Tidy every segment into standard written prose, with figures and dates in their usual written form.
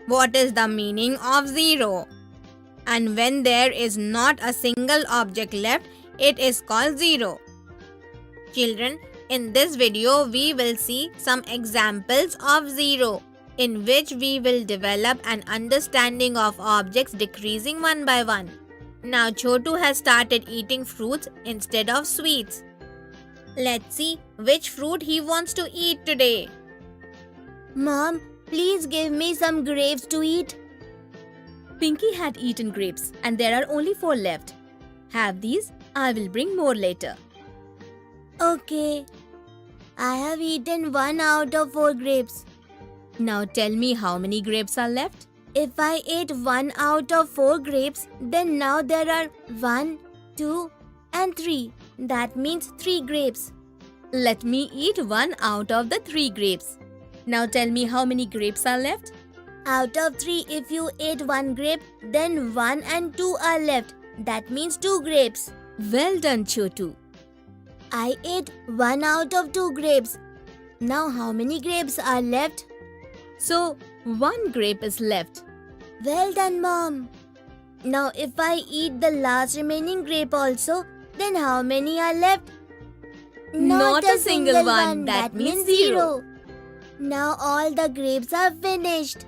What is the meaning of 0? And when there is not a single object left, it is called 0. Children, in this video we will see some examples of 0, in which we will develop an understanding of objects decreasing one by one. Now Chotu has started eating fruits instead of sweets. Let's see which fruit he wants to eat today. Mom, please give me some grapes to eat. Pinky had eaten grapes and there are only 4 left. Have these, I will bring more later. Okay. I have eaten 1 out of 4 grapes. Now tell me how many grapes are left? If I ate 1 out of 4 grapes, then now there are 1, 2 and 3. That means 3 grapes. Let me eat 1 out of the 3 grapes. Now tell me how many grapes are left? Out of 3, if you ate 1 grape, then 1 and 2 are left. That means 2 grapes. Well done, Chotu. I ate 1 out of 2 grapes. Now how many grapes are left? So, 1 grape is left. Well done, Mom. Now if I eat the last remaining grape also, then how many are left? Not a single one. That means 0. Now all the grapes are finished.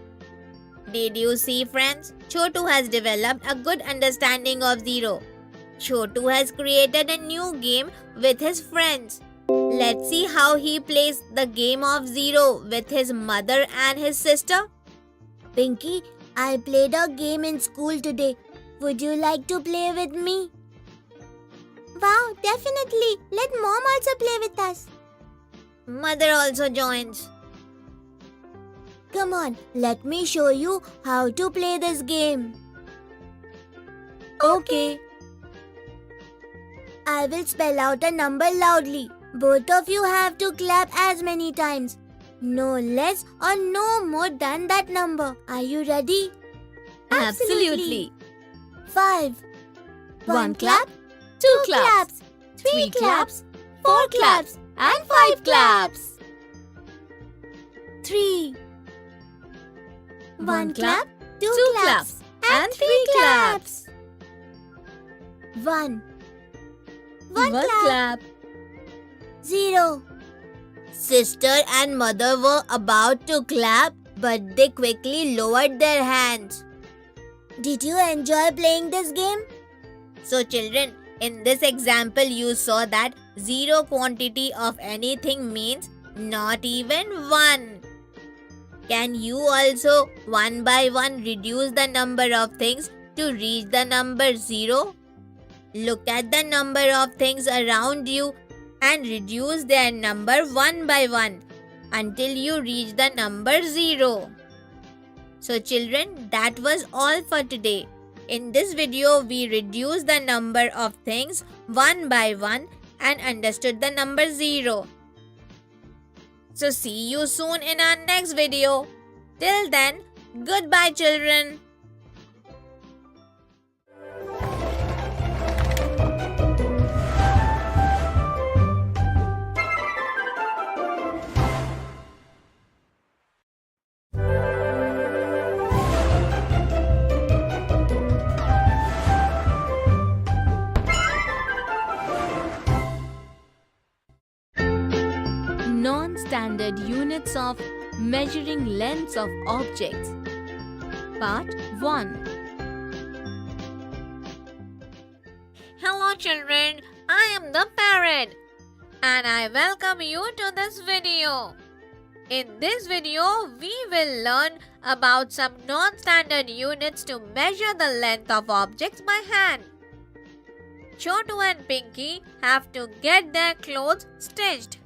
Did you see, friends? Chotu has developed a good understanding of 0. Chotu has created a new game with his friends. Let's see how he plays the game of 0 with his mother and his sister. Pinky, I played a game in school today. Would you like to play with me? Wow, definitely. Let Mom also play with us. Mother also joins. Come on, let me show you how to play this game. Okay. I will spell out a number loudly. Both of you have to clap as many times. No less or no more than that number. Are you ready? Absolutely. 5. 1 clap, 2 claps, 3 claps, 4 claps, and 5 claps. 3. 1 clap, 2 claps, and 3 claps. 1. 1 clap. 0. Sister and mother were about to clap, but they quickly lowered their hands. Did you enjoy playing this game? So children, in this example you saw that 0 quantity of anything means not even 1. Can you also one by one reduce the number of things to reach the number 0? Look at the number of things around you and reduce their number one by one until you reach the number 0. So children, that was all for today. In this video, we reduced the number of things one by one and understood the number 0. So see you soon in our next video. Till then, goodbye children. Non-standard units of measuring lengths of objects. Part 1. Hello children, I am the parrot and I welcome you to this video. In this video, we will learn about some non-standard units to measure the length of objects by hand. Chotu and Pinky have to get their clothes stitched.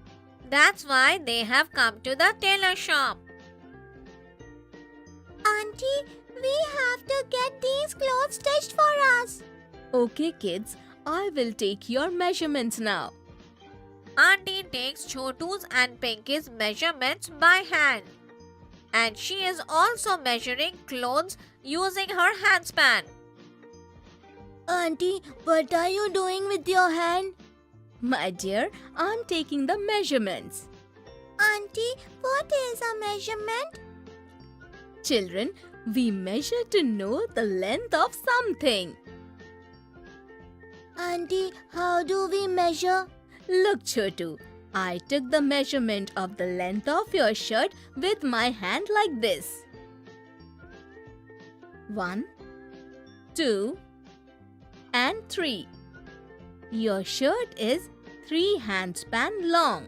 That's why they have come to the tailor shop. Auntie, we have to get these clothes stitched for us. Okay kids, I will take your measurements now. Auntie takes Chotu's and Pinky's measurements by hand. And she is also measuring clothes using her handspan. Auntie, what are you doing with your hand? My dear, I'm taking the measurements. Auntie, what is a measurement? Children, We measure to know the length of something. Auntie, how do we measure? Look, Chotu, I took the measurement of the length of your shirt with my hand like this. 1, 2, and 3. Your shirt is 3 handspan long.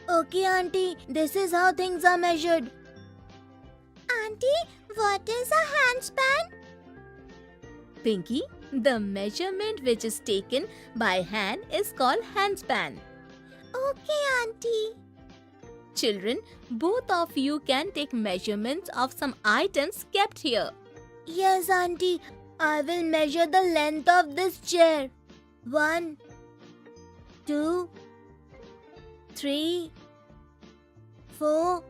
Okay, Auntie, this is how things are measured. Auntie, what is a handspan? Pinky, the measurement which is taken by hand is called handspan. Okay, Auntie. Children, both of you can take measurements of some items kept here. Yes, Auntie. I will measure the length of this chair. 1, 2, 3, 4,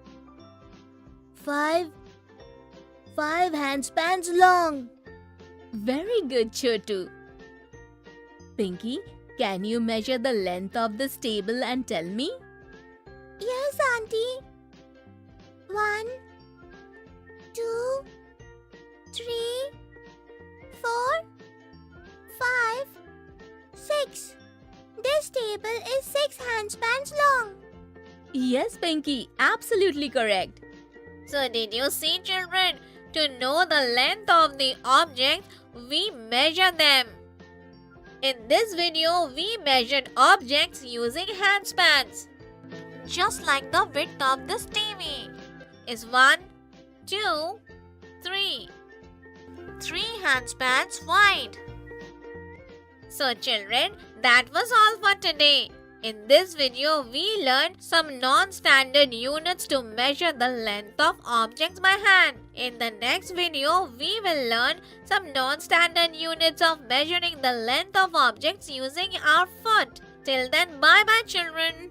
5. 5 handspans long. Very good, Chotu. Pinky, can you measure the length of this table and tell me? Yes, Auntie. 1, 2, 3, 4, 5, 6. This table is 6 handspans long. Yes, Pinky, absolutely correct. So did you see, children? To know the length of the objects, we measure them. In this video, we measured objects using handspans. Just like the width of this TV is 1, 2, 3. 3 handspans wide. So children, that was all for today. In this video, we learned some non-standard units to measure the length of objects by hand. In the next video, we will learn some non-standard units of measuring the length of objects using our foot. Till then, bye-bye children.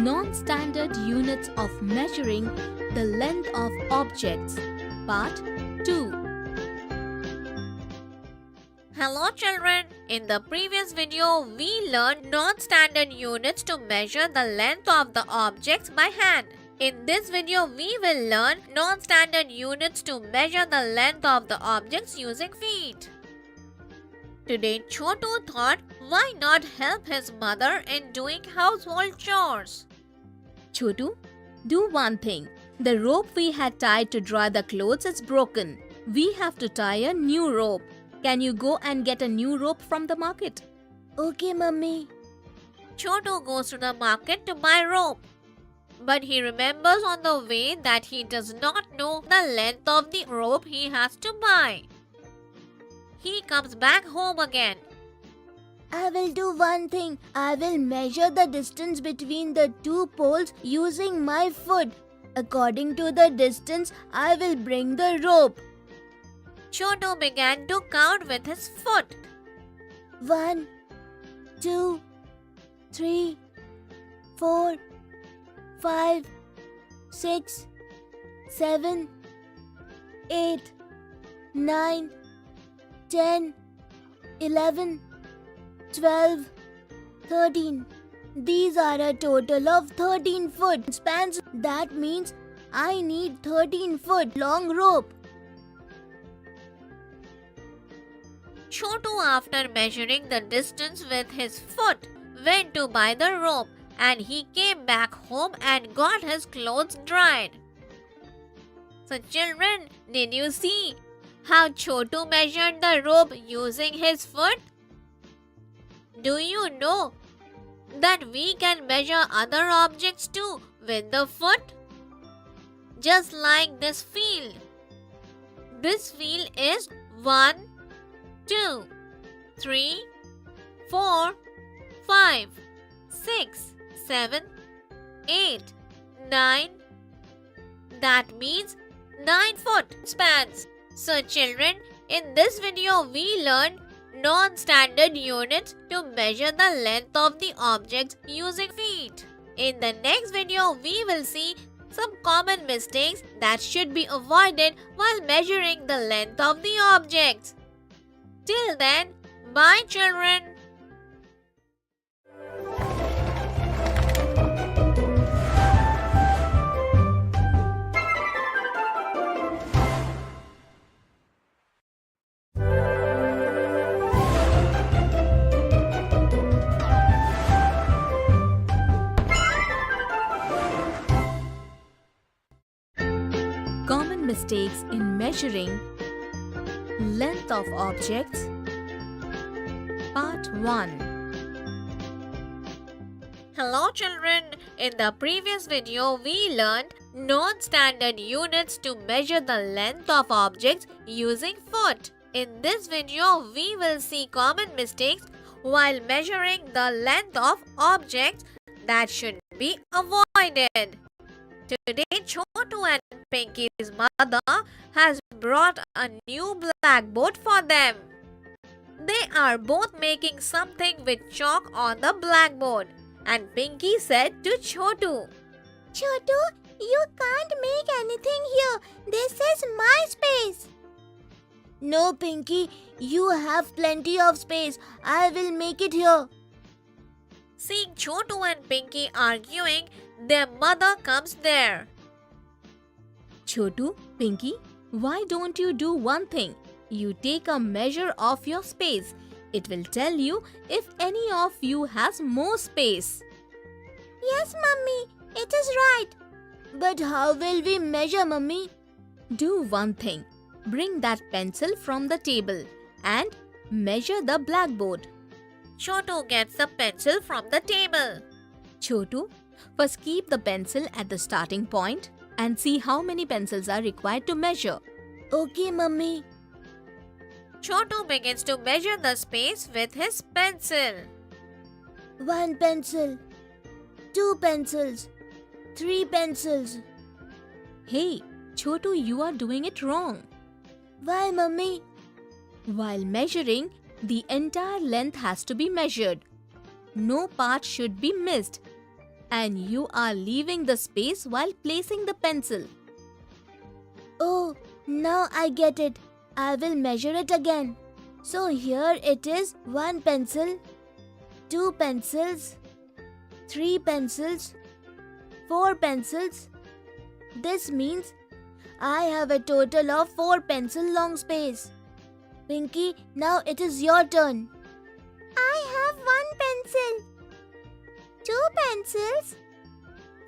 Non-standard units of measuring the length of objects. Part 2. Hello children, in the previous video we learned non-standard units to measure the length of the objects by hand. In this video we will learn non-standard units to measure the length of the objects using feet. Today Chotu thought why not help his mother in doing household chores. Chotu, do one thing. The rope we had tied to dry the clothes is broken. We have to tie a new rope. Can you go and get a new rope from the market? Okay, Mummy. Chotu goes to the market to buy rope. But he remembers on the way that he does not know the length of the rope he has to buy. He comes back home again. I will do one thing. I will measure the distance between the 2 poles using my foot. According to the distance, I will bring the rope. Chotu began to count with his foot. 1, 2, 3, 4, 5, 6, 7, 8, 9, 10, 11, 12, 13. These are a total of 13 foot spans. That means I need 13 foot long rope. Chotu, after measuring the distance with his foot, went to buy the rope and he came back home and got his clothes dried. So children, did you see how Chotu measured the rope using his foot? Do you know that we can measure other objects too with the foot? Just like this field. This field is 1, 2, 3, 4, 5, 6, 7, 8, 9. That means 9 foot spans. So children, in this video we learned non-standard units to measure the length of the objects using feet. In the next video, we will see some common mistakes that should be avoided while measuring the length of the objects. Till then, bye children. Common mistakes in measuring length of objects. Part 1. Hello children, in the previous video we learned non-standard units to measure the length of objects using foot. In this video we will see common mistakes while measuring the length of objects that should be avoided. Today Chotu and Pinky's mother has brought a new blackboard for them. They are both making something with chalk on the blackboard. And Pinky said to Chotu, Chotu, you can't make anything here. This is my space. No, Pinky, you have plenty of space. I will make it here. Seeing Chotu and Pinky arguing, their mother comes there. Chotu, Pinky, why don't you do one thing? You take a measure of your space. It will tell you if any of you has more space. Yes, Mummy, it is right. But how will we measure, Mummy? Do one thing. Bring that pencil from the table and measure the blackboard. Chotu gets the pencil from the table. Chotu, first keep the pencil at the starting point and see how many pencils are required to measure. Okay, Mummy. Chotu begins to measure the space with his pencil. 1 pencil, 2 pencils, 3 pencils. Hey, Chotu, you are doing it wrong. Why, Mummy? While measuring, the entire length has to be measured. No part should be missed. And you are leaving the space while placing the pencil. Oh, now I get it. I will measure it again. So here it is 1 pencil, 2 pencils, 3 pencils, 4 pencils. This means I have a total of 4 pencil long space. Pinky, now it is your turn. I have 1 pencil, 2 pencils,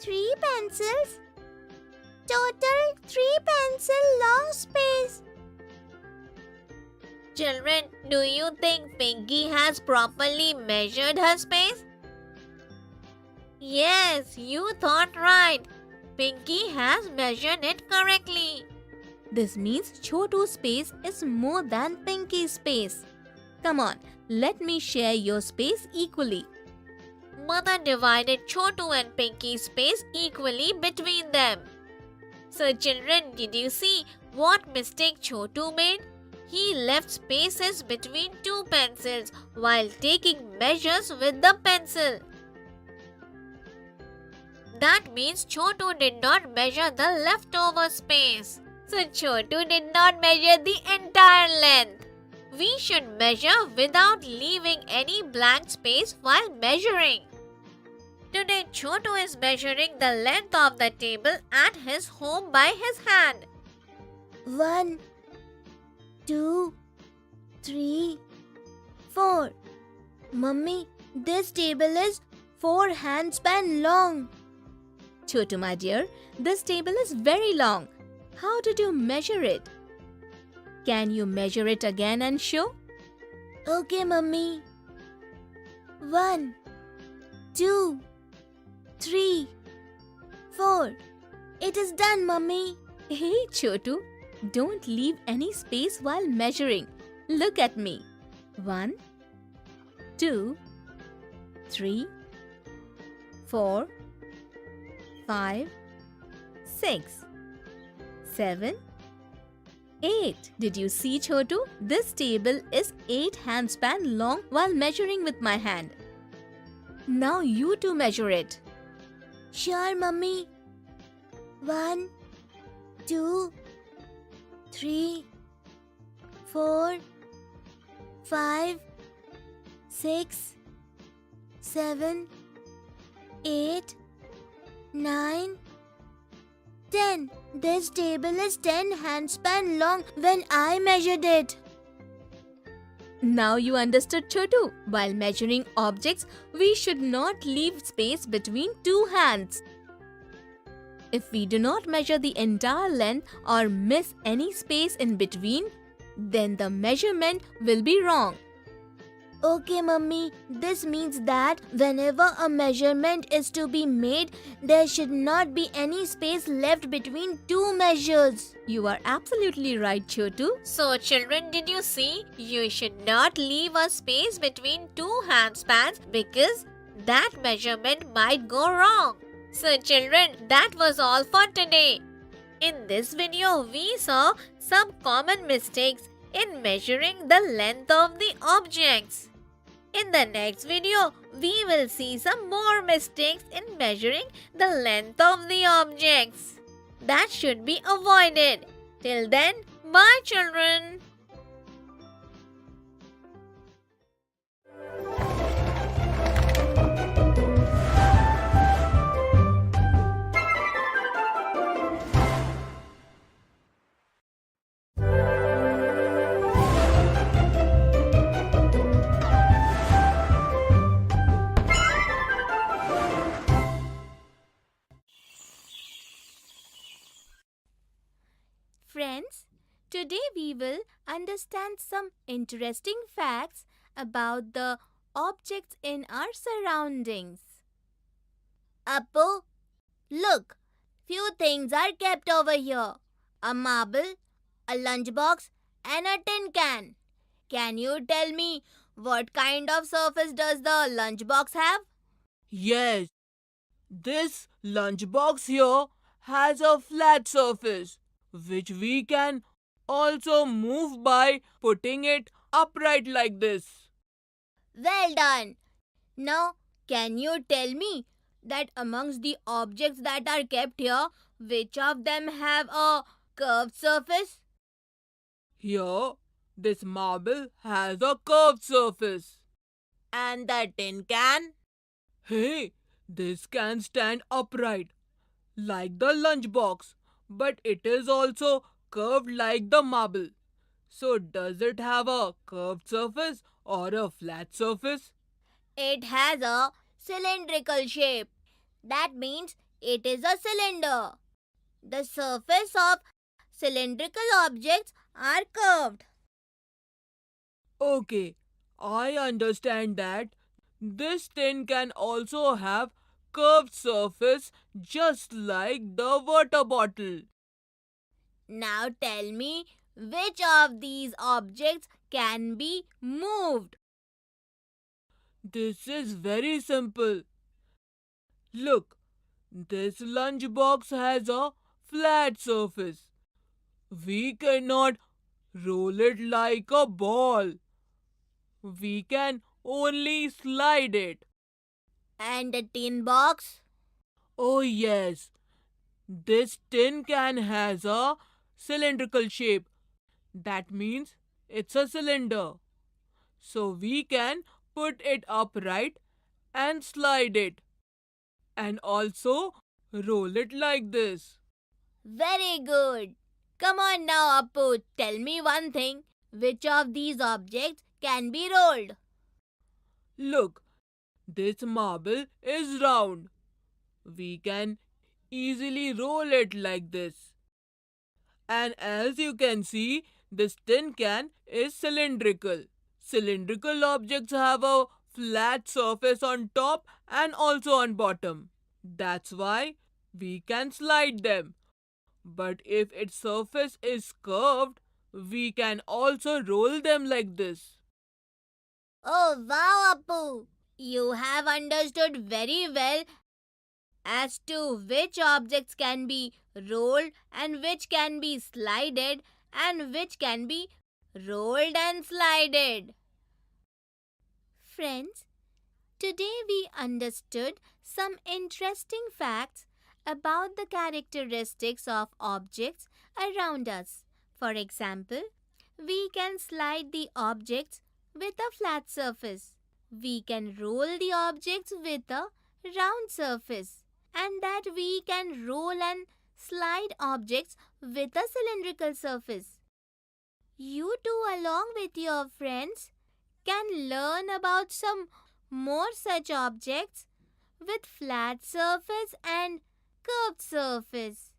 3 pencils, total 3 pencil long space. Children, do you think Pinky has properly measured her space? Yes, you thought right. Pinky has measured it correctly. This means Chotu's space is more than Pinky's space. Come on, let me share your space equally. Mother divided Chotu and Pinky's space equally between them. So children, did you see what mistake Chotu made? He left spaces between 2 pencils while taking measures with the pencil. That means Chotu did not measure the leftover space. So Chotu did not measure the entire length. We should measure without leaving any blank space while measuring. Today Chotu is measuring the length of the table at his home by his hand. 1, 2, 3, 4. Mummy, this table is 4 handspan long. Chotu, my dear, this table is very long. How did you measure it? Can you measure it again and show? Okay, Mummy. 1, 2, 3, 4. It is done, Mummy. Hey, Chotu, don't leave any space while measuring. Look at me. 1, 2, 3, 4, 5, 6, 7, 8. Did you see, Chotu? This table is 8 handspan long while measuring with my hand. Now you too measure it. Sure, Mummy. 1, 2, 3, 4, 5, 6, 7, 8, 9, 10. This table is 10 handspan long when I measured it. Now you understood, Chotu. While measuring objects, we should not leave space between two hands. If we do not measure the entire length or miss any space in between, then the measurement will be wrong. Okay, Mummy. This means that whenever a measurement is to be made, there should not be any space left between two measures. You are absolutely right, Chotu. So, children, did you see? You should not leave a space between two handspans because that measurement might go wrong. So, children, that was all for today. In this video, we saw some common mistakes in measuring the length of the objects. In the next video, we will see some more mistakes in measuring the length of the objects. That should be avoided. Till then, bye children. Friends, today we will understand some interesting facts about the objects in our surroundings. Appu, look, few things are kept over here. A marble, a lunchbox and a tin can. Can you tell me what kind of surface does the lunchbox have? Yes, this lunchbox here has a flat surface, which we can also move by putting it upright like this. Well done. Now, can you tell me that amongst the objects that are kept here, which of them have a curved surface? Here, this marble has a curved surface. And the tin can? Hey, this can stand upright like the lunchbox, but it is also curved like the marble. So, does it have a curved surface or a flat surface? It has a cylindrical shape. That means it is a cylinder. The surface of cylindrical objects are curved. Okay, I understand that. This tin can also have curved surface just like the water bottle. Now tell me which of these objects can be moved. This is very simple. Look, this lunchbox has a flat surface. We cannot roll it like a ball. We can only slide it. And the tin box? Oh, yes, this tin can has a cylindrical shape. That means it's a cylinder. So we can put it upright and slide it. And also roll it like this. Very good. Come on now, Appu. Tell me one thing. Which of these objects can be rolled? Look, this marble is round. We can easily roll it like this. And as you can see, this tin can is cylindrical. Cylindrical objects have a flat surface on top and also on bottom. That's why we can slide them. But if its surface is curved, we can also roll them like this. Oh wow, Appu! You have understood very well as to which objects can be rolled and which can be slided and which can be rolled and slided. Friends, today we understood some interesting facts about the characteristics of objects around us. For example, we can slide the objects with a flat surface. We can roll the objects with a round surface. And that we can roll and slide objects with a cylindrical surface. You too, along with your friends, can learn about some more such objects with flat surface and curved surface.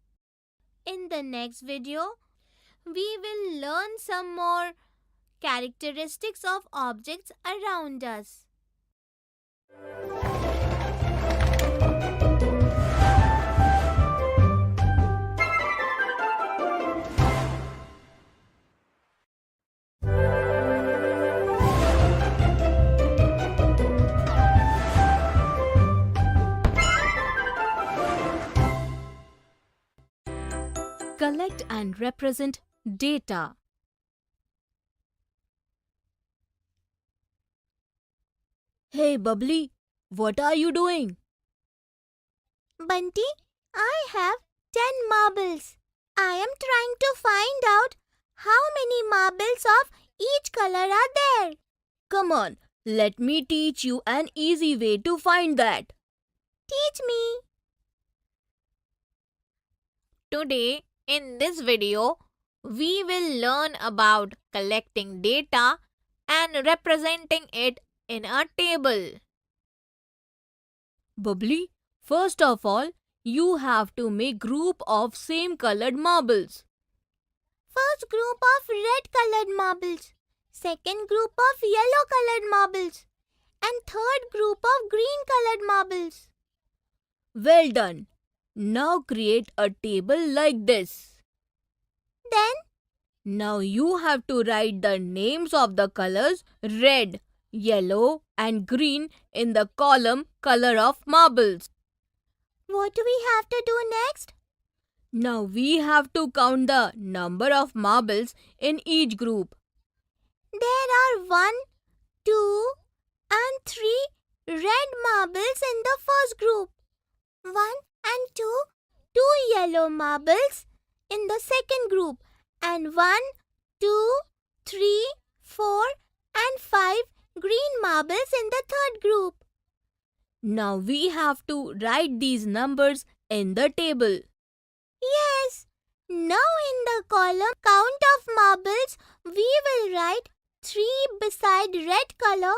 In the next video, we will learn some more characteristics of objects around us. Collect and represent data. Hey Bubbly, what are you doing? Bunty, I have 10 marbles. I am trying to find out how many marbles of each color are there. Come on, let me teach you an easy way to find that. Teach me. Today, in this video, we will learn about collecting data and representing it in a table. Bubbly, first of all, you have to make group of same colored marbles. First group of red colored marbles. Second group of yellow colored marbles. And third group of green colored marbles. Well done. Now create a table like this. Then, Now you have to write the names of the colors red, yellow and green in the column color of marbles. what do we have to do next? Now we have to count the number of marbles in each group. There are 1, 2 and 3 red marbles in the first group. 1 and 2, 2 yellow marbles in the second group. And 1, 2, 3, 4 and 5 green marbles in the third group. Now we have to write these numbers in the table. Yes. Now in the column count of marbles, we will write 3 beside red color,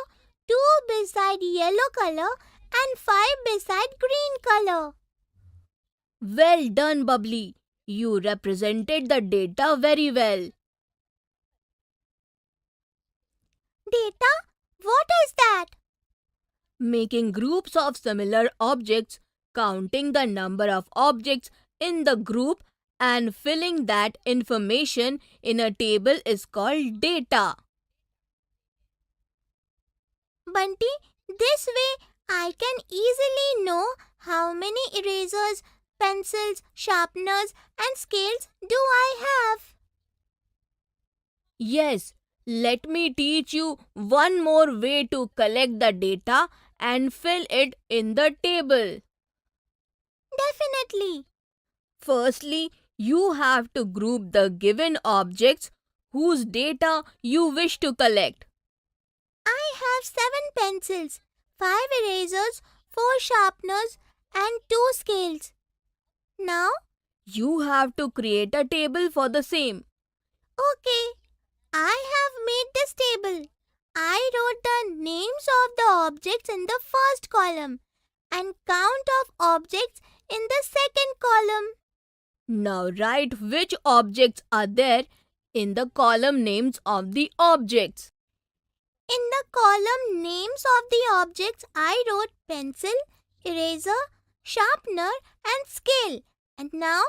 2 beside yellow color and 5 beside green color. Well done, Bubbly. You represented the data very well. Data? What is that? Making groups of similar objects, counting the number of objects in the group and filling that information in a table is called data. Bunty, this way I can easily know how many erasers, pencils, sharpeners and scales do I have. Yes, let me teach you one more way to collect the data and fill it in the table. Definitely. Firstly, you have to group the given objects whose data you wish to collect. I have 7 pencils, 5 erasers, 4 sharpeners and 2 scales. Now, You have to create a table for the same. okay, I have made this table. I wrote the names of the objects in the first column and count of objects in the second column. Now write which objects are there in the column names of the objects. In the column names of the objects, I wrote pencil, eraser, sharpener and scale. And now,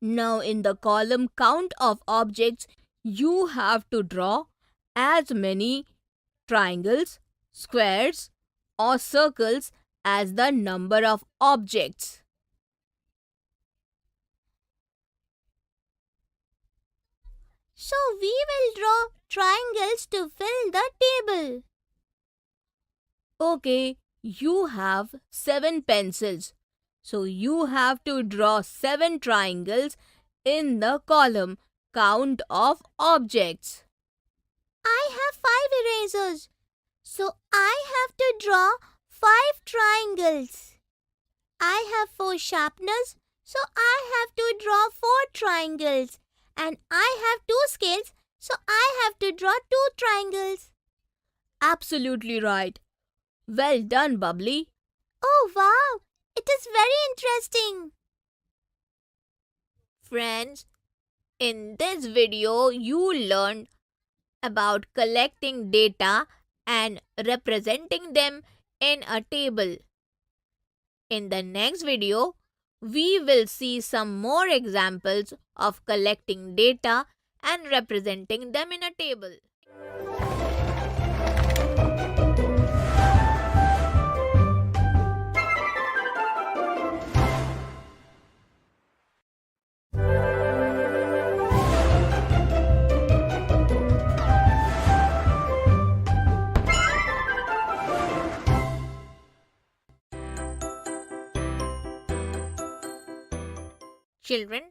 Now in the column count of objects, you have to draw as many triangles, squares or circles as the number of objects. So we will draw triangles to fill the table. Okay, you have 7 pencils. So you have to draw 7 triangles in the column count of objects. I have 5 erasers. So I have to draw 5 triangles. I have 4 sharpeners. So I have to draw 4 triangles. And I have 2 scales. So I have to draw 2 triangles. Absolutely right. Well done, Bubbly. Oh wow! It is very interesting. Friends, in this video you learned about collecting data and representing them in a table. In the next video, we will see some more examples of collecting data and representing them in a table. Children,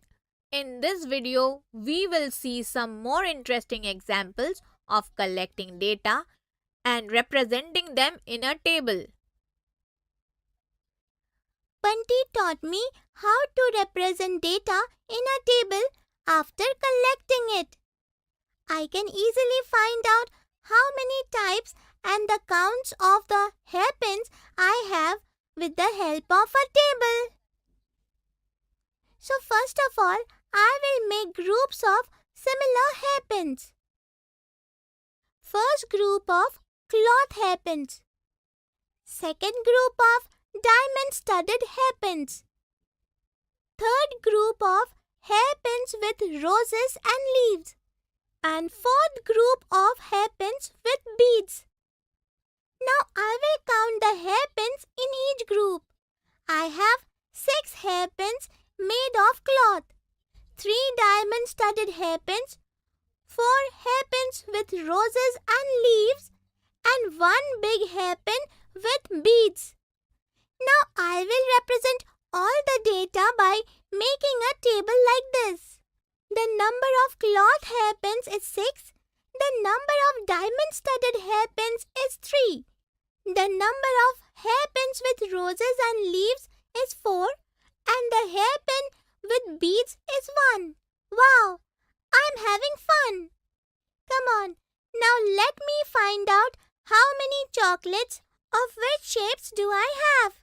in this video, we will see some more interesting examples of collecting data and representing them in a table. Bunty taught me how to represent data in a table after collecting it. I can easily find out how many types and the counts of the hairpins I have with the help of a table. So first of all, I will make groups of similar hairpins. First group of cloth hairpins. Second group of diamond-studded hairpins. Third group of hairpins with roses and leaves. And fourth group of hairpins with beads. Now I will count the hairpins in each group. I have 6 hairpins made of cloth, 3 diamond-studded hairpins, 4 hairpins with roses and leaves, and 1 big hairpin with beads. Now I will represent all the data by making a table like this. The number of cloth hairpins is 6. The number of diamond-studded hairpins is 3. The number of hairpins with roses and leaves is 4. And the hairpin with beads is 1. Wow! I'm having fun. Come on, now let me find out how many chocolates of which shapes do I have.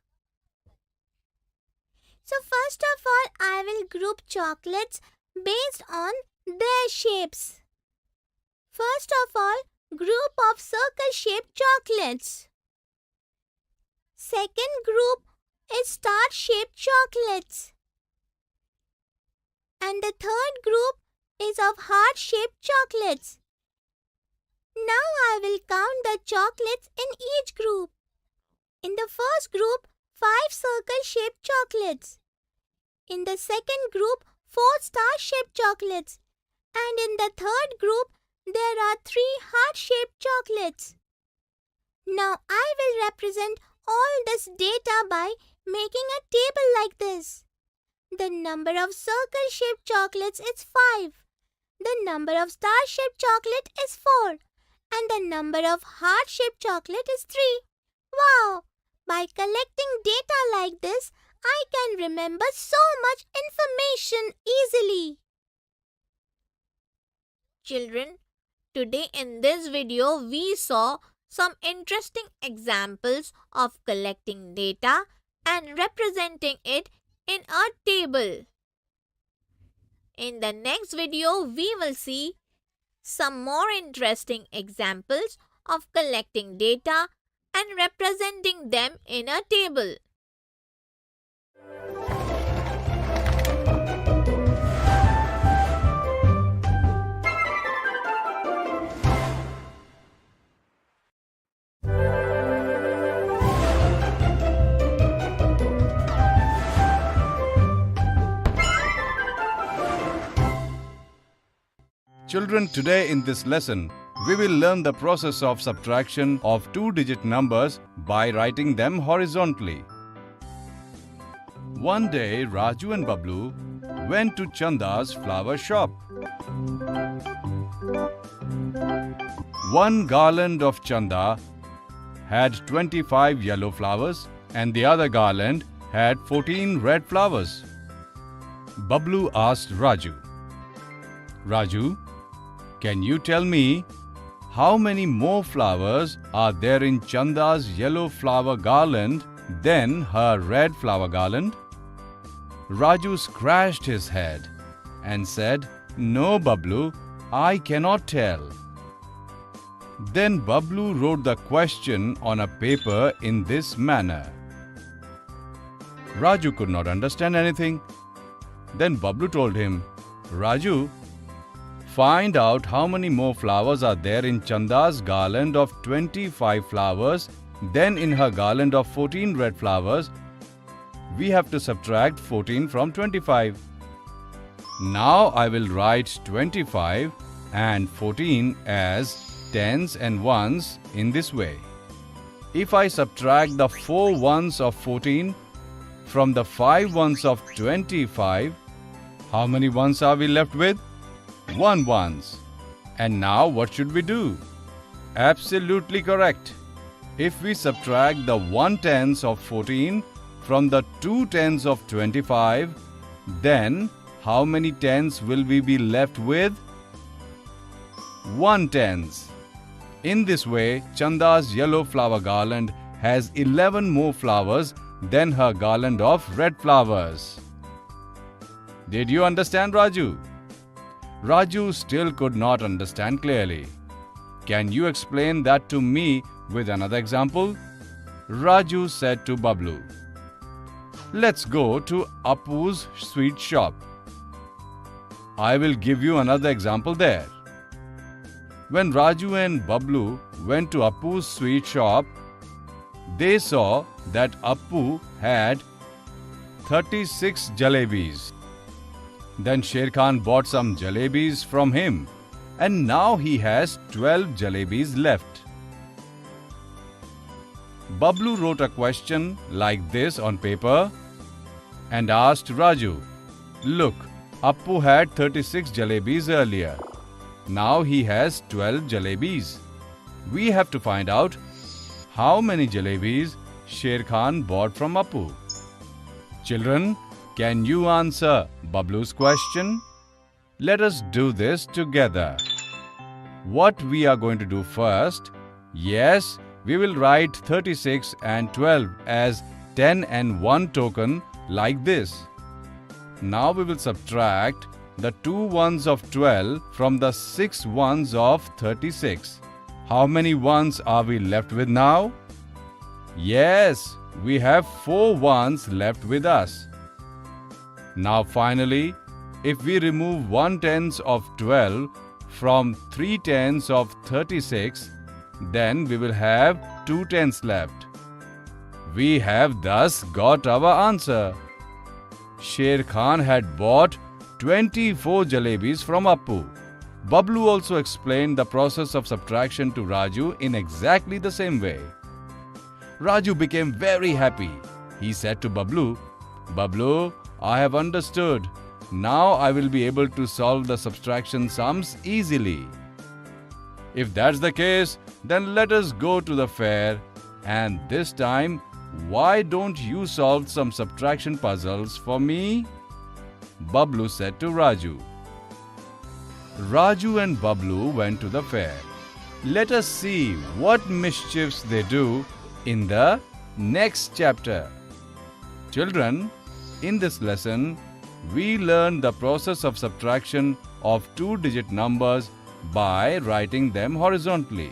So first of all, I will group chocolates based on their shapes. First of all, group of circle-shaped chocolates. Second group is star-shaped chocolates. And the third group is of heart-shaped chocolates. Now I will count the chocolates in each group. In the first group, 5 circle-shaped chocolates. In the second group, 4 star-shaped chocolates. And in the third group, there are 3 heart-shaped chocolates. Now I will represent all this data by making a table like this. The number of circle-shaped chocolates is 5. The number of star-shaped chocolate is 4. And the number of heart-shaped chocolate is 3. Wow! By collecting data like this, I can remember so much information easily. Children, today in this video we saw some interesting examples of collecting data and representing it in a table. In the next video, we will see some more interesting examples of collecting data and representing them in a table. Children, today in this lesson, we will learn the process of subtraction of two-digit numbers by writing them horizontally. One day, Raju and Bablu went to Chanda's flower shop. One garland of Chanda had 25 yellow flowers and the other garland had 14 red flowers. Bablu asked Raju, "Raju, can you tell me how many more flowers are there in Chanda's yellow flower garland than her red flower garland?" Raju scratched his head and said, "No, Bablu, I cannot tell." Then Bablu wrote the question on a paper in this manner. Raju could not understand anything. Then Bablu told him, "Raju, find out how many more flowers are there in Chanda's garland of 25 flowers than in her garland of 14 red flowers. We have to subtract 14 from 25. Now I will write 25 and 14 as tens and ones in this way. If I subtract the 4 ones of 14 from the 5 ones of 25, how many ones are we left with? 1 ones. And now what should we do? Absolutely correct. If we subtract the 1 tens of 14 from the 2 tens of 25, then how many tens will we be left with? 1 tens. In this way, Chanda's yellow flower garland has 11 more flowers than her garland of red flowers. Did you understand, Raju? Raju still could not understand clearly. Can you explain that to me with another example? Raju said to Bablu, "Let's go to Appu's sweet shop. I will give you another example there." When Raju and Bablu went to Appu's sweet shop, they saw that Appu had 36 jalebis. Then Sher Khan bought some jalebis from him, and now he has 12 jalebis left. Bablu wrote a question like this on paper and asked Raju, "Look, Appu had 36 jalebis earlier. Now he has 12 jalebis. We have to find out how many jalebis Sher Khan bought from Appu." Children, can you answer Bablu's question? Let us do this together. What we are going to do first? Yes, we will write 36 and 12 as 10 and 1 token like this. Now we will subtract the 2 ones of 12 from the 6 ones of 36. How many ones are we left with now? Yes, we have 4 ones left with us. Now finally, if we remove 1 tens of 12 from 3 tens of 36, then we will have 2 tens left. We have thus got our answer. Sher Khan had bought 24 jalebis from Appu. Bablu also explained the process of subtraction to Raju in exactly the same way. Raju became very happy. He said to Bablu, "Bablu, I have understood. Now I will be able to solve the subtraction sums easily." If that's the case, then let us go to the fair, and this time, why don't you solve some subtraction puzzles for me? Bablu said to Raju. Raju and Bablu went to the fair. Let us see what mischiefs they do in the next chapter. Children, in this lesson, we learn the process of subtraction of two-digit numbers by writing them horizontally.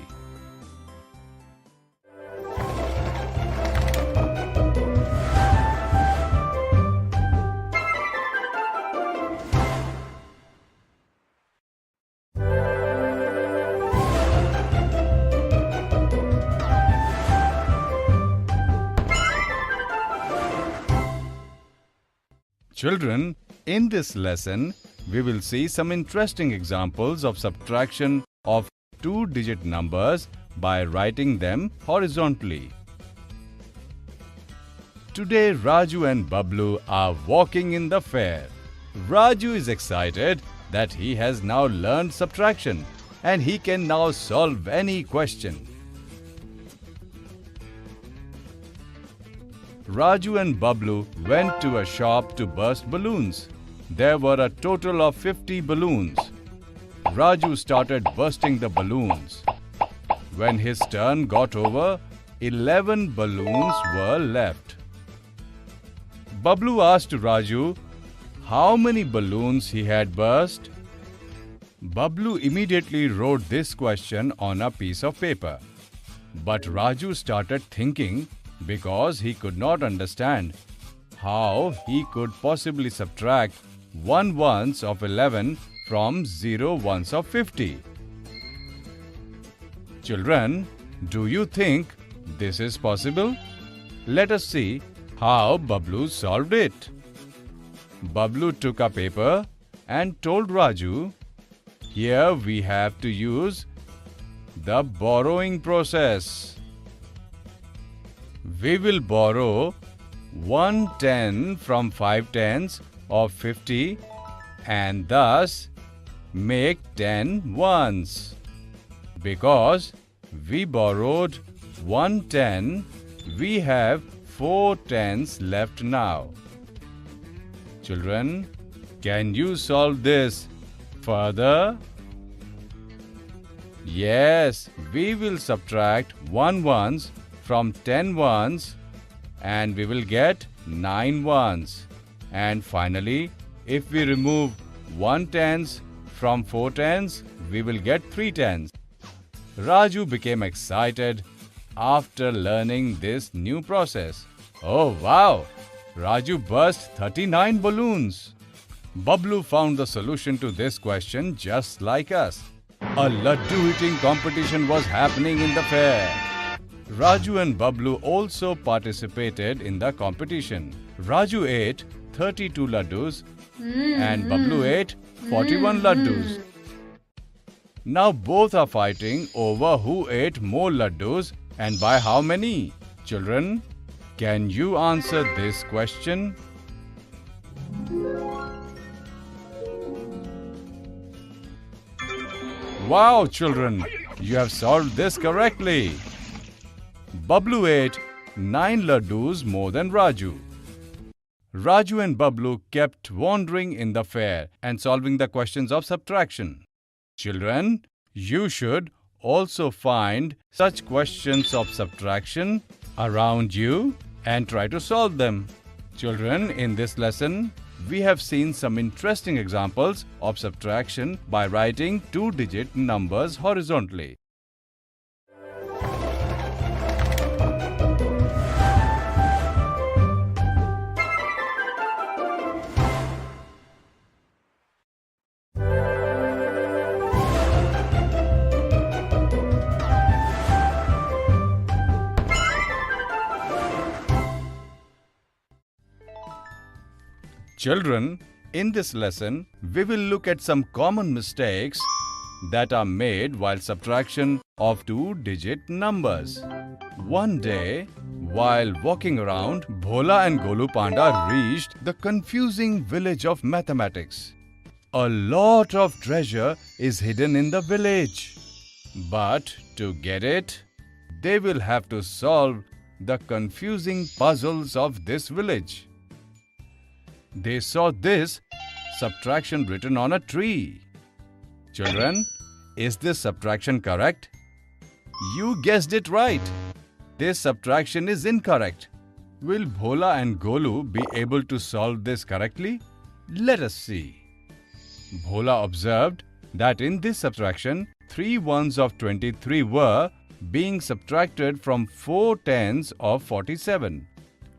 Children, in this lesson, we will see some interesting examples of subtraction of two-digit numbers by writing them horizontally. Today, Raju and Bablu are walking in the fair. Raju is excited that he has now learned subtraction and he can now solve any question. Raju and Bablu went to a shop to burst balloons. There were a total of 50 balloons. Raju started bursting the balloons. When his turn got over, 11 balloons were left. Bablu asked Raju how many balloons he had burst. Bablu immediately wrote this question on a piece of paper. But Raju started thinking because he could not understand how he could possibly subtract 1 ones of 11 from 0 ones of 50. Children, do you think this is possible? Let us see how Bablu solved it. Bablu took a paper and told Raju, here we have to use the borrowing process. We will borrow 1 10 from 5 tens of 50 and thus make 10 ones. Because we borrowed 1 10, we have 4 tens left now. Children, can you solve this further? Yes, we will subtract 1 ones from 10 ones and we will get 9 ones. And finally, if we remove 1 tens from 4 tens, we will get 3 tens. Raju became excited after learning this new process. Oh wow! Raju burst 39 balloons. Bablu found the solution to this question just like us. A laddu eating competition was happening in the fair. Raju and Bablu also participated in the competition. Raju ate 32 laddus and Bablu ate 41 laddus. Now both are fighting over who ate more laddus and by how many. Children, can you answer this question? Wow, children, you have solved this correctly. Bablu ate 9 laddus more than Raju. Raju and Bablu kept wandering in the fair and solving the questions of subtraction. Children, you should also find such questions of subtraction around you and try to solve them. Children, in this lesson, we have seen some interesting examples of subtraction by writing two-digit numbers horizontally. Children, in this lesson, we will look at some common mistakes that are made while subtraction of two-digit numbers. One day, while walking around, Bhola and Golu Panda reached the confusing village of mathematics. A lot of treasure is hidden in the village. But to get it, they will have to solve the confusing puzzles of this village. They saw this subtraction written on a tree. Children, is this subtraction correct? You guessed it right. This subtraction is incorrect. Will Bhola and Golu be able to solve this correctly? Let us see. Bhola observed that in this subtraction, 3 ones of 23 were being subtracted from 4 tens of 47.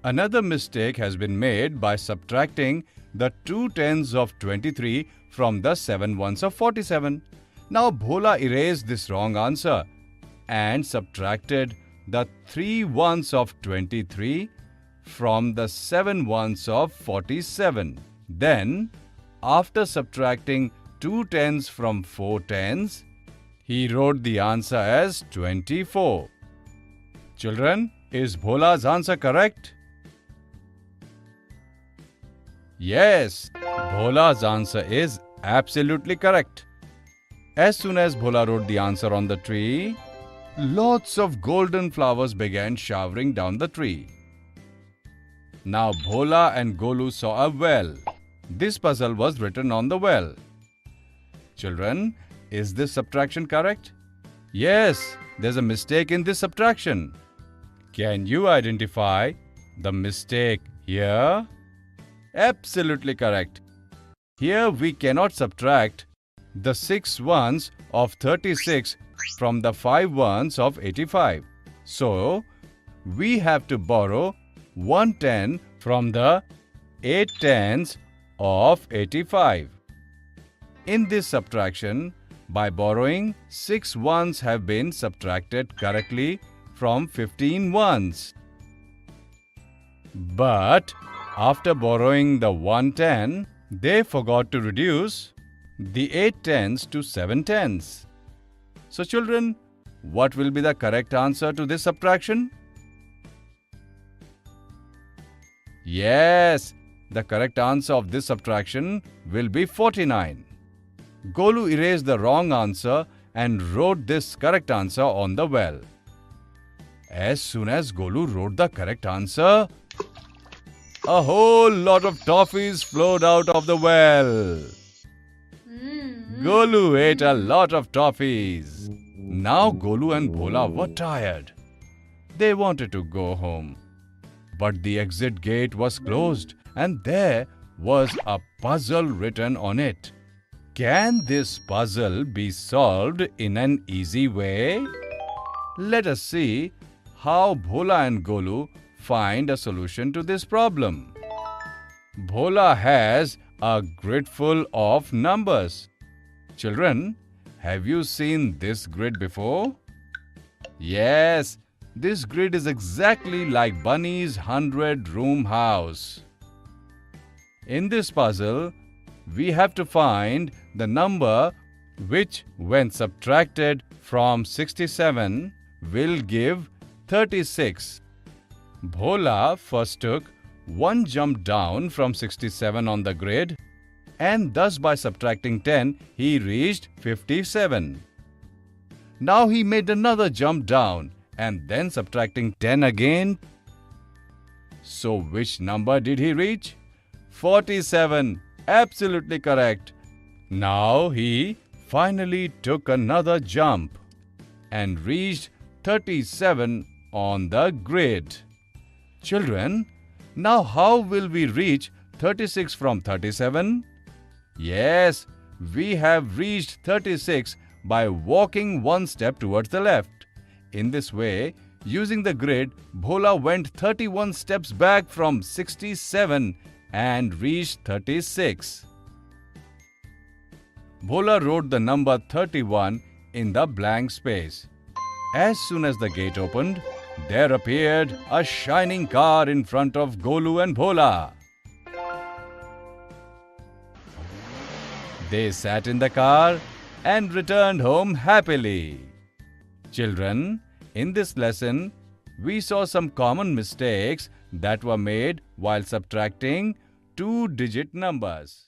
Another mistake has been made by subtracting the 2 tens of 23 from the 7 ones of 47. Now Bhola erased this wrong answer and subtracted the 3 ones of 23 from the 7 ones of 47. Then after subtracting 2 tens from 4 tens, he wrote the answer as 24. Children, is Bhola's answer correct? Yes, Bhola's answer is absolutely correct. As soon as Bhola wrote the answer on the tree, lots of golden flowers began showering down the tree. Now Bhola and Golu saw a well. This puzzle was written on the well. Children, is this subtraction correct? Yes, there's a mistake in this subtraction. Can you identify the mistake here? Absolutely correct. Here we cannot subtract the 6 ones of 36 from the 5 ones of 85. So, we have to borrow 1 10 from the 8 tens of 85. In this subtraction, by borrowing, 6 ones have been subtracted correctly from 15 ones. But after borrowing the 110, they forgot to reduce the 8 tens to 7 tens. So children, what will be the correct answer to this subtraction? Yes, the correct answer of this subtraction will be 49. Golu erased the wrong answer and wrote this correct answer on the well. As soon as Golu wrote the correct answer, a whole lot of toffees flowed out of the well. Golu ate a lot of toffees. Now Golu and Bhola were tired. They wanted to go home. But the exit gate was closed and there was a puzzle written on it. Can this puzzle be solved in an easy way? Let us see how Bhola and Golu find a solution to this problem. Bhola has a grid full of numbers. Children, have you seen this grid before? Yes, this grid is exactly like Bunny's 100-room house. In this puzzle, we have to find the number which, when subtracted from 67, will give 36. Bhola first took one jump down from 67 on the grid, and thus by subtracting 10, he reached 57. Now he made another jump down and then subtracting 10 again. So which number did he reach? 47. Absolutely correct. Now he finally took another jump and reached 37 on the grid. Children, now how will we reach 36 from 37? Yes, we have reached 36 by walking one step towards the left. In this way, using the grid, Bhola went 31 steps back from 67 and reached 36. Bhola wrote the number 31 in the blank space. As soon as the gate opened, there appeared a shining car in front of Golu and Bhola. They sat in the car and returned home happily. Children, in this lesson, we saw some common mistakes that were made while subtracting two-digit numbers.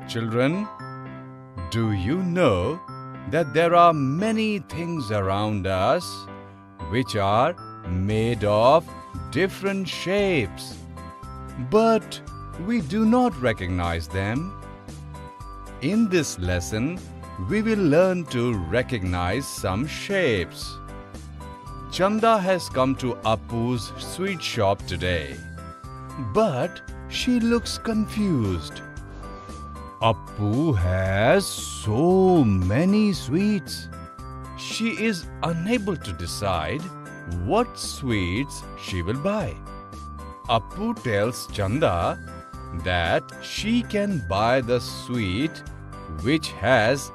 Children, do you know that there are many things around us which are made of different shapes, but we do not recognize them? In this lesson, we will learn to recognize some shapes. Chanda has come to Appu's sweet shop today, but she looks confused. Appu has so many sweets. She is unable to decide what sweets she will buy. Appu tells Chanda that she can buy the sweet which has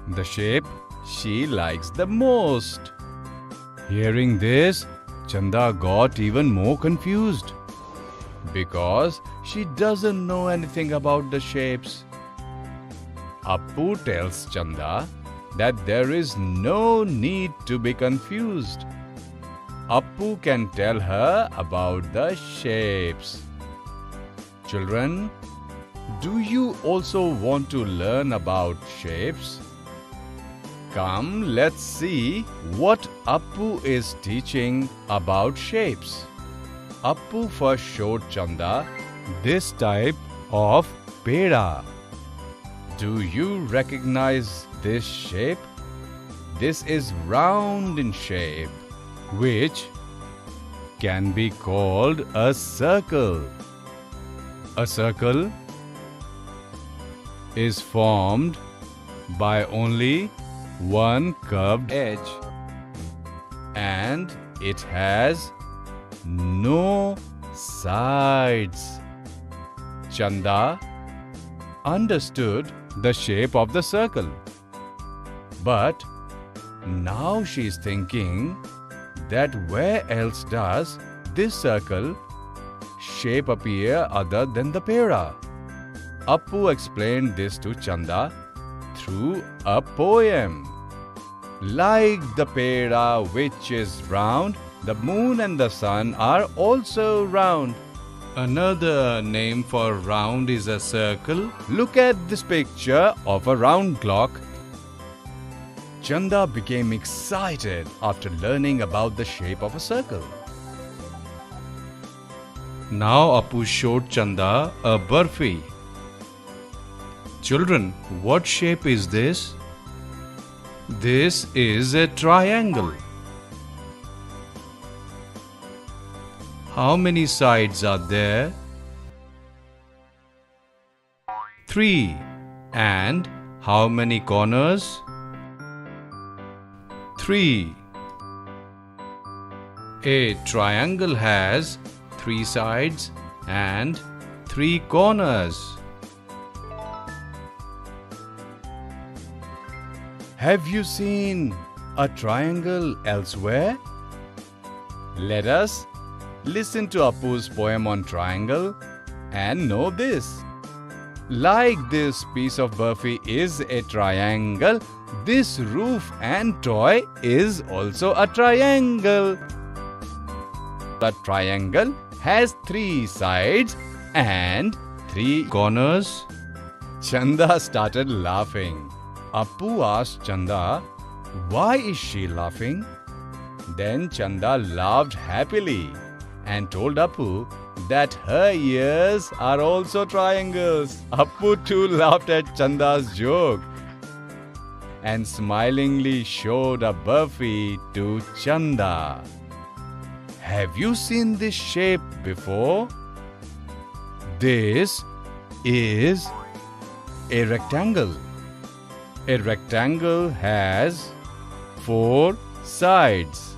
the shape she likes the most. Hearing this, Chanda got even more confused because she doesn't know anything about the shapes. Appu tells Chanda that there is no need to be confused. Appu can tell her about the shapes. Children, do you also want to learn about shapes? Come, let's see what Appu is teaching about shapes. Appu first showed Chanda this type of peda. Do you recognize this shape? This is round in shape, which can be called a circle. A circle is formed by only one curved edge, and it has no sides. Chanda understood the shape of the circle, but now she is thinking that where else does this circle shape appear other than the pera? Appu explained this to Chanda through a poem. Like the pera which is round, the moon and the sun are also round. Another name for round is a circle. Look at this picture of a round clock. Chanda became excited after learning about the shape of a circle. Now Appu showed Chanda a burfi. Children, what shape is this? This is a triangle. How many sides are there? 3. And how many corners? 3. A triangle has 3 sides and 3 corners. Have you seen a triangle elsewhere? Let us listen to Appu's poem on triangle and know this. Like this piece of burfi is a triangle, this roof and toy is also a triangle. The triangle has 3 sides and 3 corners. Chanda started laughing. Appu asked Chanda, why is she laughing? Then Chanda laughed happily and told Appu that her ears are also triangles. Appu too laughed at Chanda's joke and smilingly showed a burfi to Chanda. Have you seen this shape before? This is a rectangle. A rectangle has 4 sides.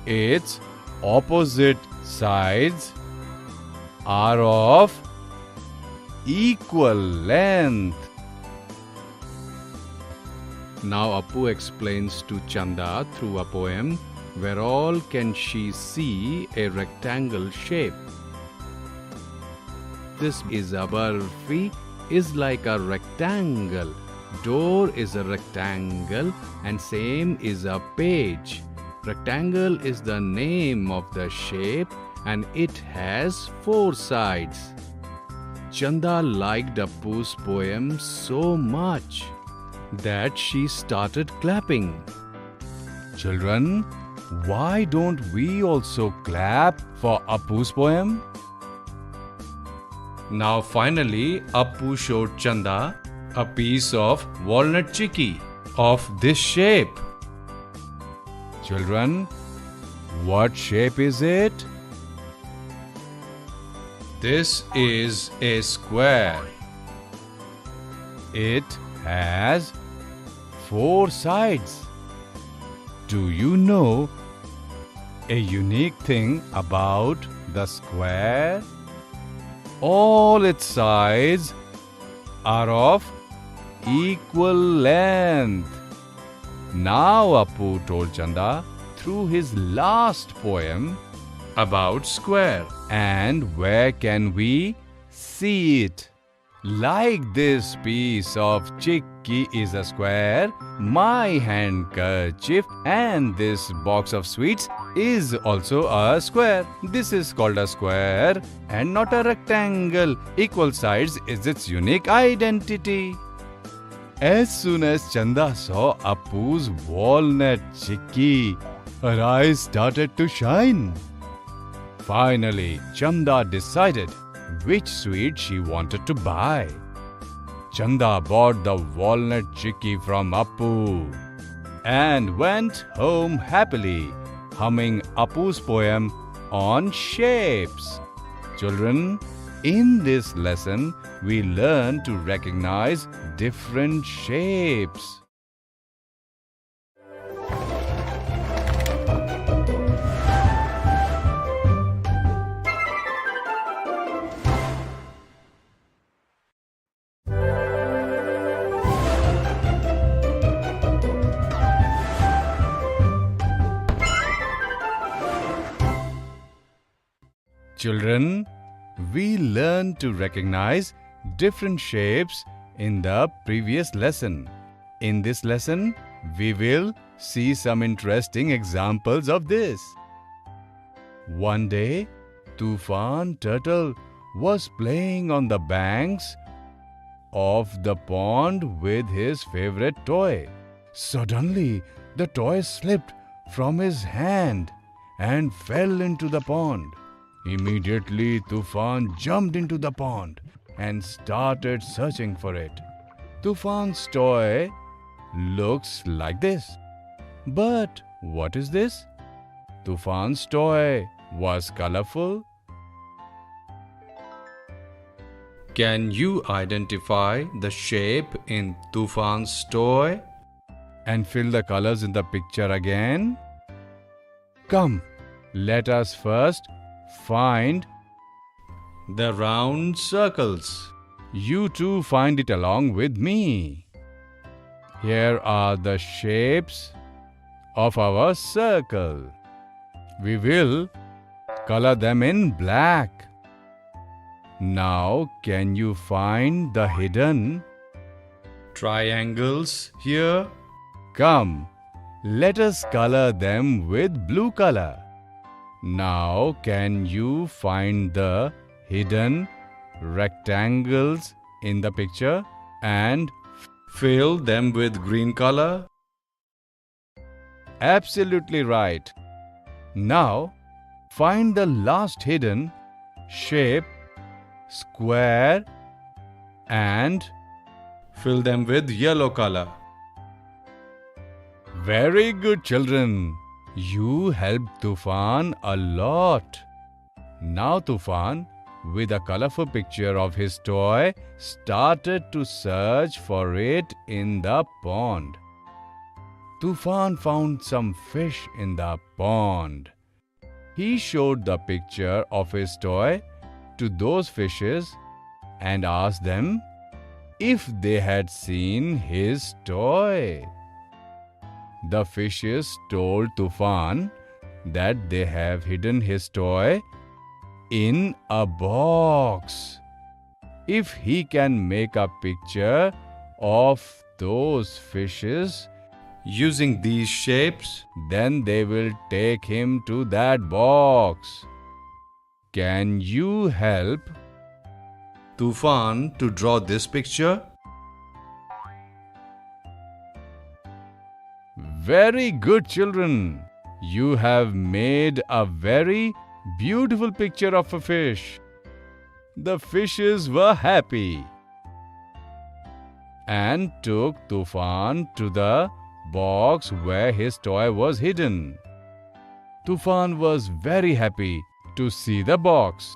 Its opposite sides are of equal length. Now Appu explains to Chanda through a poem where all can she see a rectangle shape. This is a burfi is like a rectangle. Door is a rectangle and same is a page. Rectangle is the name of the shape and it has 4 sides. Chanda liked Appu's poem so much that she started clapping. Children, why don't we also clap for Appu's poem? Now finally, Appu showed Chanda a piece of walnut chicky of this shape. Children, what shape is it? This is a square. It has 4 sides. Do you know A unique thing about the square, all its sides are of equal length. Now Appu told Chanda through his last poem about square. And where can we see it? Like this piece of chicky is a square, my handkerchief and this box of sweets is also a square. This is called a square and not a rectangle. Equal sides is its unique identity. As soon as Chanda saw Appu's walnut chicky, her eyes started to shine. Finally, Chanda decided which sweet she wanted to buy. Chanda bought the walnut chicky from Appu and went home happily, humming Appu's poem on shapes. Children, in this lesson, we learn to recognize different shapes. Children, we learned to recognize different shapes in the previous lesson. In this lesson, we will see some interesting examples of this. One day, Tufan Turtle was playing on the banks of the pond with his favorite toy. Suddenly, the toy slipped from his hand and fell into the pond. Immediately, Tufan jumped into the pond and started searching for it. Tufan's toy looks like this. But what is this? Tufan's toy was colorful. Can you identify the shape in Tufan's toy and fill the colors in the picture again? Come, let us first find the round circles. You too find it along with me. Here are the shapes of our circle. We will color them in black. Now, can you find the hidden triangles here? Come, let us color them with blue color. Now, can you find the hidden rectangles in the picture and fill them with green color? Absolutely right. Now, find the last hidden shape, square, and fill them with yellow color. Very good, children. You helped Tufan a lot. Now Tufan, with a colorful picture of his toy, started to search for it in the pond. Tufan found some fish in the pond. He showed the picture of his toy to those fishes and asked them if they had seen his toy. The fishes told Tufan that they have hidden his toy in a box. If he can make a picture of those fishes using these shapes, then they will take him to that box. Can you help Tufan to draw this picture? Very good, children. You have made a very beautiful picture of a fish. The fishes were happy and took Tufan to the box where his toy was hidden. Tufan was very happy to see the box.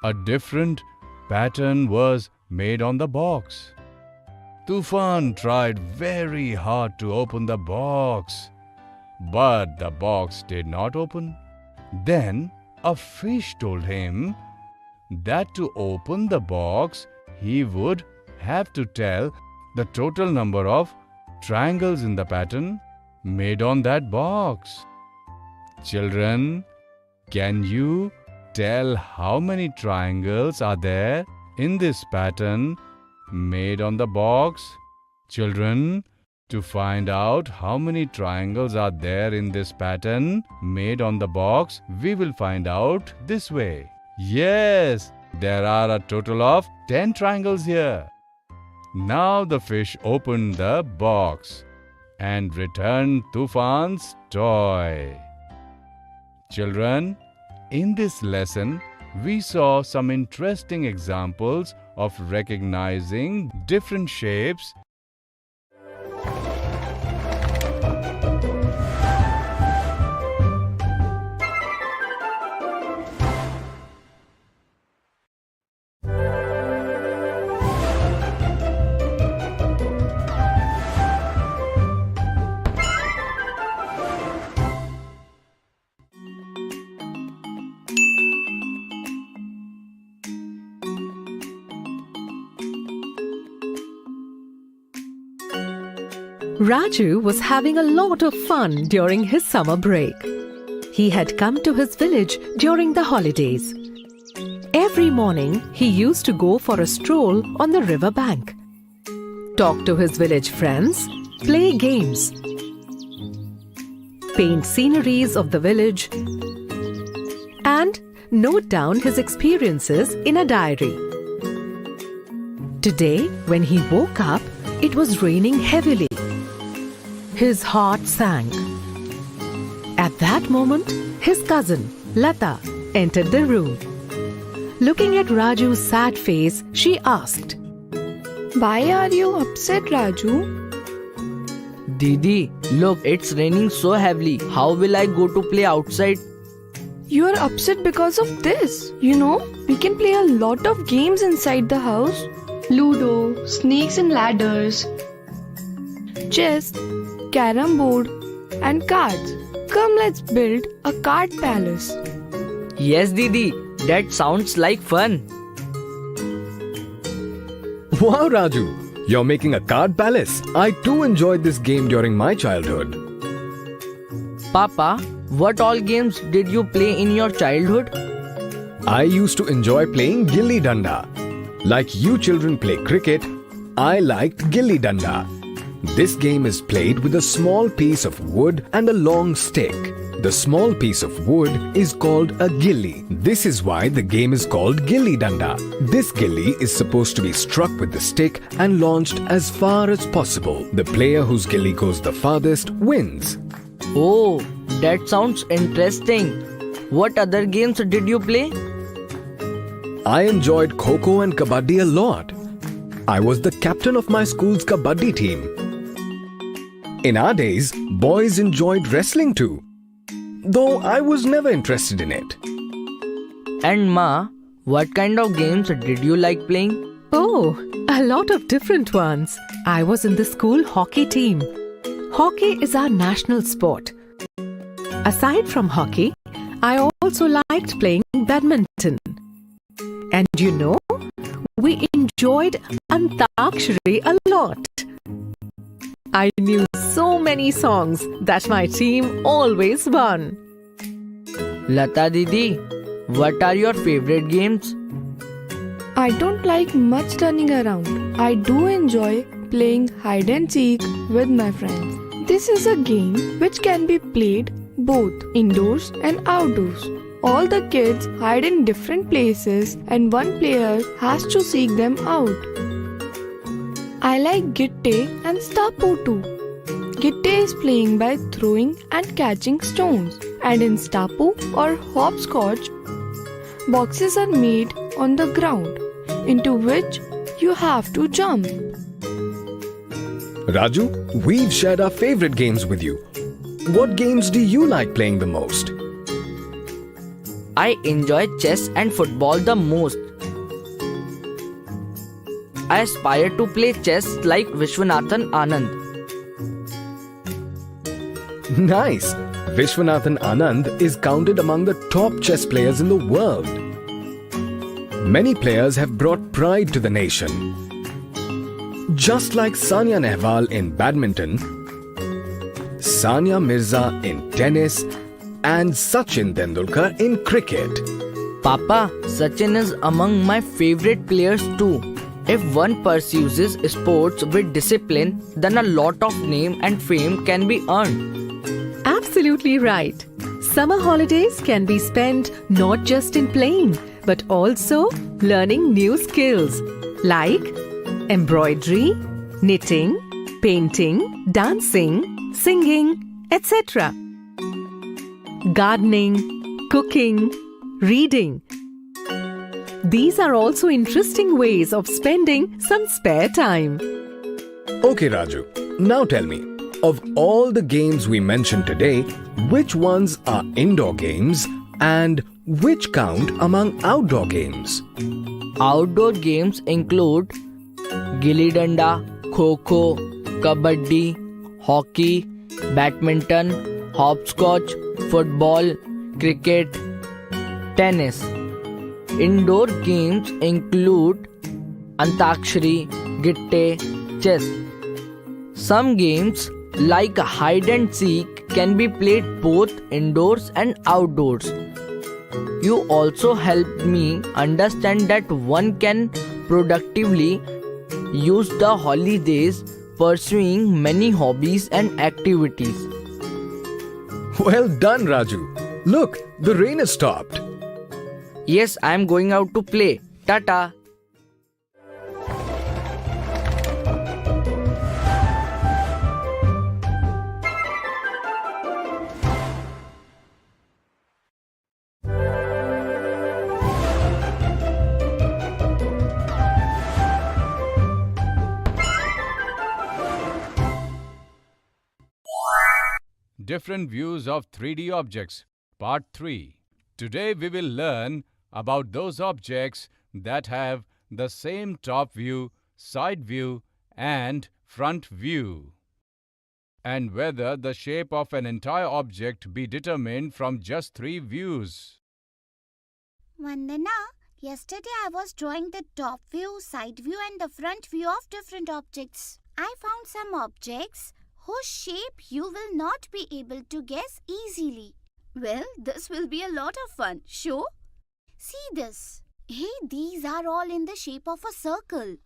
A different pattern was made on the box. Tufan tried very hard to open the box, but the box did not open. Then a fish told him that to open the box, he would have to tell the total number of triangles in the pattern made on that box. Children, can you tell how many triangles are there in this pattern made on the box? Children, to find out how many triangles are there in this pattern made on the box, we will find out this way. Yes, there are a total of 10 triangles here. Now the fish opened the box and returned Tufan's toy. Children, in this lesson, we saw some interesting examples of recognizing different shapes Raju was having a lot of fun during his summer break. He had come to his village during the holidays. Every morning, he used to go for a stroll on the river bank, talk to his village friends, play games, paint sceneries of the village, and note down his experiences in a diary. Today, when he woke up, it was raining heavily. His heart sank. At that moment, his cousin, Lata, entered the room. Looking at Raju's sad face, she asked, Why are you upset, Raju? Didi, look, it's raining so heavily. How will I go to play outside? You are upset because of this. You know, we can play a lot of games inside the house. Ludo, snakes and ladders, chess, carom board, and cards. Come, let's build a card palace. Yes, Didi, that sounds like fun. Wow, Raju! You're making a card palace. I too enjoyed this game during my childhood. Papa, what all games did you play in your childhood? I used to enjoy playing gilli danda. Like you children play cricket, I liked gilli danda. This game is played with a small piece of wood and a long stick. The small piece of wood is called a gilli. This is why the game is called gilli danda. This gilli is supposed to be struck with the stick and launched as far as possible. The player whose gilli goes the farthest wins. Oh, that sounds interesting. What other games did you play? I enjoyed Kho-Kho and Kabaddi a lot. I was the captain of my school's Kabaddi team. In our days, boys enjoyed wrestling too, though I was never interested in it. And Ma, what kind of games did you like playing? Oh, a lot of different ones. I was in the school hockey team. Hockey is our national sport. Aside from hockey, I also liked playing badminton. And you know, we enjoyed Antakshari a lot. I knew so many songs that my team always won. Lata Didi, what are your favorite games? I don't like much running around. I do enjoy playing hide and seek with my friends. This is a game which can be played both indoors and outdoors. All the kids hide in different places and one player has to seek them out. I like Gitte and Stapu too. Gitte is playing by throwing and catching stones, and in Stapu or hopscotch, boxes are made on the ground into which you have to jump. Raju, we've shared our favorite games with you. What games do you like playing the most? I enjoy chess and football the most. I aspire to play chess like Vishwanathan Anand. Nice! Vishwanathan Anand is counted among the top chess players in the world. Many players have brought pride to the nation. Just like Sania Nehwal in badminton, Sania Mirza in tennis, and Sachin Tendulkar in cricket. Papa, Sachin is among my favorite players too. If one pursues sports with discipline, then a lot of name and fame can be earned. Absolutely right. Summer holidays can be spent not just in playing, but also learning new skills like embroidery, knitting, painting, dancing, singing, etc. Gardening, cooking, reading. These are also interesting ways of spending some spare time. Okay, Raju, now tell me, of all the games we mentioned today, which ones are indoor games and which count among outdoor games? Outdoor games include gilli danda, kho-kho, kabaddi, hockey, badminton, hopscotch, football, cricket, tennis. Indoor games include antakshari, gitte, chess. Some games like hide and seek can be played both indoors and outdoors. You also helped me understand that one can productively use the holidays pursuing many hobbies and activities. Well done, Raju. Look, the rain has stopped. Yes, I am going out to play. Tata. Different views of 3D objects, Part 3. Today we will learn about those objects that have the same top view, side view, and front view, and whether the shape of an entire object be determined from just 3 views. Vandana, yesterday I was drawing the top view, side view and the front view of different objects. I found some objects whose shape you will not be able to guess easily. Well, this will be a lot of fun. Sure? See this. Hey, these are all in the shape of a circle.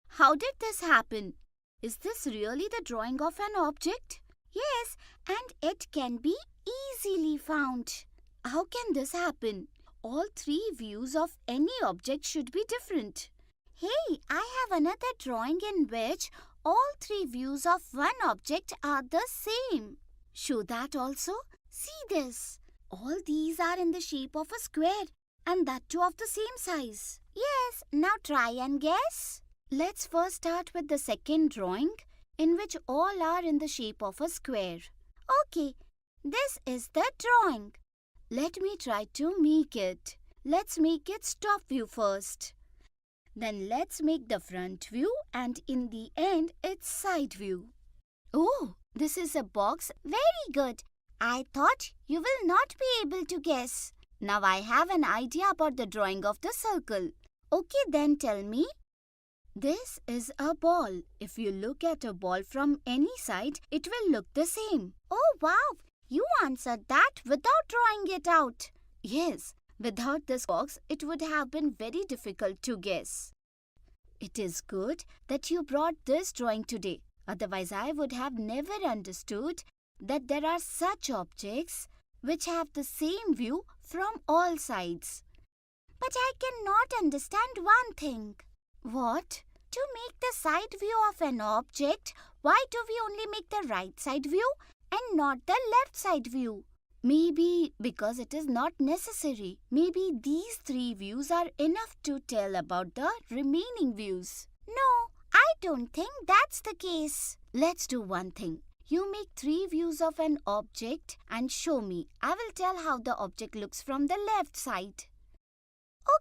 How did this happen? Is this really the drawing of an object? Yes, and it can be easily found. How can this happen? All 3 views of any object should be different. Hey, I have another drawing in which all 3 views of one object are the same. Show that also. See this. All these are in the shape of a square and that too of the same size. Yes, now try and guess. Let's first start with the second drawing in which all are in the shape of a square. Okay, this is the drawing. Let me try to make it. Let's make its top view first. Then let's make the front view and in the end its side view. Oh, this is a box. Very good. I thought you will not be able to guess. Now I have an idea about the drawing of the circle. Okay, then tell me. This is a ball. If you look at a ball from any side, it will look the same. Oh wow, you answered that without drawing it out. Yes. Without this box, it would have been very difficult to guess. It is good that you brought this drawing today. Otherwise, I would have never understood that there are such objects which have the same view from all sides. But I cannot understand one thing. What? To make the side view of an object, why do we only make the right side view and not the left side view? Maybe because it is not necessary. Maybe these 3 views are enough to tell about the remaining views. No, I don't think that's the case. Let's do one thing. You make 3 views of an object and show me. I will tell how the object looks from the left side.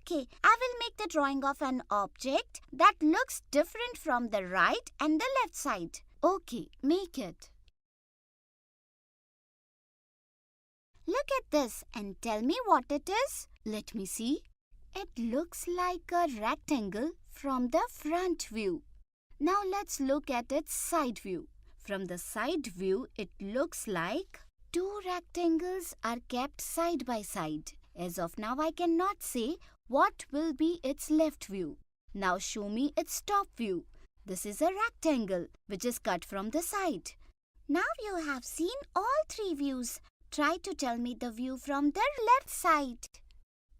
Okay, I will make the drawing of an object that looks different from the right and the left side. Okay, make it. Look at this and tell me what it is. Let me see. It looks like a rectangle from the front view. Now let's look at its side view. From the side view, it looks like two rectangles are kept side by side. As of now, I cannot say what will be its left view. Now show me its top view. This is a rectangle which is cut from the side. Now you have seen all three views. Try to tell me the view from the left side.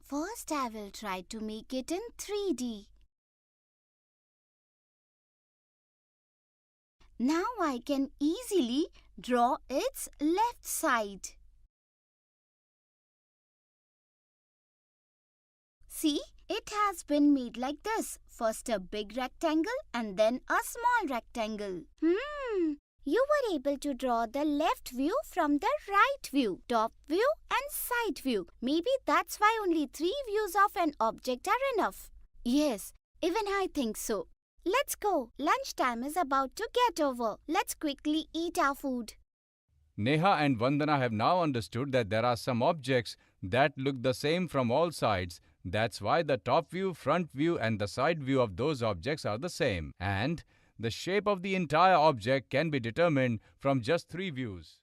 First, I will try to make it in 3D. Now I can easily draw its left side. See, it has been made like this. First a big rectangle and then a small rectangle. You were able to draw the left view from the right view, top view and side view. Maybe that's why only 3 views of an object are enough. Yes, even I think so. Let's go. Lunchtime is about to get over. Let's quickly eat our food. Neha and Vandana have now understood that there are some objects that look the same from all sides. That's why the top view, front view and the side view of those objects are the same. And the shape of the entire object can be determined from just 3 views.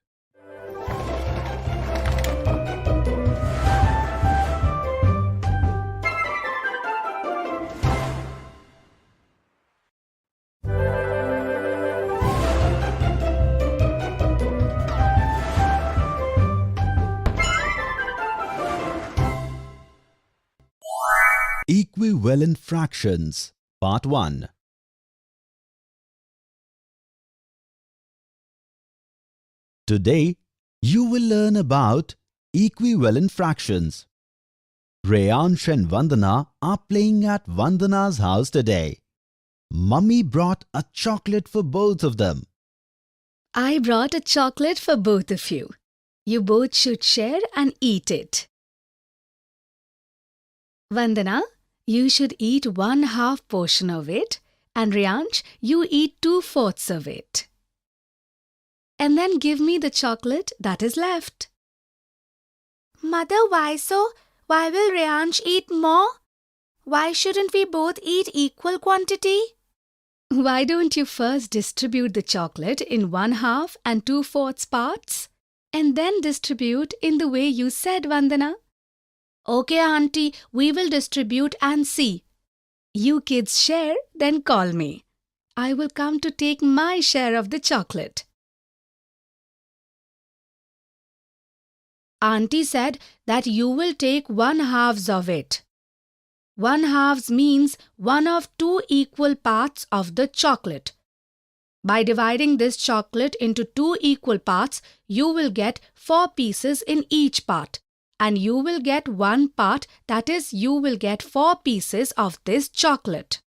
Equivalent fractions, Part 1. Today, you will learn about equivalent fractions. Reyansh and Vandana are playing at Vandana's house today. Mummy brought a chocolate for both of them. I brought a chocolate for both of you. You both should share and eat it. Vandana, you should eat 1/2 portion of it, and Riyansh, you eat 2/4 of it. And then give me the chocolate that is left. Mother, why so? Why will Reyansh eat more? Why shouldn't we both eat equal quantity? Why don't you first distribute the chocolate in 1/2 and 2/4 parts, and then distribute in the way you said, Vandana? Okay, Auntie, we will distribute and see. You kids share, then call me. I will come to take my share of the chocolate. Auntie said that you will take 1/2 of it. 1/2 means 1 of 2 equal parts of the chocolate. By dividing this chocolate into 2 equal parts, you will get 4 pieces in each part. And you will get 1 part, that is, you will get 4 pieces of this chocolate.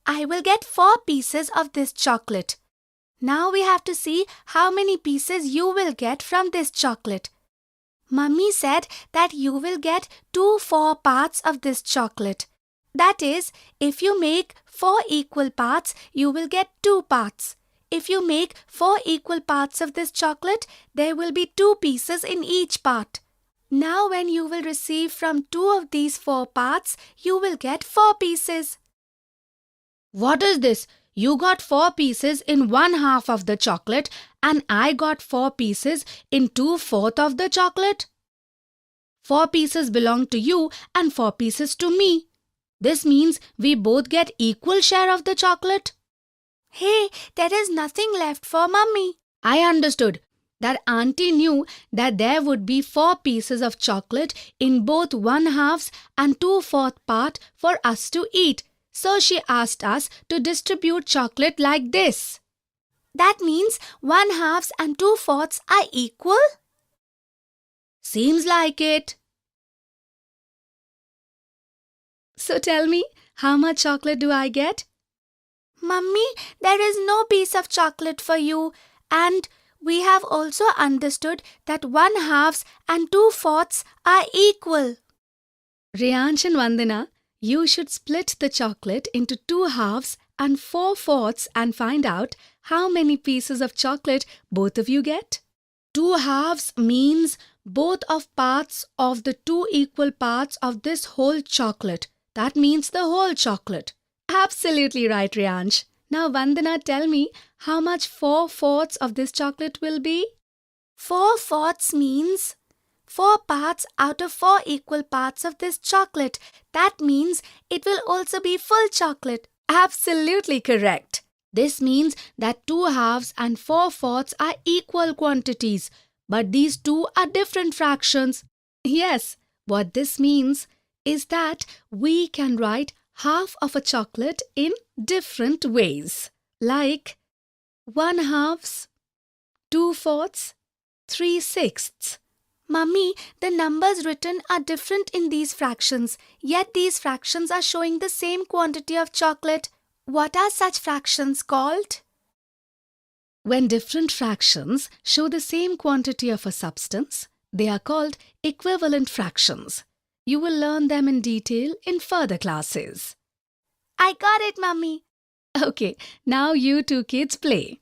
I will get 4 pieces of this chocolate. Now we have to see how many pieces you will get from this chocolate. Mummy said that you will get 2/4 parts of this chocolate. That is, if you make 4 equal parts, you will get 2 parts. If you make 4 equal parts of this chocolate, there will be 2 pieces in each part. Now when you will receive from 2 of these 4 parts, you will get 4 pieces. What is this? You got 4 pieces in 1/2 of the chocolate and I got 4 pieces in 2/4 of the chocolate? 4 pieces belong to you and 4 pieces to me. This means we both get equal share of the chocolate. Hey, there is nothing left for Mummy. I understood that Auntie knew that there would be 4 pieces of chocolate in both 1/2 and 2/4 part for us to eat. So she asked us to distribute chocolate like this. That means 1/2 and 2/4 are equal? Seems like it. So tell me, how much chocolate do I get? Mummy, there is no piece of chocolate for you, and we have also understood that 1/2 and 2/4 are equal. Riyansh and Vandana, you should split the chocolate into 2 halves and 4/4 and find out how many pieces of chocolate both of you get. 2 halves means both of parts of the two equal parts of this whole chocolate. That means the whole chocolate. Absolutely right, Riyansh. Now, Vandana, tell me how much 4/4 of this chocolate will be? 4/4 means 4 parts out of 4 equal parts of this chocolate. That means it will also be full chocolate. Absolutely correct. This means that 2 halves and 4/4 are equal quantities, but these two are different fractions. Yes, what this means is that we can write half of a chocolate in different ways, like 1/2, 2/4, 3/6. Mummy, the numbers written are different in these fractions, yet these fractions are showing the same quantity of chocolate. What are such fractions called? When different fractions show the same quantity of a substance, they are called equivalent fractions. You will learn them in detail in further classes. I got it, Mummy. Okay, now you two kids play.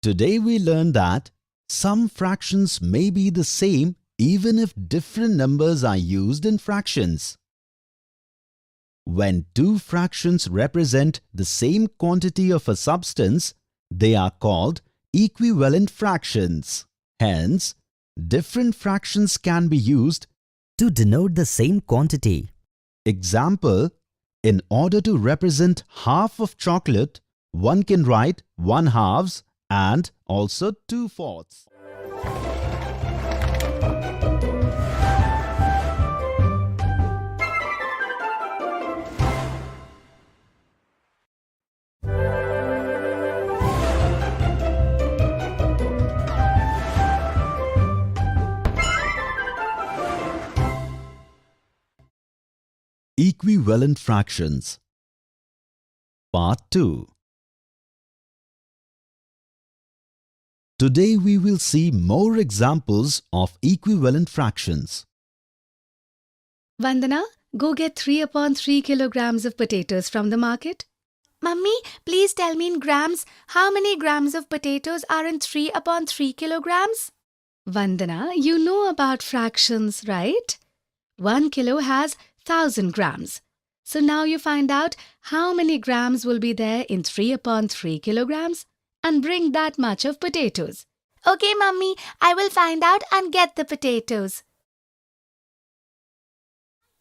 Today we learned that some fractions may be the same even if different numbers are used in fractions. When two fractions represent the same quantity of a substance, they are called equivalent fractions. Hence, different fractions can be used to denote the same quantity. Example, in order to represent half of chocolate, one can write 1/2 and also 2/4. Equivalent fractions. Part 2. Today we will see more examples of equivalent fractions. Vandana, go get 3/3 kilograms of potatoes from the market. Mummy, please tell me in grams how many grams of potatoes are in 3/3 kilograms? Vandana, you know about fractions, right? 1 kilo has 1000 grams. So now you find out how many grams will be there in 3/3 kilograms and bring that much of potatoes. Okay, Mummy, I will find out and get the potatoes.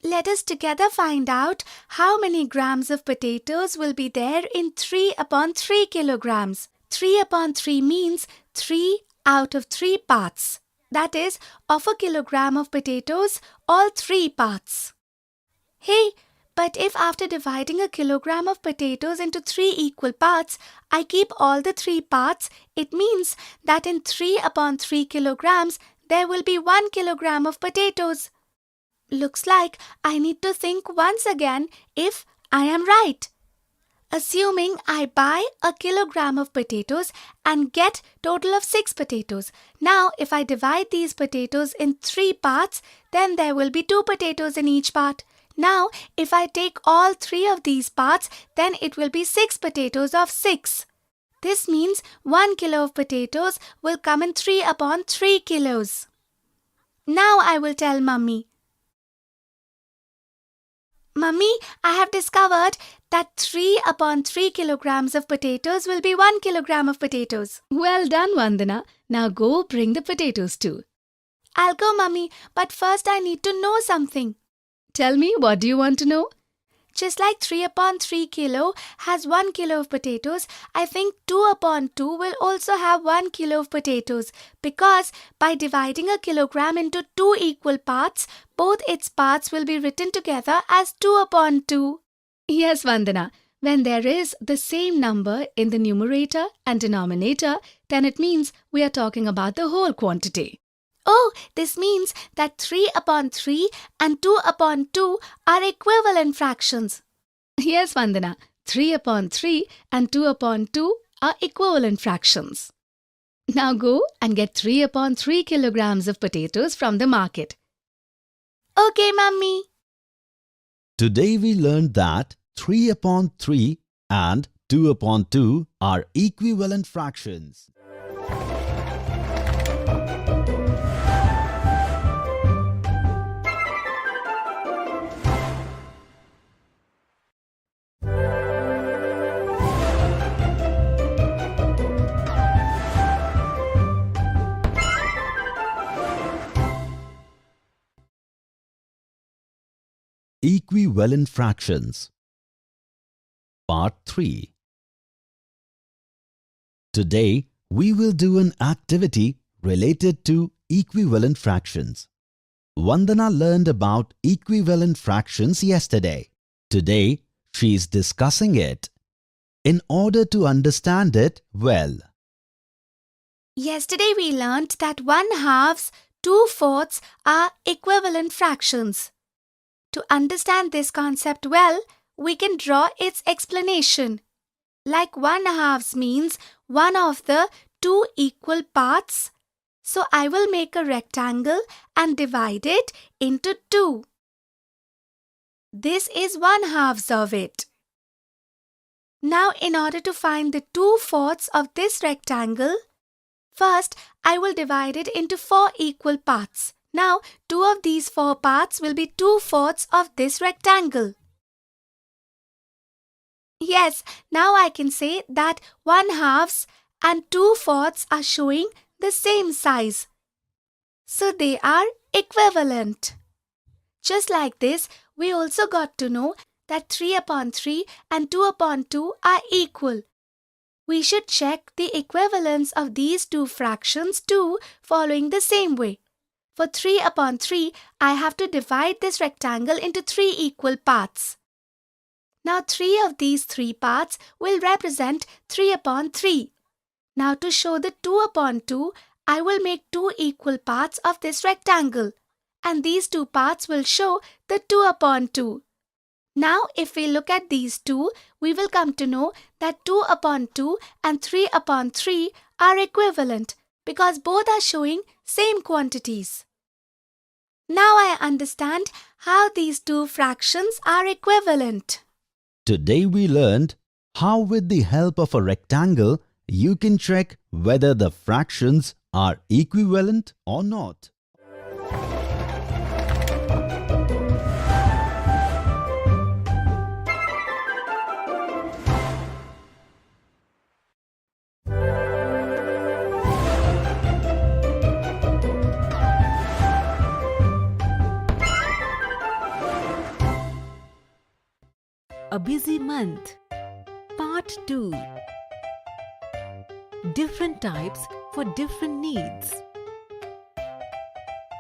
Let us together find out how many grams of potatoes will be there in 3/3 kilograms. 3/3 means 3 out of 3 parts. That is, of a kilogram of potatoes, all 3 parts. Hey, but if after dividing a kilogram of potatoes into 3 equal parts, I keep all the 3 parts, it means that in 3/3 kilograms, there will be 1 kilogram of potatoes. Looks like I need to think once again if I am right. Assuming I buy a kilogram of potatoes and get total of 6 potatoes. Now, if I divide these potatoes in 3 parts, then there will be 2 potatoes in each part. Now, if I take all 3 of these parts, then it will be 6 potatoes of 6. This means 1 kilo of potatoes will come in 3/3 kilos. Now I will tell Mummy. Mummy, I have discovered that 3/3 kilograms of potatoes will be 1 kilogram of potatoes. Well done, Vandana. Now go bring the potatoes too. I'll go, Mummy, but first I need to know something. Tell me, what do you want to know? Just like 3/3 kilo has 1 kilo of potatoes, I think 2/2 will also have 1 kilo of potatoes because by dividing a kilogram into 2 equal parts, both its parts will be written together as 2/2. Yes, Vandana. When there is the same number in the numerator and denominator, then it means we are talking about the whole quantity. Oh, this means that 3/3 and 2/2 are equivalent fractions. Yes, Vandana. 3/3 and 2/2 are equivalent fractions. Now go and get 3/3 kilograms of potatoes from the market. Okay, Mummy. Today we learned that 3/3 and 2/2 are equivalent fractions. Equivalent fractions. Part 3. Today, we will do an activity related to equivalent fractions. Vandana learned about equivalent fractions yesterday. Today, she is discussing it in order to understand it well. Yesterday we learnt that 1/2s, 2/4 are equivalent fractions. To understand this concept well, we can draw its explanation. Like 1/2 means one of the two equal parts. So I will make a rectangle and divide it into two. This is 1/2 of it. Now in order to find the 2/4 of this rectangle, first I will divide it into 4 equal parts. Now 2 of these 4 parts will be 2/4 of this rectangle. Yes, now I can say that 1/2 and 2/4 are showing the same size. So they are equivalent. Just like this, we also got to know that 3/3 and 2/2 are equal. We should check the equivalence of these two fractions too, following the same way. For 3/3, I have to divide this rectangle into 3 equal parts. Now 3 of these 3 parts will represent 3/3. Now to show the 2/2, I will make 2 equal parts of this rectangle, and these 2 parts will show the 2/2. Now if we look at these two, we will come to know that 2/2 and 3/3 are equivalent because both are showing same quantities. Now I understand how these two fractions are equivalent. Today we learned how with the help of a rectangle you can check whether the fractions are equivalent or not. A busy month. Part 2. Different types for different needs.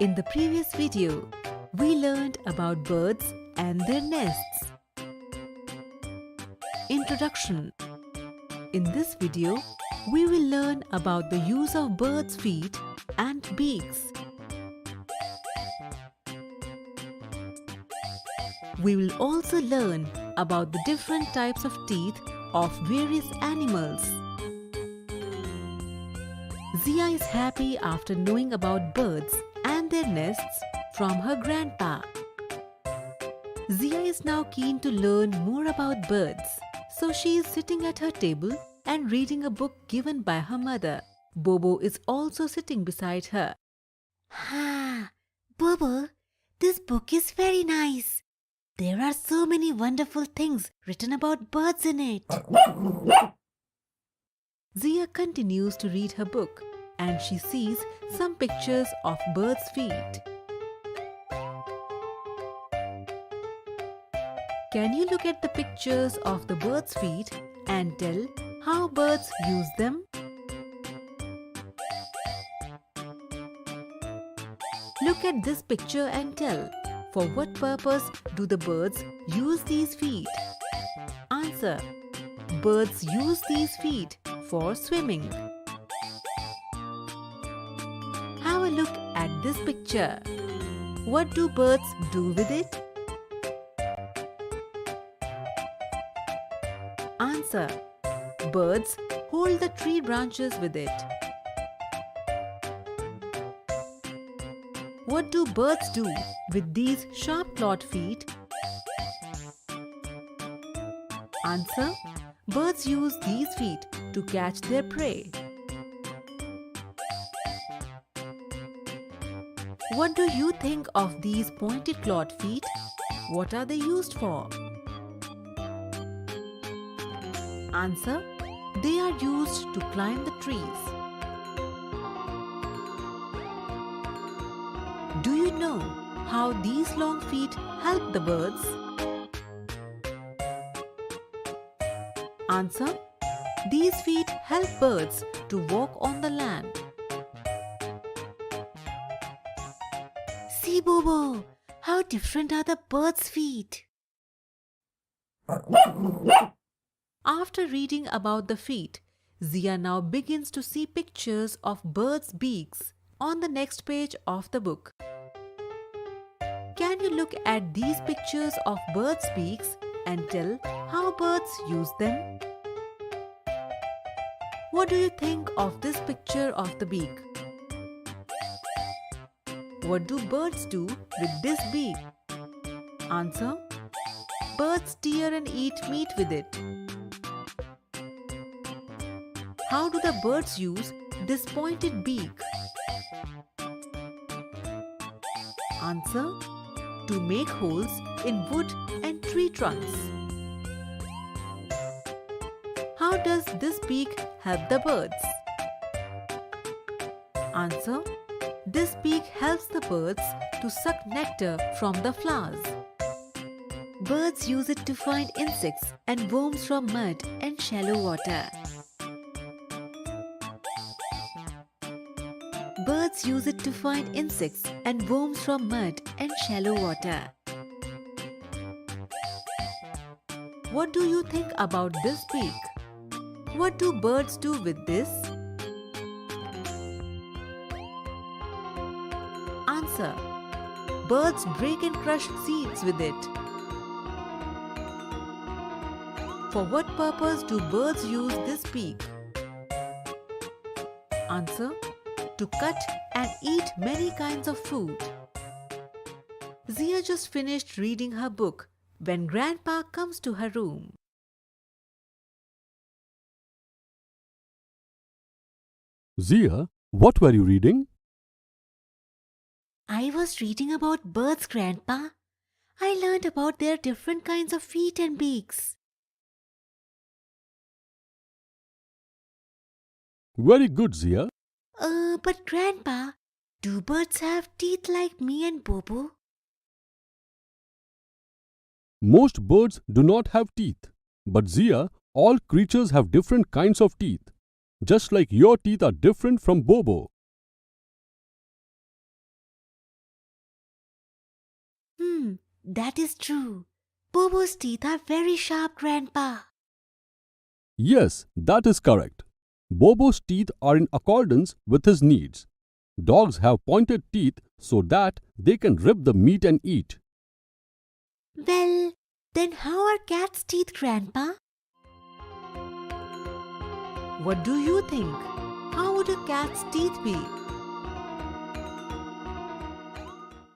In the previous video, we learned about birds and their nests. Introduction. In this video, we will learn about the use of birds' feet and beaks. We will also learn about the different types of teeth of various animals. Zia is happy after knowing about birds and their nests from her grandpa. Zia is now keen to learn more about birds, so she is sitting at her table and reading a book given by her mother. Bobo is also sitting beside her. Bobo, this book is very nice. There are so many wonderful things written about birds in it. Zia continues to read her book and she sees some pictures of birds' feet. Can you look at the pictures of the birds' feet and tell how birds use them? Look at this picture and tell, for what purpose do the birds use these feet? Answer. Birds use these feet for swimming. Have a look at this picture. What do birds do with it? Answer. Birds hold the tree branches with it. What do birds do with these sharp-clawed feet? Answer. Birds use these feet to catch their prey. What do you think of these pointed clawed feet? What are they used for? Answer. They are used to climb the trees. Do you know how these long feet help the birds? Answer. These feet help birds to walk on the land. See, Bobo, how different are the birds' feet. After reading about the feet, Zia now begins to see pictures of birds' beaks on the next page of the book. Can you look at these pictures of birds' beaks and tell how birds use them? What do you think of this picture of the beak? What do birds do with this beak? Answer. Birds tear and eat meat with it. How do the birds use this pointed beak? Answer. To make holes in wood and tree trunks. How does this beak help the birds? Answer. This beak helps the birds to suck nectar from the flowers. Birds use it to find insects and worms from mud and shallow water. Birds use it to find insects and worms from mud and shallow water. What do you think about this beak? What do birds do with this? Answer. Birds break and crush seeds with it. For what purpose do birds use this beak? Answer. To cut and eat many kinds of food. Zia just finished reading her book when Grandpa comes to her room. Zia, what were you reading? I was reading about birds, Grandpa. I learned about their different kinds of feet and beaks. Very good, Zia. But Grandpa, do birds have teeth like me and Bobo? Most birds do not have teeth. But Zia, all creatures have different kinds of teeth. Just like your teeth are different from Bobo. That is true. Bobo's teeth are very sharp, Grandpa. Yes, that is correct. Bobo's teeth are in accordance with his needs. Dogs have pointed teeth so that they can rip the meat and eat. Well, then how are cats' teeth, Grandpa? What do you think? How would a cat's teeth be?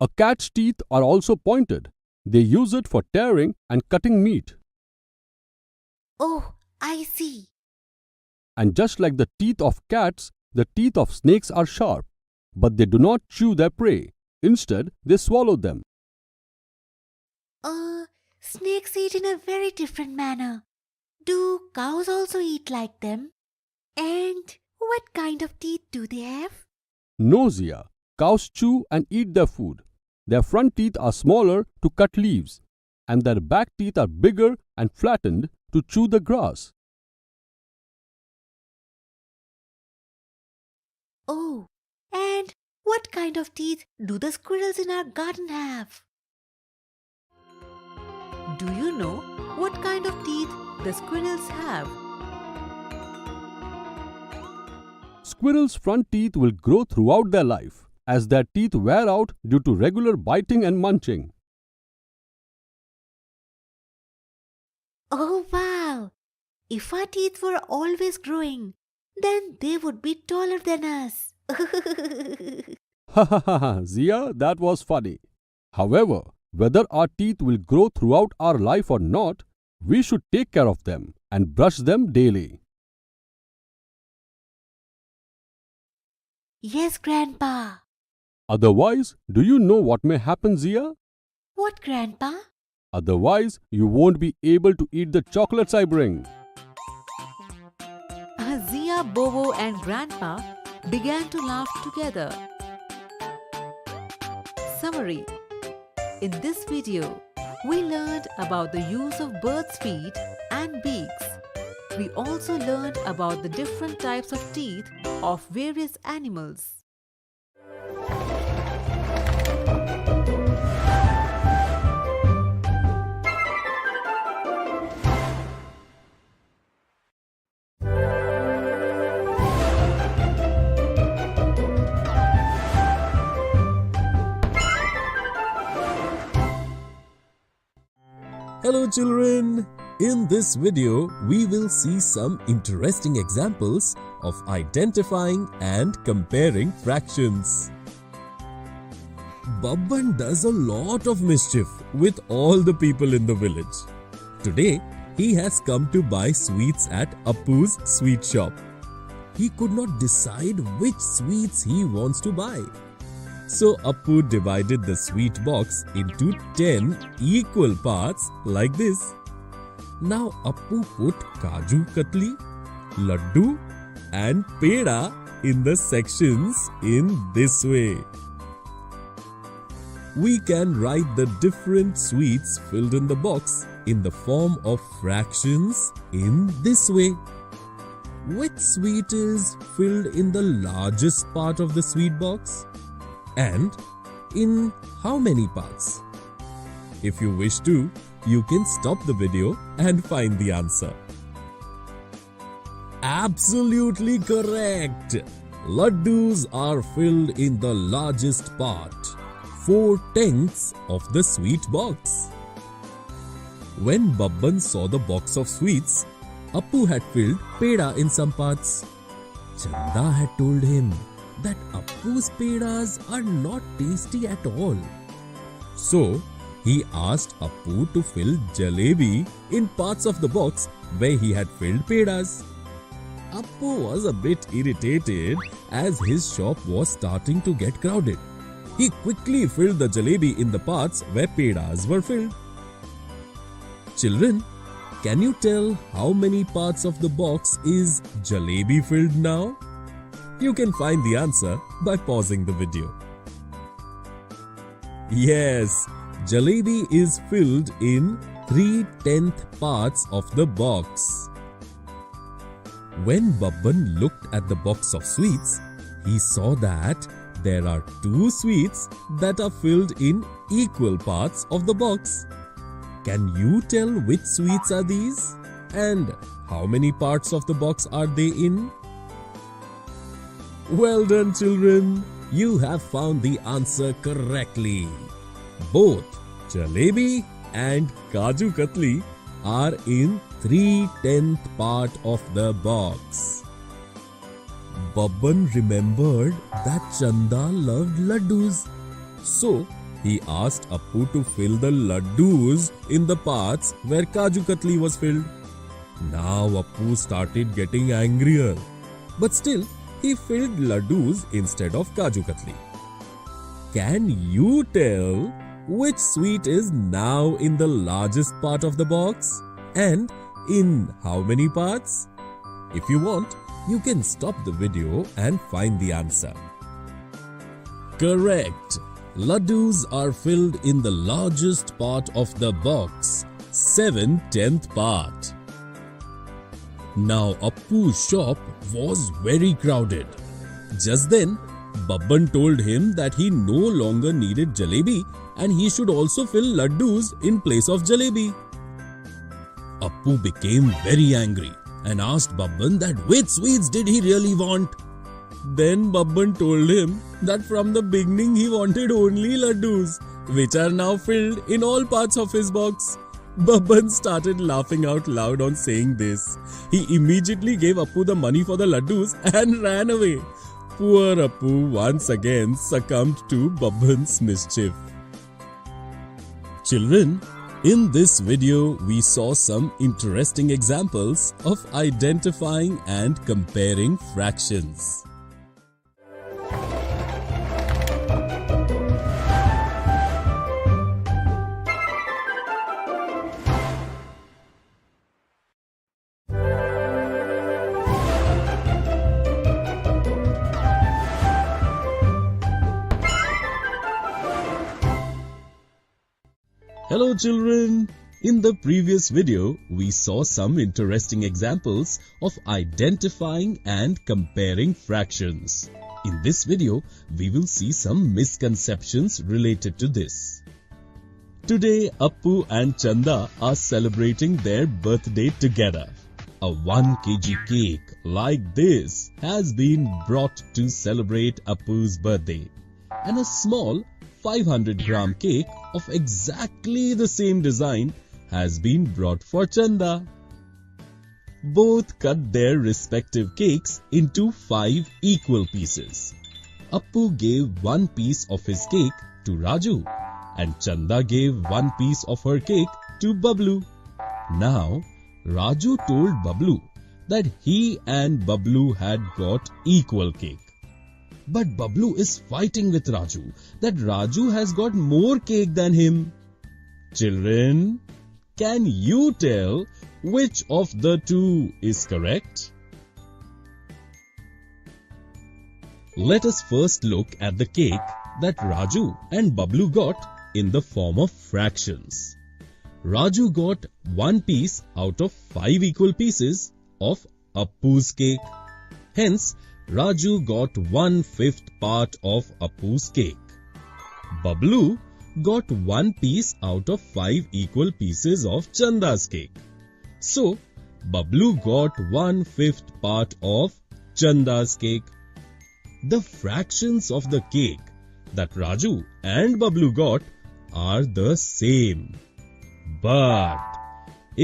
A cat's teeth are also pointed. They use it for tearing and cutting meat. Oh, I see. And just like the teeth of cats, the teeth of snakes are sharp. But they do not chew their prey. Instead, they swallow them. Snakes eat in a very different manner. Do cows also eat like them? And what kind of teeth do they have? No, Zia. Cows chew and eat their food. Their front teeth are smaller to cut leaves, and their back teeth are bigger and flattened to chew the grass. Oh, and what kind of teeth do the squirrels in our garden have? Do you know what kind of teeth the squirrels have? Squirrels' front teeth will grow throughout their life as their teeth wear out due to regular biting and munching. Oh wow! If our teeth were always growing, then they would be taller than us. Ha ha ha ha, Zia, that was funny. However, whether our teeth will grow throughout our life or not, we should take care of them and brush them daily. Yes, Grandpa. Otherwise, do you know what may happen, Zia? What, Grandpa? Otherwise, you won't be able to eat the chocolates I bring. Zia, Bobo and Grandpa began to laugh together. Summary. In this video, we learned about the use of birds' feet and beaks. We also learned about the different types of teeth of various animals. Hello children! In this video, we will see some interesting examples of identifying and comparing fractions. Babban does a lot of mischief with all the people in the village. Today, he has come to buy sweets at Appu's sweet shop. He could not decide which sweets he wants to buy. So Appu divided the sweet box into 10 equal parts like this. Now Appu put Kaju Katli, Laddu and Peda in the sections in this way. We can write the different sweets filled in the box in the form of fractions in this way. Which sweet is filled in the largest part of the sweet box? And in how many parts? If you wish to, you can stop the video and find the answer. Absolutely correct! Laddus are filled in the largest part, 4/10 of the sweet box. When Babban saw the box of sweets, Appu had filled Peda in some parts. Chanda had told him that Appu's pedas are not tasty at all. So, he asked Appu to fill jalebi in parts of the box where he had filled pedas. Appu was a bit irritated as his shop was starting to get crowded. He quickly filled the jalebi in the parts where pedas were filled. Children, can you tell how many parts of the box is jalebi filled now? You can find the answer by pausing the video. Yes, jalebi is filled in 3/10 parts of the box. When Babban looked at the box of sweets, he saw that there are 2 sweets that are filled in equal parts of the box. Can you tell which sweets are these? And how many parts of the box are they in? Well done, children! You have found the answer correctly. Both jalebi and Kaju Katli are in 3/10 part of the box. Babban remembered that Chanda loved laddus. So, he asked Appu to fill the laddus in the parts where Kaju Katli was filled. Now Appu started getting angrier. But still, he filled laddus instead of Kaju Katli. Can you tell which sweet is now in the largest part of the box? And in how many parts? If you want, you can stop the video and find the answer. Correct! Laddus are filled in the largest part of the box, 7/10 part. Now Appu's shop was very crowded. Just then, Babban told him that he no longer needed jalebi and he should also fill laddus in place of jalebi. Appu became very angry and asked Babban that which sweets did he really want. Then Babban told him that from the beginning he wanted only laddus, which are now filled in all parts of his box. Babban started laughing out loud on saying this. He immediately gave Appu the money for the laddus and ran away. Poor Appu once again succumbed to Babban's mischief. Children, in this video we saw some interesting examples of identifying and comparing fractions. Hello children! In the previous video, we saw some interesting examples of identifying and comparing fractions. In this video, we will see some misconceptions related to this. Today, Appu and Chanda are celebrating their birthday together. A 1 kg cake like this has been brought to celebrate Appu's birthday, and a small 500-gram cake of exactly the same design has been brought for Chanda. Both cut their respective cakes into 5 equal pieces. Appu gave 1 piece of his cake to Raju, and Chanda gave 1 piece of her cake to Bablu. Now, Raju told Bablu that he and Bablu had got equal cake. But Bablu is fighting with Raju that Raju has got more cake than him. Children, can you tell which of the two is correct? Let us first look at the cake that Raju and Bablu got in the form of fractions. Raju got 1 piece out of 5 equal pieces of Appu's cake. Hence, Raju got 1/5 part of Appu's cake. Bablu got 1 piece out of 5 equal pieces of Chanda's cake. So, Bablu got 1/5 part of Chanda's cake. The fractions of the cake that Raju and Bablu got are the same. But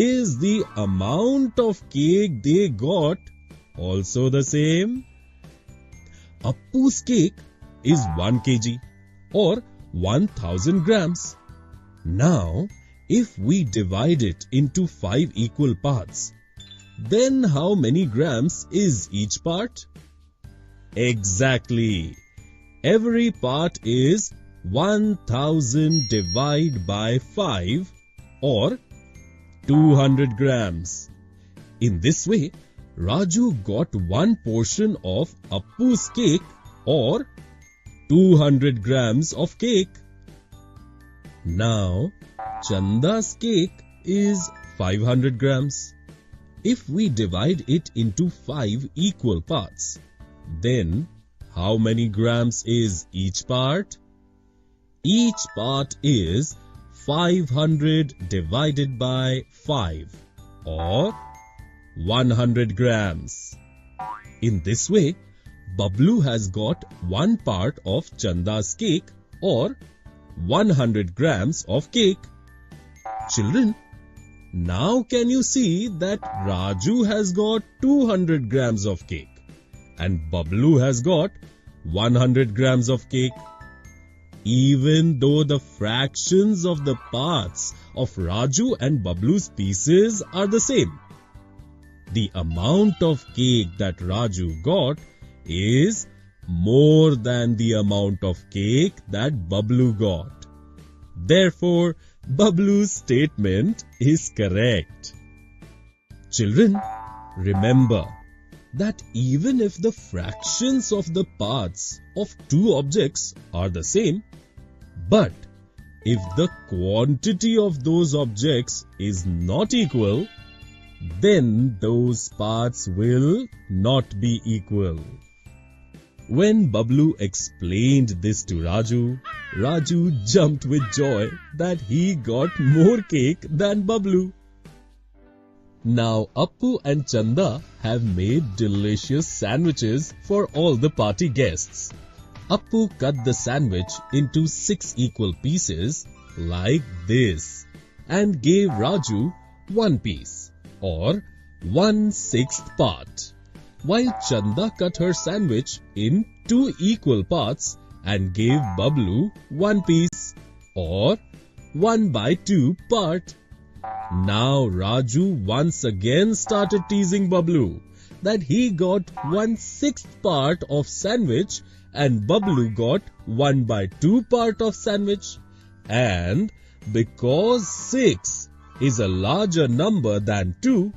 is the amount of cake they got also the same? Appu's cake is 1 kg or 1000 grams. Now, if we divide it into 5 equal parts, then how many grams is each part? Exactly. Every part is 1000 divided by 5 or 200 grams. In this way, Raju got 1 portion of Appu's cake or 200 grams of cake. Now, Chanda's cake is 500 grams. If we divide it into 5 equal parts, then how many grams is each part? Each part is 500 divided by 5 or 100 grams. In this way, Bablu has got 1 part of Chanda's cake or 100 grams of cake. Children, now can you see that Raju has got 200 grams of cake and Bablu has got 100 grams of cake? Even though the fractions of the parts of Raju and Bablu's pieces are the same, the amount of cake that Raju got is more than the amount of cake that Bablu got. Therefore, Bablu's statement is correct. Children, remember that even if the fractions of the parts of 2 objects are the same, but if the quantity of those objects is not equal, then those parts will not be equal. When Bablu explained this to Raju, Raju jumped with joy that he got more cake than Bablu. Now Appu and Chanda have made delicious sandwiches for all the party guests. Appu cut the sandwich into 6 equal pieces like this and gave Raju 1 piece or 1/6 part, while Chanda cut her sandwich in 2 equal parts and gave Bablu 1 piece or 1/2 part. Now Raju once again started teasing Bablu that he got 1/6 part of sandwich and Bablu got 1/2 part of sandwich. And because 6 is a larger number than 2,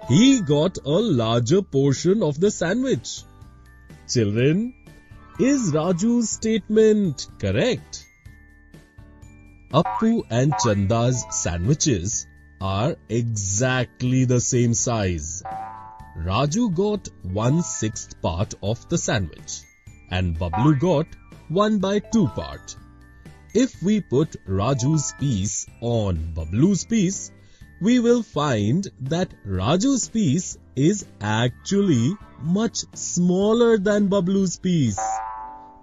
he got a larger portion of the sandwich. Children, is Raju's statement correct? Appu and Chanda's sandwiches are exactly the same size. Raju got 1/6 part of the sandwich and Bablu got 1/2 part. If we put Raju's piece on Bablu's piece, we will find that Raju's piece is actually much smaller than Bablu's piece.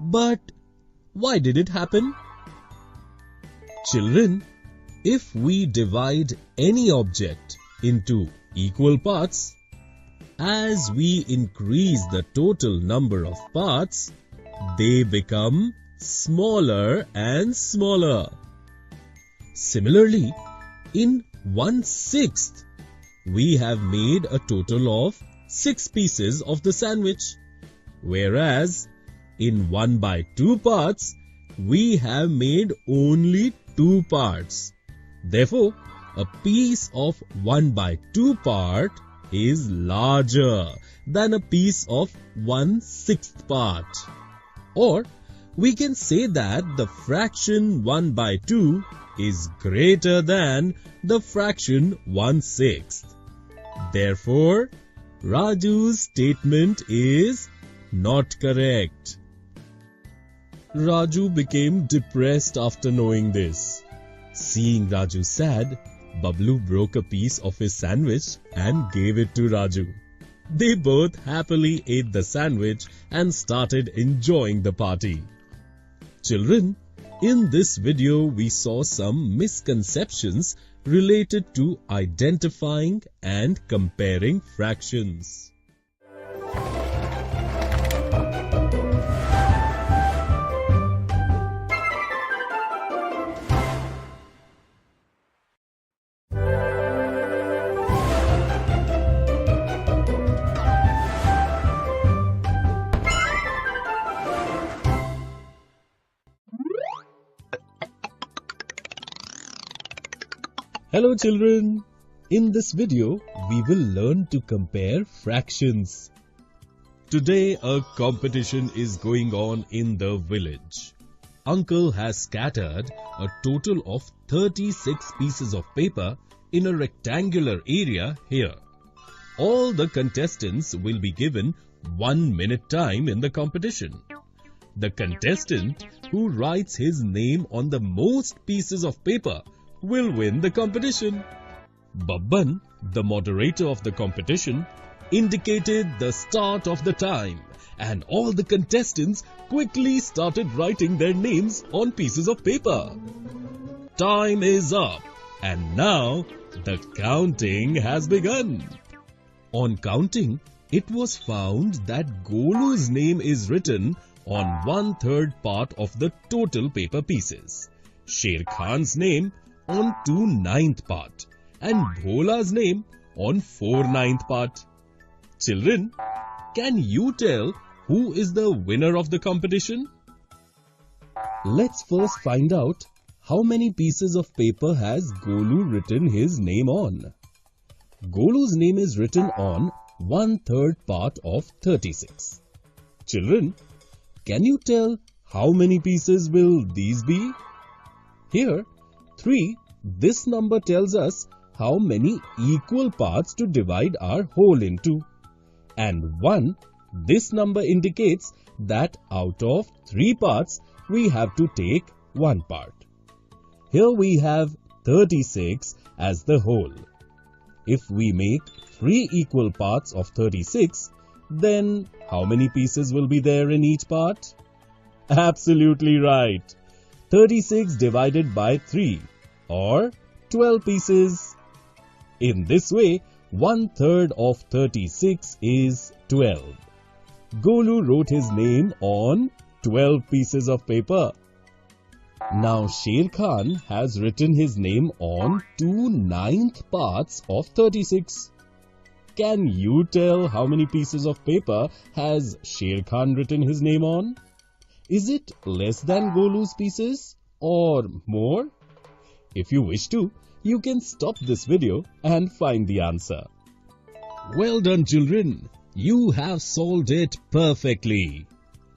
But why did it happen? Children, if we divide any object into equal parts, as we increase the total number of parts, they become smaller and smaller. Similarly, in 1/6, we have made a total of 6 pieces of the sandwich, whereas in 1/2 parts, we have made only 2 parts. Therefore, a piece of 1/2 part is larger than a piece of 1/6 part. Or, we can say that the fraction 1/2 is greater than the fraction 1/6. Therefore, Raju's statement is not correct. Raju became depressed after knowing this. Seeing Raju sad, Bablu broke a piece of his sandwich and gave it to Raju. They both happily ate the sandwich and started enjoying the party. Children, in this video we saw some misconceptions related to identifying and comparing fractions. Hello children, in this video we will learn to compare fractions. Today a competition is going on in the village. Uncle has scattered a total of 36 pieces of paper in a rectangular area here. All the contestants will be given 1 minute time in the competition. The contestant who writes his name on the most pieces of paper will win the competition. Babban, the moderator of the competition, indicated the start of the time and all the contestants quickly started writing their names on pieces of paper. Time is up and now the counting has begun. On counting, it was found that Golu's name is written on 1/3 part of the total paper pieces, Sher Khan's name on 2/9 part and Bhola's name on 4/9 part. Children, can you tell who is the winner of the competition? Let's first find out how many pieces of paper has Golu written his name on. Golu's name is written on 1/3 part of 36. Children, can you tell how many pieces will these be? Here, 3, this number tells us how many equal parts to divide our whole into. And 1, this number indicates that out of 3 parts, we have to take 1 part. Here we have 36 as the whole. If we make 3 equal parts of 36, then how many pieces will be there in each part? Absolutely right. 36 divided by 3 or 12 pieces. In this way, 1/3 of 36 is 12. Golu wrote his name on 12 pieces of paper. Now Sher Khan has written his name on 2/9 parts of 36. Can you tell how many pieces of paper has Sher Khan written his name on? Is it less than Golu's pieces or more? If you wish to, you can stop this video and find the answer. Well done children, you have solved it perfectly.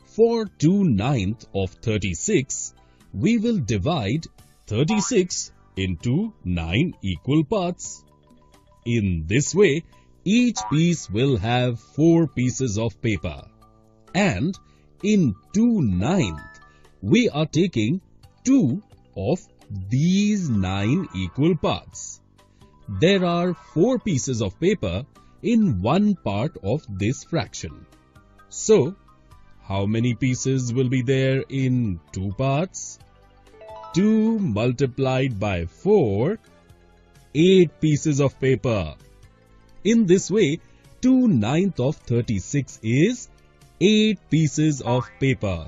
For 2/9 of 36, we will divide 36 into 9 equal parts. In this way, each piece will have 4 pieces of paper. And in 2/9, we are taking 2 of these 9 equal parts. There are 4 pieces of paper in one part of this fraction. So, how many pieces will be there in 2 parts? 2 multiplied by 4, 8 pieces of paper. In this way, 2/9 of 36 is 8 pieces of paper.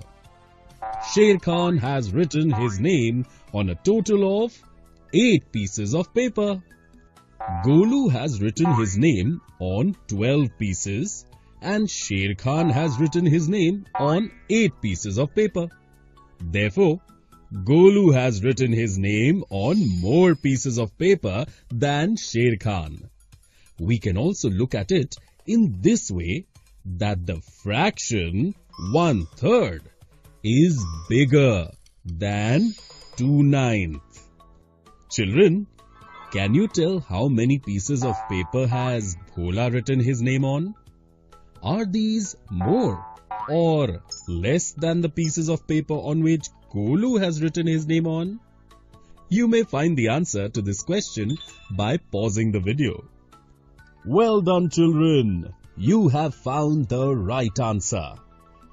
Sher Khan has written his name on a total of 8 pieces of paper. Golu has written his name on 12 pieces and Sher Khan has written his name on 8 pieces of paper. Therefore, Golu has written his name on more pieces of paper than Sher Khan. We can also look at it in this way, that the fraction 1/3 is bigger than 2/9. Children, can you tell how many pieces of paper has Bhola written his name on? Are these more or less than the pieces of paper on which Golu has written his name on? You may find the answer to this question by pausing the video. Well done, children. You have found the right answer.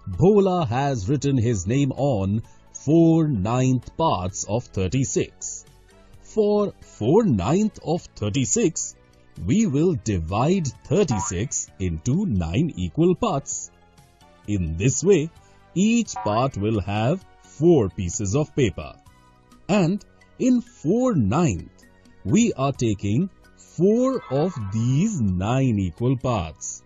Bhola has written his name on 4/9 parts of 36. For 4/9 of 36, we will divide 36 into 9 equal parts. In this way, each part will have 4 pieces of paper. And in 4/9, we are taking 4 of these 9 equal parts.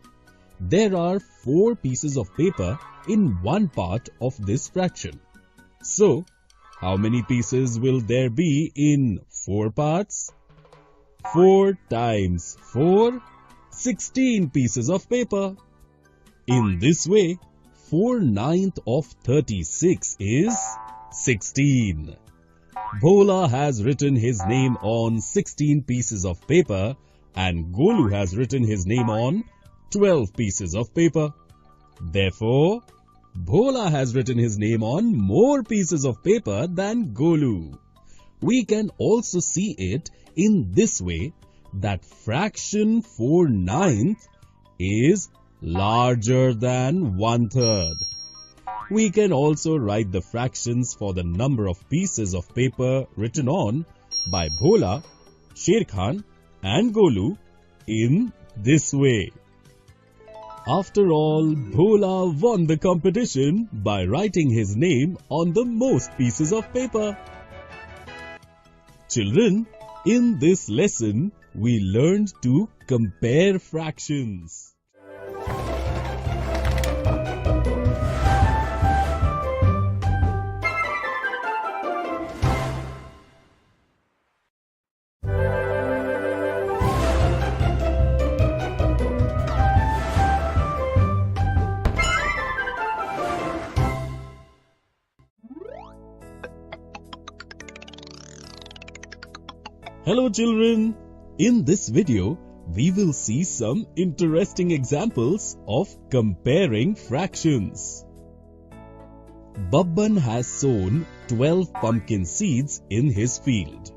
There are 4 pieces of paper in one part of this fraction. So, how many pieces will there be in 4 parts? 4 times 4, 16 pieces of paper. In this way, 4/9 of 36 is 16. Bhola has written his name on 16 pieces of paper and Golu has written his name on 12 pieces of paper. Therefore, Bhola has written his name on more pieces of paper than Golu. We can also see it in this way, that fraction 4/9 is larger than 1/3. We can also write the fractions for the number of pieces of paper written on by Bhola, Sher Khan and Golu in this way. After all, Bhola won the competition by writing his name on the most pieces of paper. Children, in this lesson, we learned to compare fractions. Hello children, in this video we will see some interesting examples of comparing fractions. Babban has sown 12 pumpkin seeds in his field.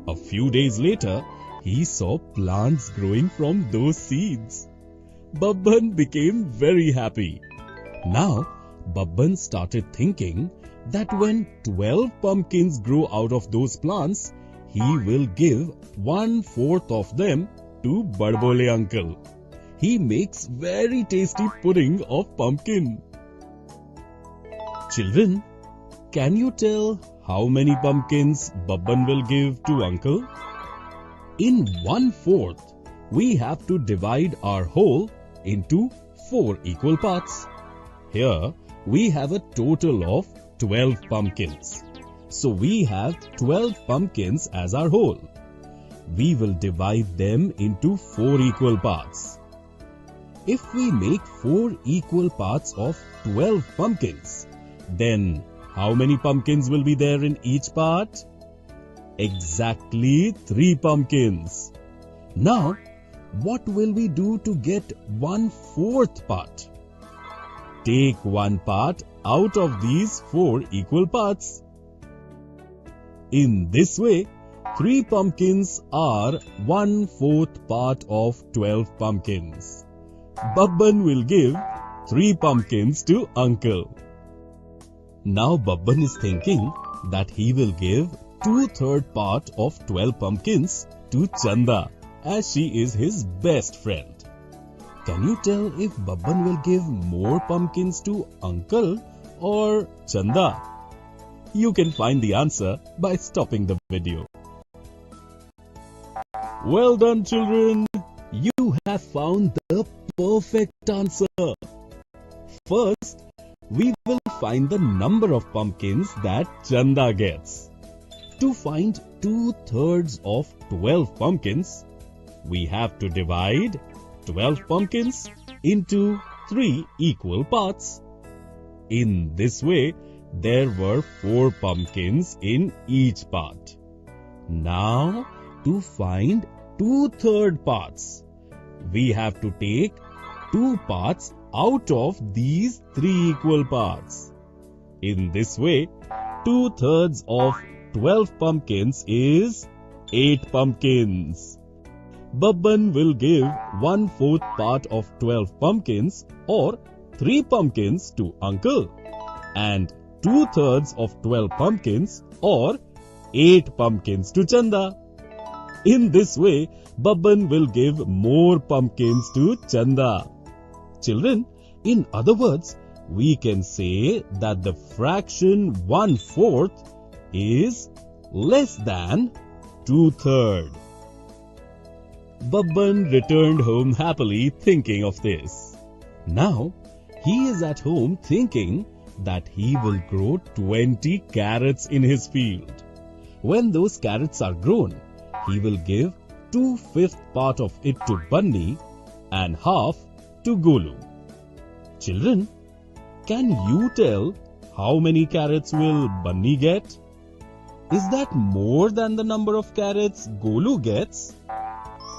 A few days later, he saw plants growing from those seeds. Babban became very happy. Now, Babban started thinking that when 12 pumpkins grow out of those plants, he will give 1/4 of them to Badbole uncle. He makes very tasty pudding of pumpkin. Children, can you tell how many pumpkins Babban will give to uncle? In 1/4, we have to divide our whole into 4 equal parts. Here, we have a total of 12 pumpkins. So we have 12 pumpkins as our whole. We will divide them into 4 equal parts. If we make 4 equal parts of 12 pumpkins, then how many pumpkins will be there in each part? Exactly 3 pumpkins. Now, what will we do to get 1/4 part? Take 1 part out of these 4 equal parts. In this way, 3 pumpkins are 1/4 part of 12 pumpkins. Babban will give 3 pumpkins to uncle. Now Babban is thinking that he will give 2/3 part of 12 pumpkins to Chanda, as she is his best friend. Can you tell if Babban will give more pumpkins to uncle or Chanda? You can find the answer by stopping the video. Well done, children! You have found the perfect answer. First, we will find the number of pumpkins that Chanda gets. To find 2/3 of 12 pumpkins, we have to divide 12 pumpkins into 3 equal parts. In this way, there were 4 pumpkins in each part. Now, to find 2/3 parts, we have to take 2 parts out of these 3 equal parts. In this way, 2/3 of 12 pumpkins is 8 pumpkins. Babban will give 1/4 part of 12 pumpkins or 3 pumpkins to uncle and 2/3 of 12 pumpkins or 8 pumpkins to Chanda. In this way, Babban will give more pumpkins to Chanda. Children, in other words, we can say that the fraction 1/4 is less than 2/3. Babban returned home happily thinking of this. Now, he is at home thinking that he will grow 20 carrots in his field. When those carrots are grown, he will give 2/5 part of it to Bunny and half to Golu. Children, can you tell how many carrots will Bunny get? Is that more than the number of carrots Golu gets?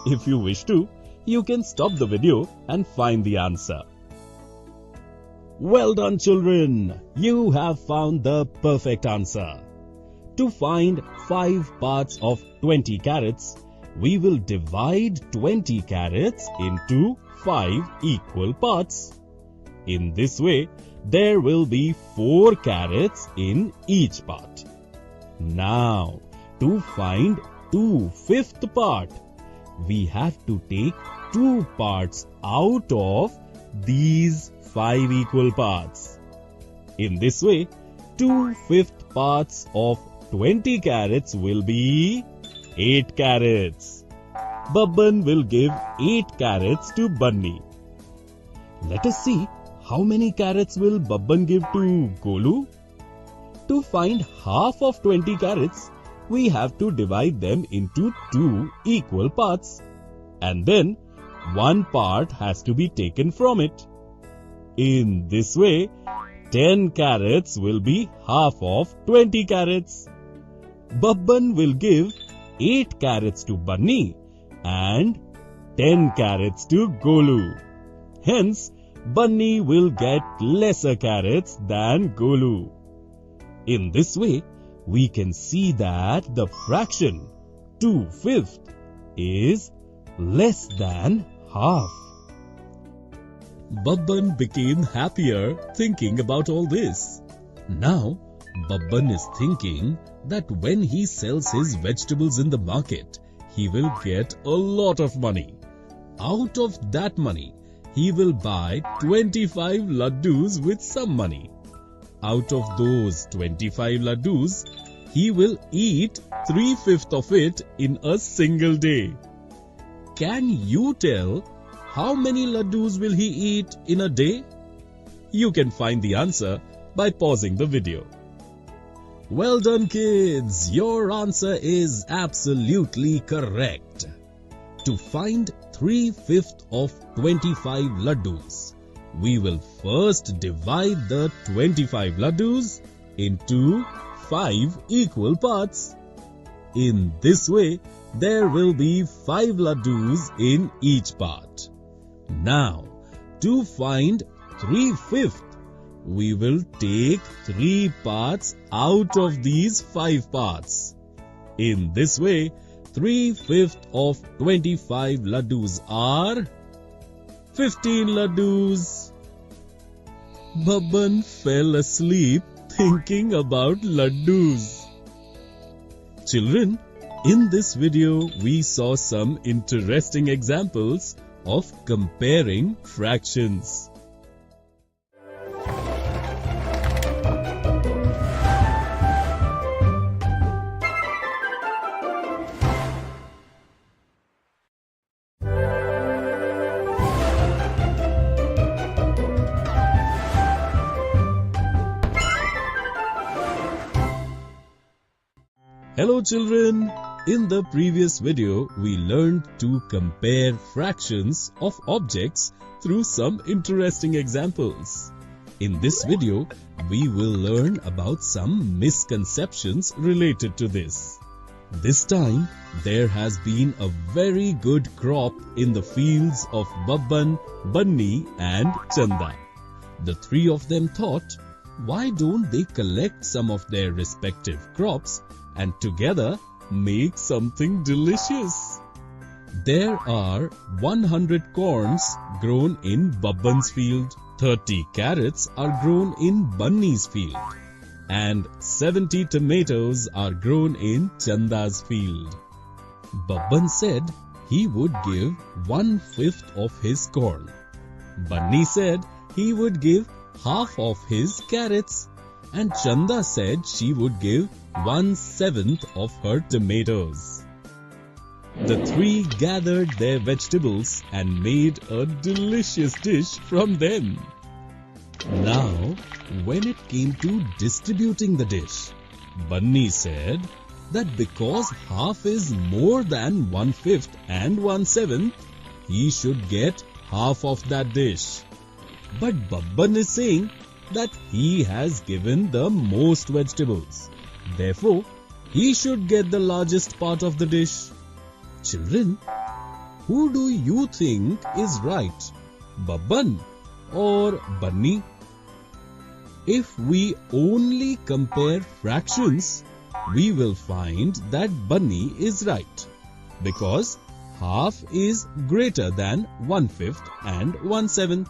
If you wish to, you can stop the video and find the answer. Well done, children! You have found the perfect answer. To find 5 parts of 20 carrots, we will divide 20 carrots into 5 equal parts. In this way, there will be 4 carrots in each part. Now, to find 2/5 part, we have to take 2 parts out of these 5 equal parts. In this way, 2/5 parts of 20 carrots will be 8 carrots. Babban will give 8 carrots to Bunny. Let us see how many carrots will Babban give to Golu. To find half of 20 carrots, we have to divide them into 2 equal parts. And then, 1 part has to be taken from it. In this way, 10 carrots will be half of 20 carrots. Babban will give 8 carrots to Bunny and 10 carrots to Golu. Hence, Bunny will get lesser carrots than Golu. In this way, we can see that the fraction 2/5 is less than half. Babban became happier thinking about all this. Now, Babban is thinking that when he sells his vegetables in the market, he will get a lot of money. Out of that money, he will buy 25 laddus with some money. Out of those 25 laddus, he will eat 3/5 of it in a single day. Can you tell how many laddus will he eat in a day? You can find the answer by pausing the video. Well done, kids! Your answer is absolutely correct. To find 3/5 of 25 laddus, we will first divide the 25 laddus into 5 equal parts. In this way, there will be 5 laddus in each part. Now, to find 3/5, we will take 3 parts out of these 5 parts. In this way, 3/5 of 25 laddus are 15 laddus. Babban fell asleep thinking about laddus. Children, in this video we saw some interesting examples of comparing fractions. Hello children! In the previous video, we learned to compare fractions of objects through some interesting examples. In this video, we will learn about some misconceptions related to this. This time, there has been a very good crop in the fields of Babban, Bunny and Chanda. The 3 of them thought, why don't they collect some of their respective crops and together make something delicious? There are 100 corns grown in Babban's field, 30 carrots are grown in Bunny's field, and 70 tomatoes are grown in Chanda's field. Babban said he would give 1/5 of his corn. Bunny said he would give half of his carrots, and Chanda said she would give 1/7 of her tomatoes. The 3 gathered their vegetables and made a delicious dish from them. Now, when it came to distributing the dish, Bunny said that because half is more than 1/5 and 1/7, he should get half of that dish. But Babban is saying that he has given the most vegetables. Therefore, he should get the largest part of the dish. Children, who do you think is right, Babban or Bunny? If we only compare fractions, we will find that Bunny is right, because half is greater than 1/5 and 1/7.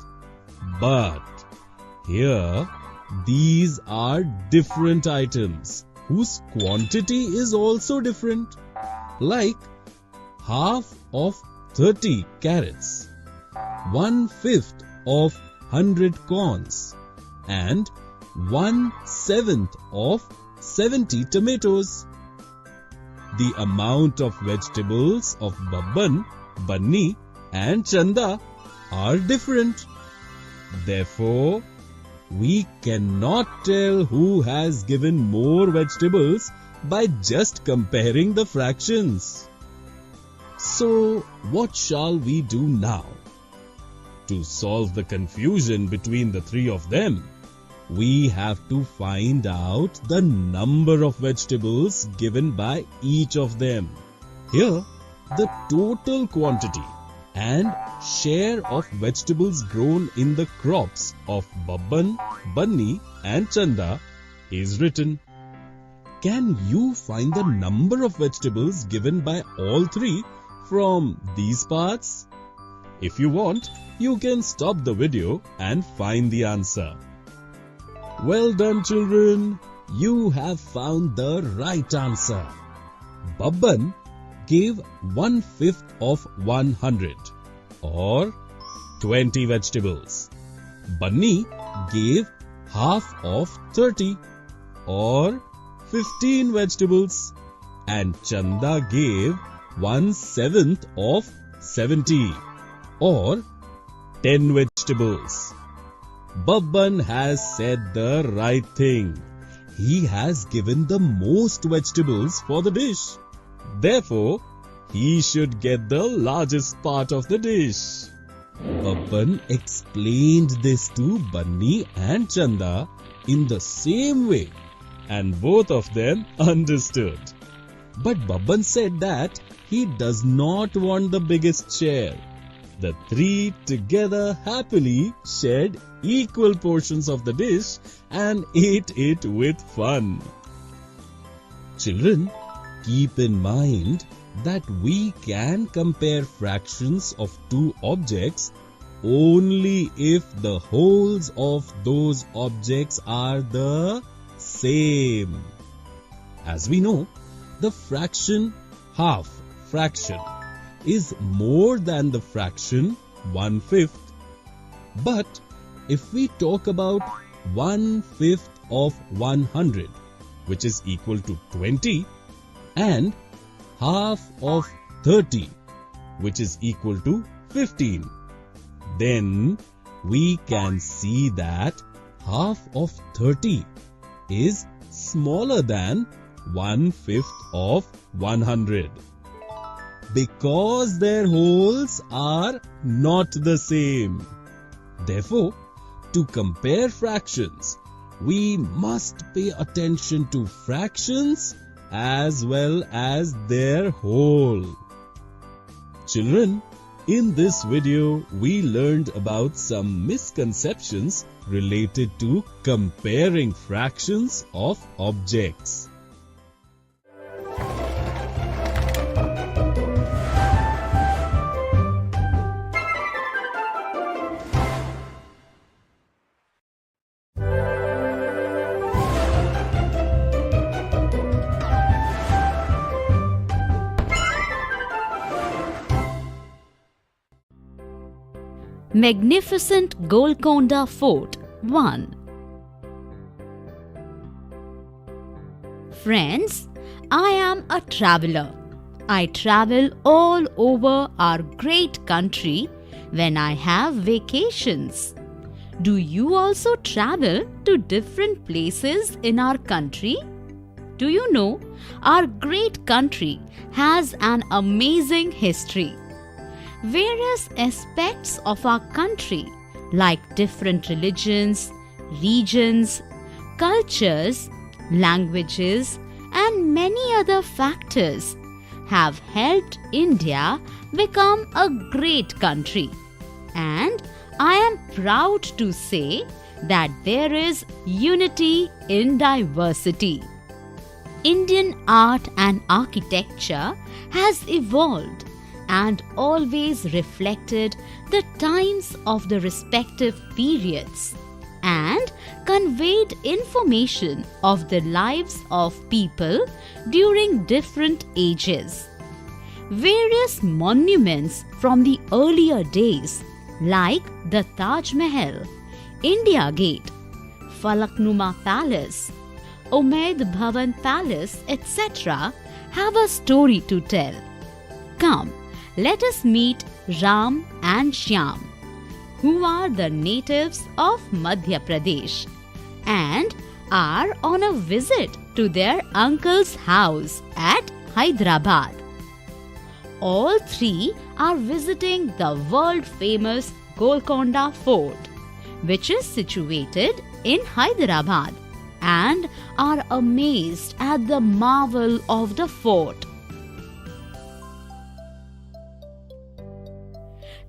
But here, these are different items whose quantity is also different. Like half of 30 carrots, 1/5 of 100 corns, and 1/7 of 70 tomatoes. The amount of vegetables of Babban, Bunny and Chanda are different. Therefore, we cannot tell who has given more vegetables by just comparing the fractions. So, what shall we do now? To solve the confusion between the 3 of them, we have to find out the number of vegetables given by each of them. Here, the total quantity and share of vegetables grown in the crops of Babban, Bunny and Chanda is written. Can you find the number of vegetables given by all 3 from these parts? If you want, you can stop the video and find the answer. Well done, children. You have found the right answer. Babban gave 1/5 of 100 or 20 vegetables. Bunny gave half of 30 or 15 vegetables. And Chanda gave 1/7 of 70 or 10 vegetables. Babban has said the right thing. He has given the most vegetables for the dish. Therefore, he should get the largest part of the dish. Babban explained this to Bunny and Chanda in the same way, and both of them understood. But Babban said that he does not want the biggest share. The three together happily shared equal portions of the dish and ate it with fun. Children, keep in mind that we can compare fractions of two objects only if the wholes of those objects are the same. As we know, the fraction half fraction is more than the fraction 1/5. But if we talk about 1/5 of 100, which is equal to 20, and half of 30, which is equal to 15, then we can see that half of 30 is smaller than 1/5 of 100. Because their wholes are not the same. Therefore, to compare fractions, we must pay attention to fractions as well as their whole. Children, in this video, we learned about some misconceptions related to comparing fractions of objects. Magnificent Golconda Fort 1. Friends, I am a traveler. I travel all over our great country when I have vacations. Do you also travel to different places in our country? Do you know our great country has an amazing history? Various aspects of our country, like different religions, regions, cultures, languages, and many other factors, have helped India become a great country. And I am proud to say that there is unity in diversity. Indian art and architecture has evolved and always reflected the times of the respective periods and conveyed information of the lives of people during different ages. Various monuments from the earlier days, like the Taj Mahal, India Gate, Falaknuma Palace, Umaid Bhavan Palace, etc., have a story to tell. Come, let us meet Ram and Shyam, who are the natives of Madhya Pradesh and are on a visit to their uncle's house at Hyderabad. All three are visiting the world-famous Golconda Fort, which is situated in Hyderabad, and are amazed at the marvel of the fort.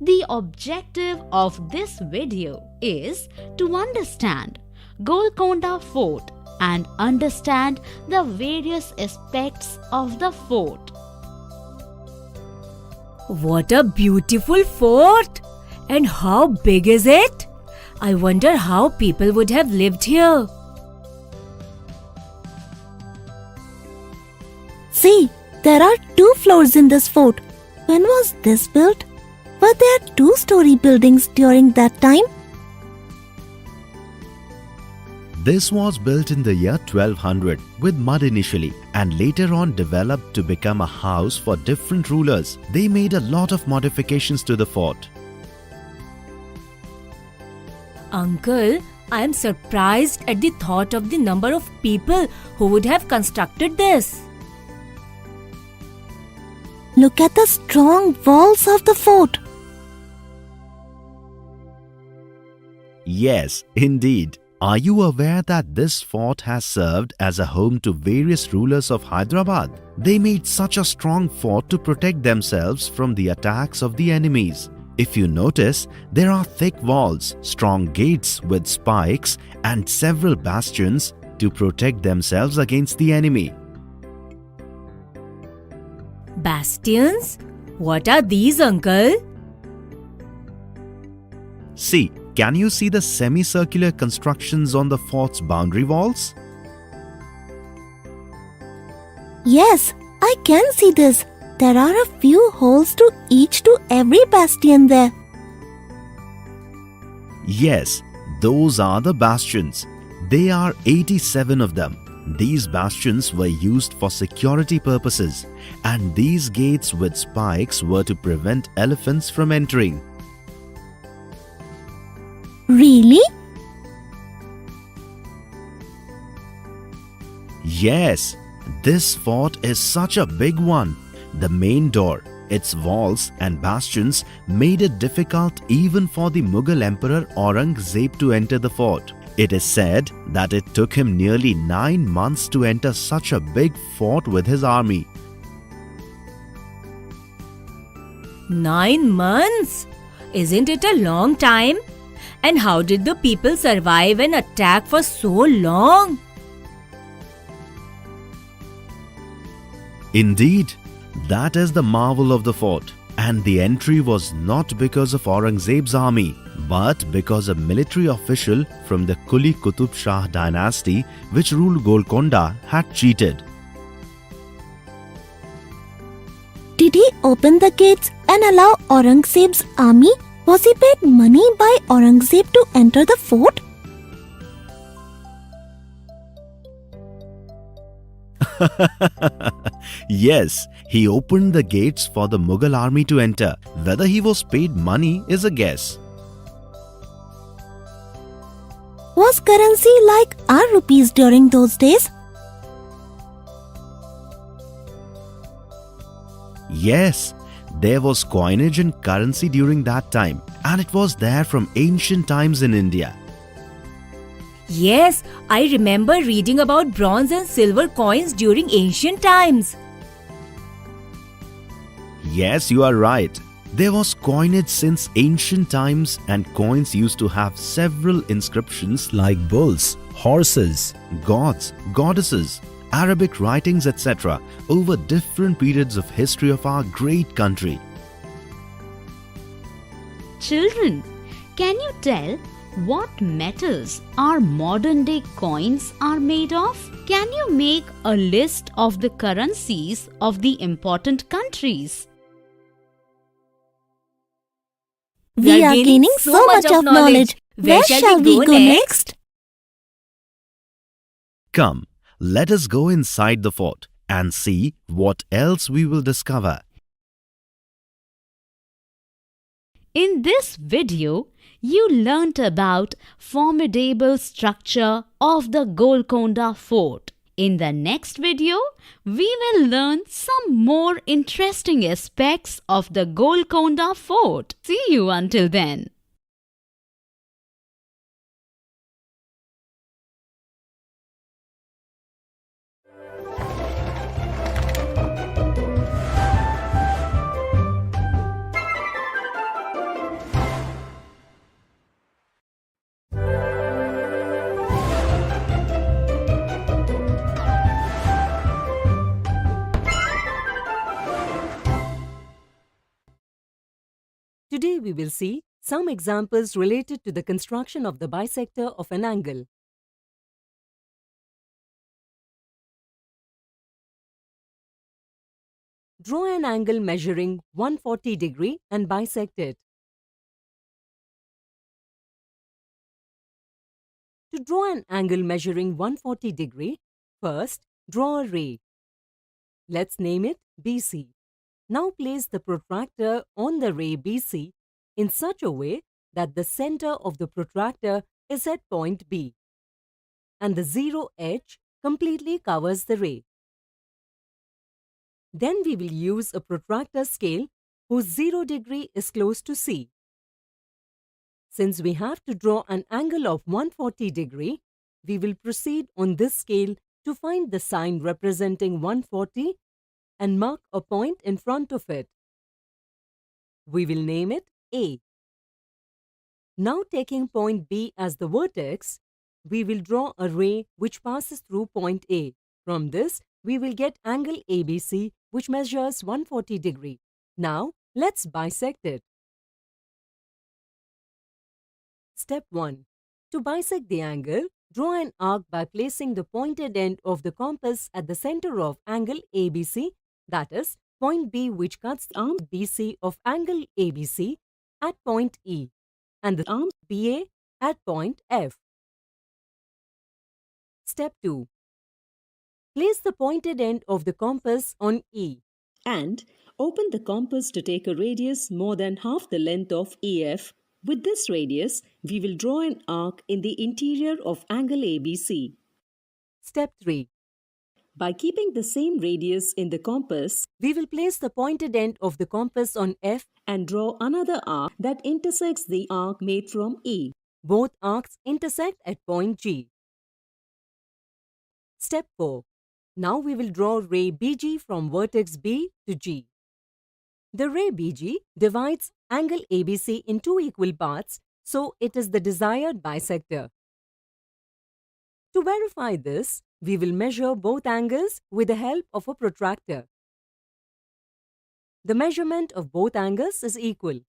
The objective of this video is to understand Golconda Fort and understand the various aspects of the fort. What a beautiful fort! And how big is it? I wonder how people would have lived here. See, there are 2 floors in this fort. When was this built? Were there 2-story buildings during that time? This was built in the year 1200 with mud initially and later on developed to become a house for different rulers. They made a lot of modifications to the fort. Uncle, I am surprised at the thought of the number of people who would have constructed this. Look at the strong walls of the fort. Yes, indeed. Are you aware that this fort has served as a home to various rulers of Hyderabad? They made such a strong fort to protect themselves from the attacks of the enemies. If you notice, there are thick walls, strong gates with spikes, and several bastions to protect themselves against the enemy. Bastions? What are these, uncle? See, can you see the semicircular constructions on the fort's boundary walls? Yes, I can see this. There are a few holes to every bastion there. Yes, those are the bastions. There are 87 of them. These bastions were used for security purposes, and these gates with spikes were to prevent elephants from entering. Really? Yes, this fort is such a big one. The main door, its walls and bastions made it difficult even for the Mughal Emperor Aurangzeb to enter the fort. It is said that it took him nearly 9 months to enter such a big fort with his army. 9 months? Isn't it a long time? And how did the people survive an attack for so long? Indeed, that is the marvel of the fort. And the entry was not because of Aurangzeb's army, but because a military official from the Kuli Qutub Shah dynasty, which ruled Golconda, had cheated. Did he open the gates and allow Aurangzeb's army? Was he paid money by Aurangzeb to enter the fort? Yes, he opened the gates for the Mughal army to enter. Whether he was paid money is a guess. Was currency like our rupees during those days? Yes, there was coinage and currency during that time, and it was there from ancient times in India. Yes, I remember reading about bronze and silver coins during ancient times. Yes, you are right. There was coinage since ancient times, and coins used to have several inscriptions like bulls, horses, gods, goddesses, Arabic writings, etc. over different periods of history of our great country. Children, can you tell what metals our modern day coins are made of? Can you make a list of the currencies of the important countries? We are gaining so much of knowledge. Where shall we go next? Come, let us go inside the fort and see what else we will discover. In this video, you learnt about formidable structure of the Golconda Fort. In the next video, we will learn some more interesting aspects of the Golconda Fort. See you until then. Today we will see some examples related to the construction of the bisector of an angle. Draw an angle measuring 140 degree and bisect it. To draw an angle measuring 140 degree, first draw a ray. Let's name it BC. Now place the protractor on the ray BC in such a way that the center of the protractor is at point B and the zero edge completely covers the ray. Then we will use a protractor scale whose 0 degree is close to C. Since we have to draw an angle of 140 degree, we will proceed on this scale to find the sign representing 140 and mark a point in front of it. We will name it A. Now taking point B as the vertex, we will draw a ray which passes through point A. From this, we will get angle ABC which measures 140 degree. Now, let's bisect it. Step 1. To bisect the angle, draw an arc by placing the pointed end of the compass at the center of angle ABC, that is, point B which cuts the arm BC of angle ABC at point E and the arm BA at point F. Step 2. Place the pointed end of the compass on E and open the compass to take a radius more than half the length of EF. With this radius, we will draw an arc in the interior of angle ABC. Step 3. By keeping the same radius in the compass, we will place the pointed end of the compass on F and draw another arc that intersects the arc made from E. Both arcs intersect at point G. Step 4. Now we will draw ray BG from vertex B to G. The ray BG divides angle ABC in two equal parts, so it is the desired bisector. To verify this, we will measure both angles with the help of a protractor. The measurement of both angles is equal.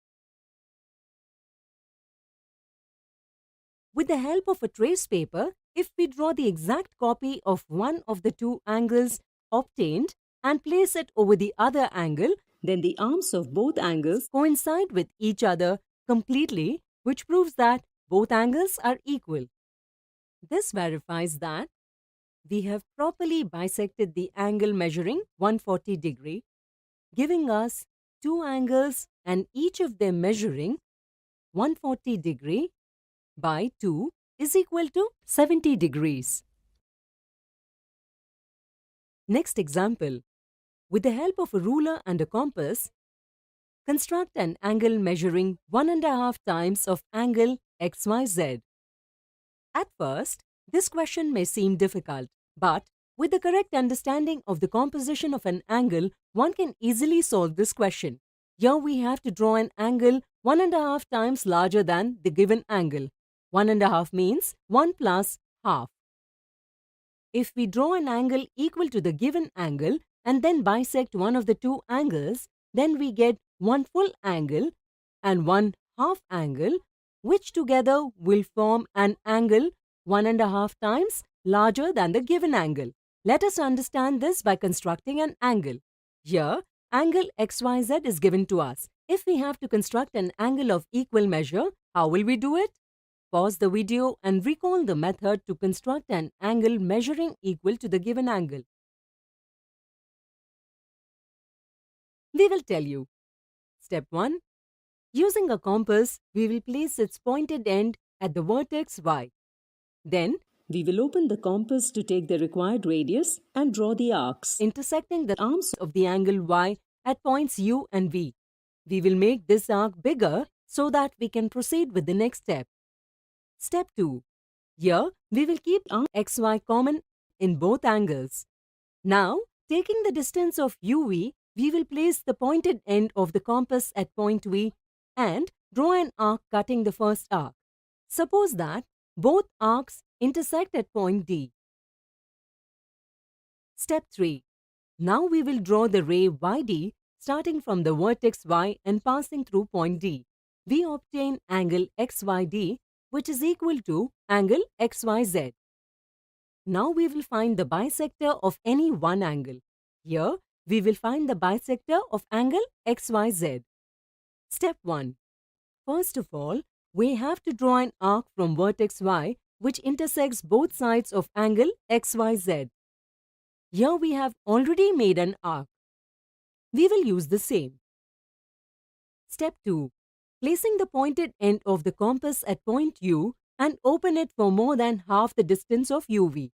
With the help of a trace paper, if we draw the exact copy of one of the two angles obtained and place it over the other angle, then the arms of both angles coincide with each other completely, which proves that both angles are equal. This verifies that we have properly bisected the angle measuring 140 degree, giving us two angles and each of them measuring 140 degree by 2 is equal to 70 degrees. Next example. With the help of a ruler and a compass, construct an angle measuring 1.5 times of angle XYZ. At first, this question may seem difficult, but with the correct understanding of the composition of an angle, one can easily solve this question. Here we have to draw an angle 1.5 times larger than the given angle. 1.5 means 1 plus half. If we draw an angle equal to the given angle and then bisect one of the two angles, then we get one full angle and one half angle, which together will form an angle 1.5 times larger than the given angle. Let us understand this by constructing an angle. Here, angle XYZ is given to us. If we have to construct an angle of equal measure, how will we do it? Pause the video and recall the method to construct an angle measuring equal to the given angle. We will tell you. Step 1. Using a compass, we will place its pointed end at the vertex Y. Then, we will open the compass to take the required radius and draw the arcs intersecting the arms of the angle Y at points U and V. We will make this arc bigger so that we can proceed with the next step. Step 2. Here, we will keep arc XY common in both angles. Now, taking the distance of UV, we will place the pointed end of the compass at point V and draw an arc cutting the first arc. Suppose that both arcs intersect at point D. Step 3. Now we will draw the ray YD starting from the vertex Y and passing through point D. We obtain angle XYD, which is equal to angle XYZ. Now we will find the bisector of any one angle. Here, we will find the bisector of angle XYZ. Step 1. First of all, we have to draw an arc from vertex Y which intersects both sides of angle XYZ. Here we have already made an arc. We will use the same. Step 2. Placing the pointed end of the compass at point U and open it for more than half the distance of UV.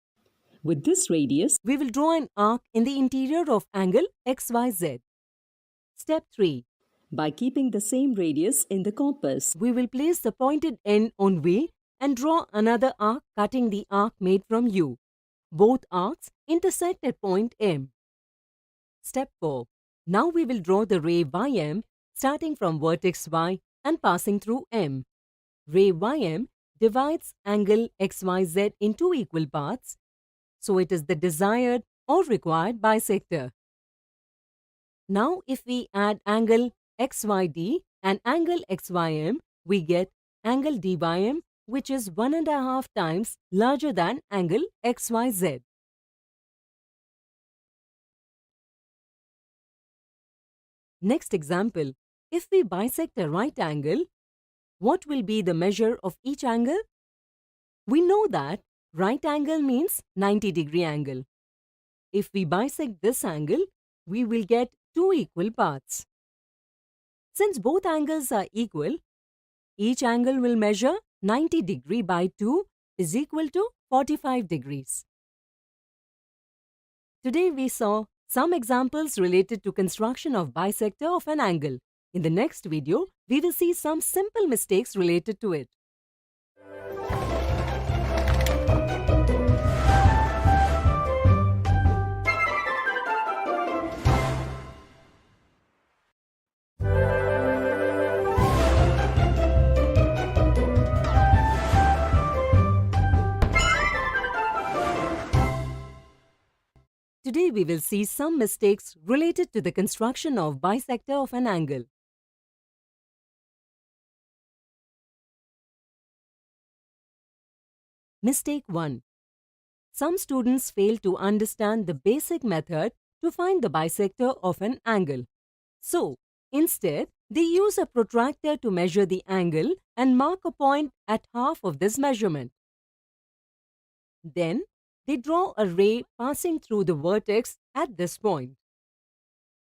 With this radius, we will draw an arc in the interior of angle XYZ. Step 3. By keeping the same radius in the compass, we will place the pointed end on V and draw another arc cutting the arc made from U. Both arcs intersect at point M. Step 4. Now we will draw the ray YM starting from vertex Y and passing through M. Ray YM divides angle XYZ in two equal parts, so it is the desired or required bisector. Now if we add angle XYD and angle XYM, we get angle DYM, which is 1.5 times larger than angle XYZ. Next example, if we bisect a right angle, what will be the measure of each angle? We know that right angle means 90-degree angle. If we bisect this angle, we will get two equal parts. Since both angles are equal, each angle will measure 90 degree by 2 is equal to 45 degrees. Today we saw some examples related to construction of bisector of an angle. In the next video, we will see some simple mistakes related to it. Today we will see some mistakes related to the construction of bisector of an angle. Mistake 1. Some students fail to understand the basic method to find the bisector of an angle. So, instead, they use a protractor to measure the angle and mark a point at half of this measurement. Then, they draw a ray passing through the vertex at this point.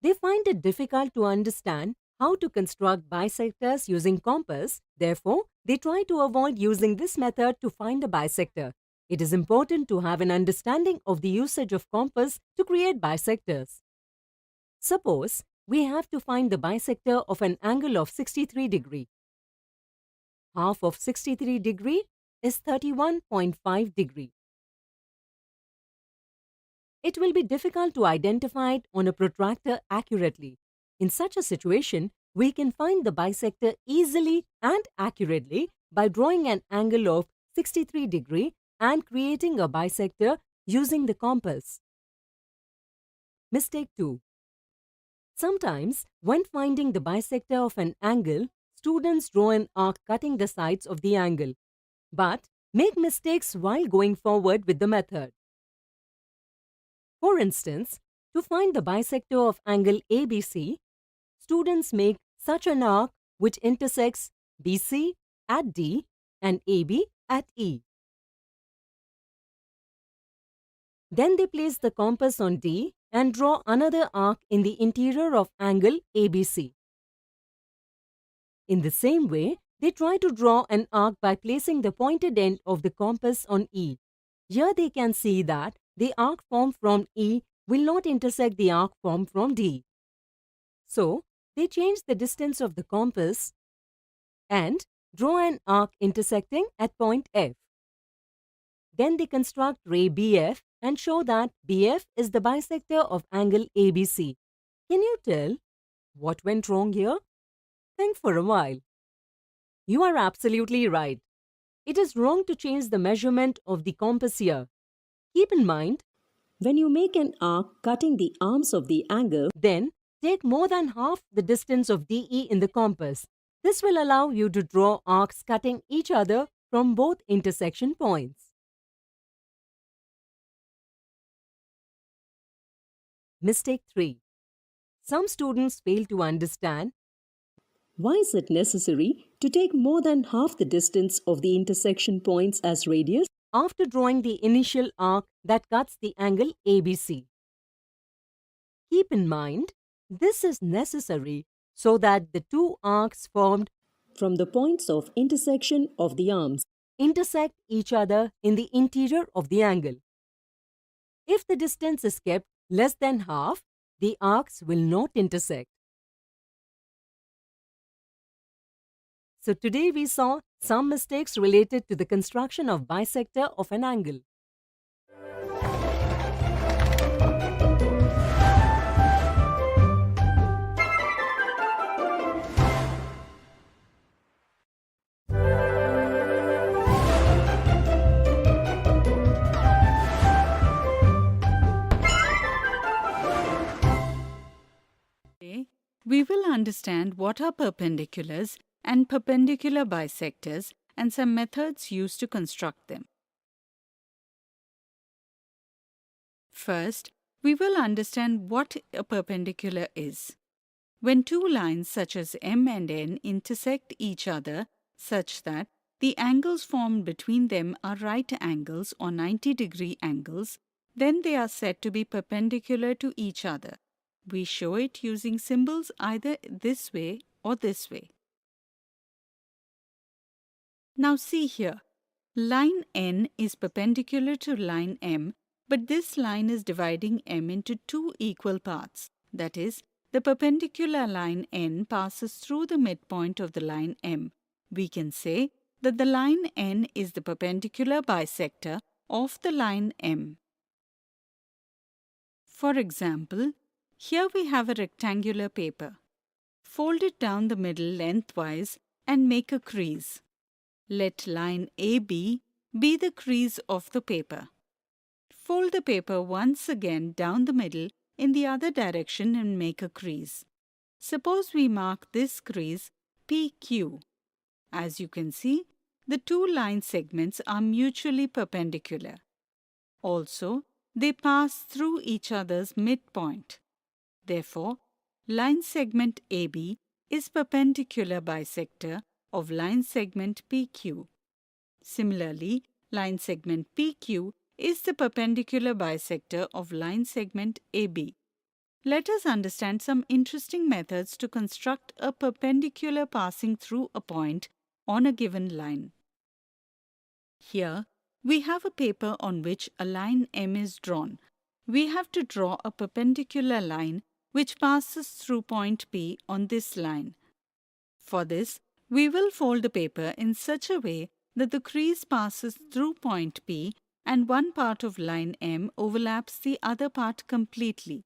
They find it difficult to understand how to construct bisectors using compass. Therefore, they try to avoid using this method to find a bisector. It is important to have an understanding of the usage of compass to create bisectors. Suppose we have to find the bisector of an angle of 63 degree. Half of 63 degree is 31.5 degree. It will be difficult to identify it on a protractor accurately. In such a situation, we can find the bisector easily and accurately by drawing an angle of 63 degree and creating a bisector using the compass. Mistake 2. Sometimes, when finding the bisector of an angle, students draw an arc cutting the sides of the angle, but make mistakes while going forward with the method. For instance, to find the bisector of angle ABC, students make such an arc which intersects BC at D and AB at E. Then they place the compass on D and draw another arc in the interior of angle ABC. In the same way, they try to draw an arc by placing the pointed end of the compass on E. Here they can see that the arc formed from E will not intersect the arc formed from D. So, they change the distance of the compass and draw an arc intersecting at point F. Then they construct ray BF and show that BF is the bisector of angle ABC. Can you tell what went wrong here? Think for a while. You are absolutely right. It is wrong to change the measurement of the compass here. Keep in mind, when you make an arc cutting the arms of the angle, then take more than half the distance of DE in the compass. This will allow you to draw arcs cutting each other from both intersection points. Mistake 3. Some students fail to understand why is it necessary to take more than half the distance of the intersection points as radius after drawing the initial arc that cuts the angle ABC. Keep in mind, this is necessary so that the two arcs formed from the points of intersection of the arms intersect each other in the interior of the angle. If the distance is kept less than half, the arcs will not intersect. So today we saw some mistakes related to the construction of bisector of an angle. Today, we will understand what are perpendiculars and perpendicular bisectors and some methods used to construct them. First, we will understand what a perpendicular is. When two lines such as M and N intersect each other such that the angles formed between them are right angles or 90-degree angles, then they are said to be perpendicular to each other. We show it using symbols either this way or this way. Now see here, line N is perpendicular to line M, but this line is dividing M into two equal parts. That is, the perpendicular line N passes through the midpoint of the line M. We can say that the line N is the perpendicular bisector of the line M. For example, here we have a rectangular paper. Fold it down the middle lengthwise and make a crease. Let line AB be the crease of the paper. Fold the paper once again down the middle in the other direction and make a crease. Suppose we mark this crease PQ. As you can see, the two line segments are mutually perpendicular. Also, they pass through each other's midpoint. Therefore, line segment AB is perpendicular bisector of line segment PQ. Similarly, line segment PQ is the perpendicular bisector of line segment AB. Let us understand some interesting methods to construct a perpendicular passing through a point on a given line. Here, we have a paper on which a line M is drawn. We have to draw a perpendicular line which passes through point P on this line. For this, we will fold the paper in such a way that the crease passes through point P and one part of line M overlaps the other part completely.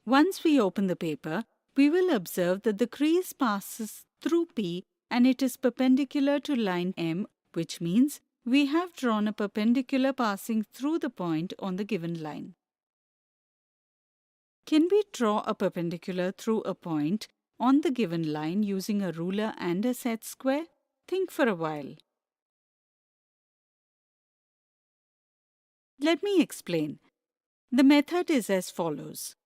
Once we open the paper, we will observe that the crease passes through P and it is perpendicular to line M, which means we have drawn a perpendicular passing through the point on the given line. Can we draw a perpendicular through a point on the given line using a ruler and a set square? Think for a while. Let me explain. The method is as follows.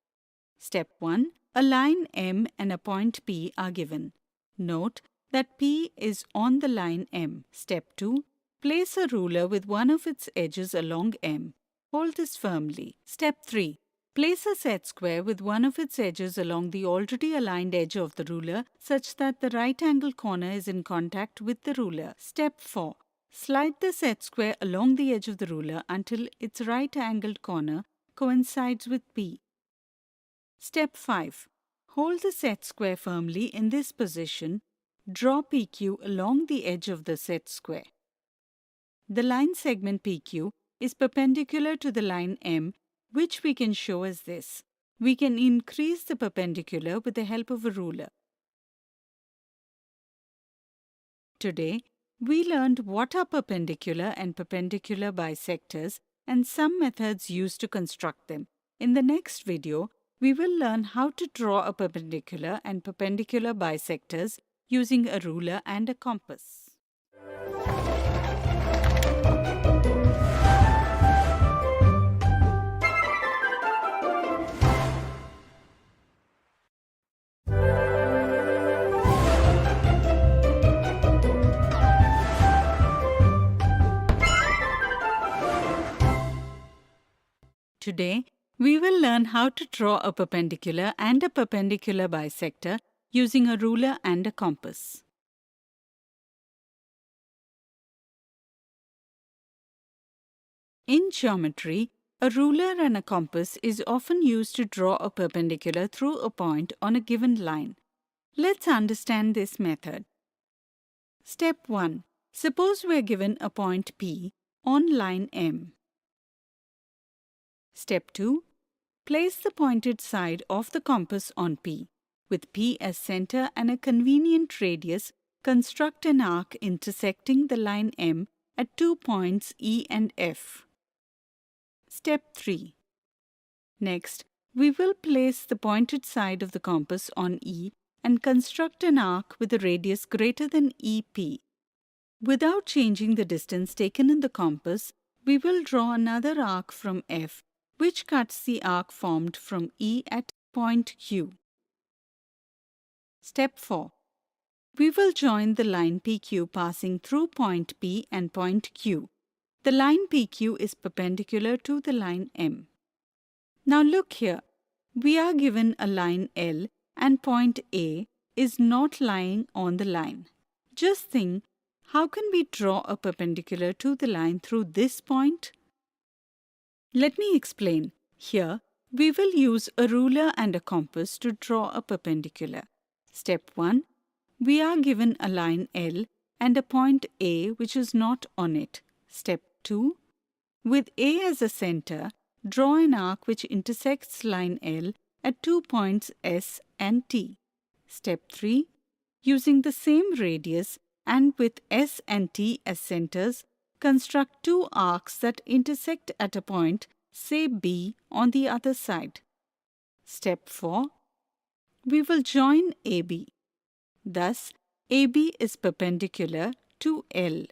Step 1. A line M and a point P are given. Note that P is on the line M. Step 2. Place a ruler with one of its edges along M. Hold this firmly. Step 3. Place a set square with one of its edges along the already aligned edge of the ruler such that the right angle corner is in contact with the ruler. Step 4. Slide the set square along the edge of the ruler until its right angled corner coincides with P. Step 5. Hold the set square firmly in this position. Draw PQ along the edge of the set square. The line segment PQ is perpendicular to the line M, which we can show as this. We can increase the perpendicular with the help of a ruler. Today, we learned what are perpendicular and perpendicular bisectors and some methods used to construct them. In the next video, we will learn how to draw a perpendicular and perpendicular bisectors using a ruler and a compass. Today, we will learn how to draw a perpendicular and a perpendicular bisector using a ruler and a compass. In geometry, a ruler and a compass is often used to draw a perpendicular through a point on a given line. Let's understand this method. Step 1. Suppose we are given a point P on line M. Step 2. Place the pointed side of the compass on P. With P as center and a convenient radius, construct an arc intersecting the line M at 2 points E and F. Step 3. Next, we will place the pointed side of the compass on E and construct an arc with a radius greater than EP. Without changing the distance taken in the compass, we will draw another arc from F, which cuts the arc formed from E at point Q. Step 4. We will join the line PQ passing through point P and point Q. The line PQ is perpendicular to the line M. Now look here. We are given a line L and point A is not lying on the line. Just think, how can we draw a perpendicular to the line through this point? Let me explain. Here, we will use a ruler and a compass to draw a perpendicular. Step 1. We are given a line L and a point A which is not on it. Step 2. With A as a center, draw an arc which intersects line L at 2 points S and T. Step 3. Using the same radius and with S and T as centers, construct two arcs that intersect at a point, say B, on the other side. Step 4. We will join AB. Thus, AB is perpendicular to L.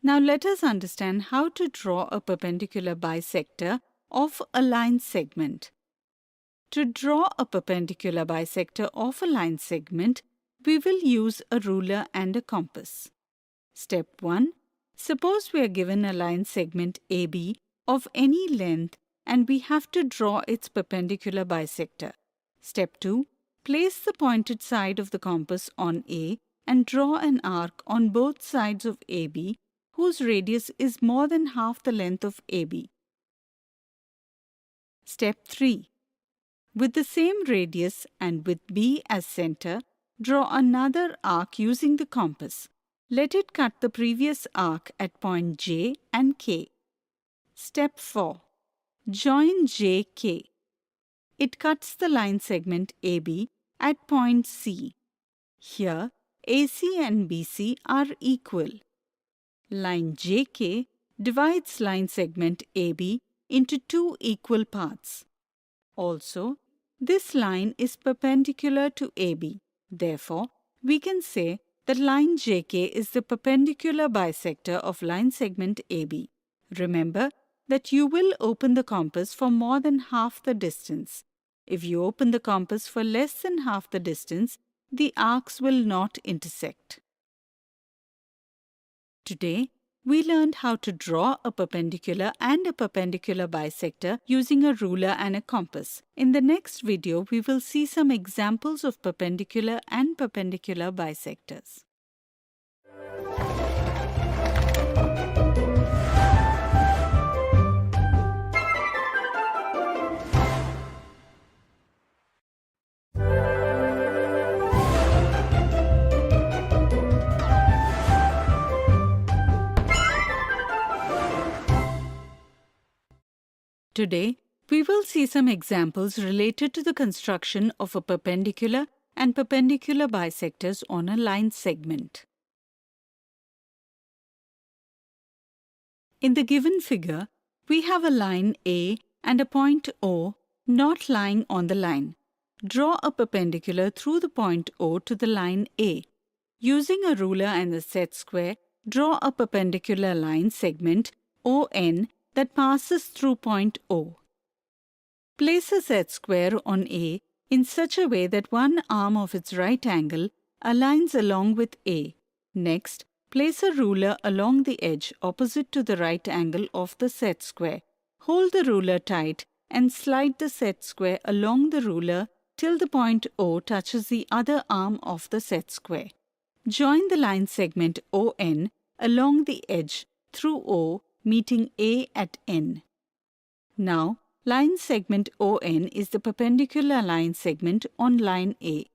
Now let us understand how to draw a perpendicular bisector of a line segment. To draw a perpendicular bisector of a line segment, we will use a ruler and a compass. Step 1. Suppose we are given a line segment AB of any length and we have to draw its perpendicular bisector. Step 2. Place the pointed side of the compass on A and draw an arc on both sides of AB whose radius is more than half the length of AB. Step 3. With the same radius and with B as center, draw another arc using the compass. Let it cut the previous arc at point J and K. Step 4. Join JK. It cuts the line segment AB at point C. Here, AC and BC are equal. Line JK divides line segment AB into two equal parts. Also, this line is perpendicular to AB. Therefore, we can say that line JK is the perpendicular bisector of line segment AB. Remember that you will open the compass for more than half the distance. If you open the compass for less than half the distance, the arcs will not intersect. Today, we learned how to draw a perpendicular and a perpendicular bisector using a ruler and a compass. In the next video, we will see some examples of perpendicular and perpendicular bisectors. Today, we will see some examples related to the construction of a perpendicular and perpendicular bisectors on a line segment. In the given figure, we have a line A and a point O not lying on the line. Draw a perpendicular through the point O to the line A. Using a ruler and a set square, draw a perpendicular line segment ON that passes through point O. Place a set square on A in such a way that one arm of its right angle aligns along with A. Next, place a ruler along the edge opposite to the right angle of the set square. Hold the ruler tight and slide the set square along the ruler till the point O touches the other arm of the set square. Join the line segment ON along the edge through O, meeting A at N. Now, line segment ON is the perpendicular line segment on line A.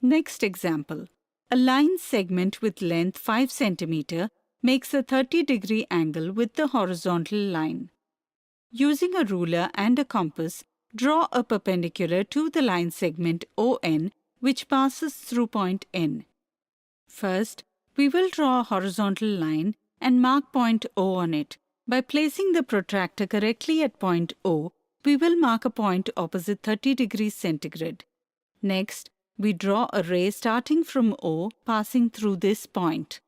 Next example. A line segment with length 5 cm makes a 30-degree angle with the horizontal line. Using a ruler and a compass, draw a perpendicular to the line segment ON which passes through point N. First, we will draw a horizontal line and mark point O on it. By placing the protractor correctly at point O, we will mark a point opposite 30 degrees centigrade. Next, we draw a ray starting from O passing through this point.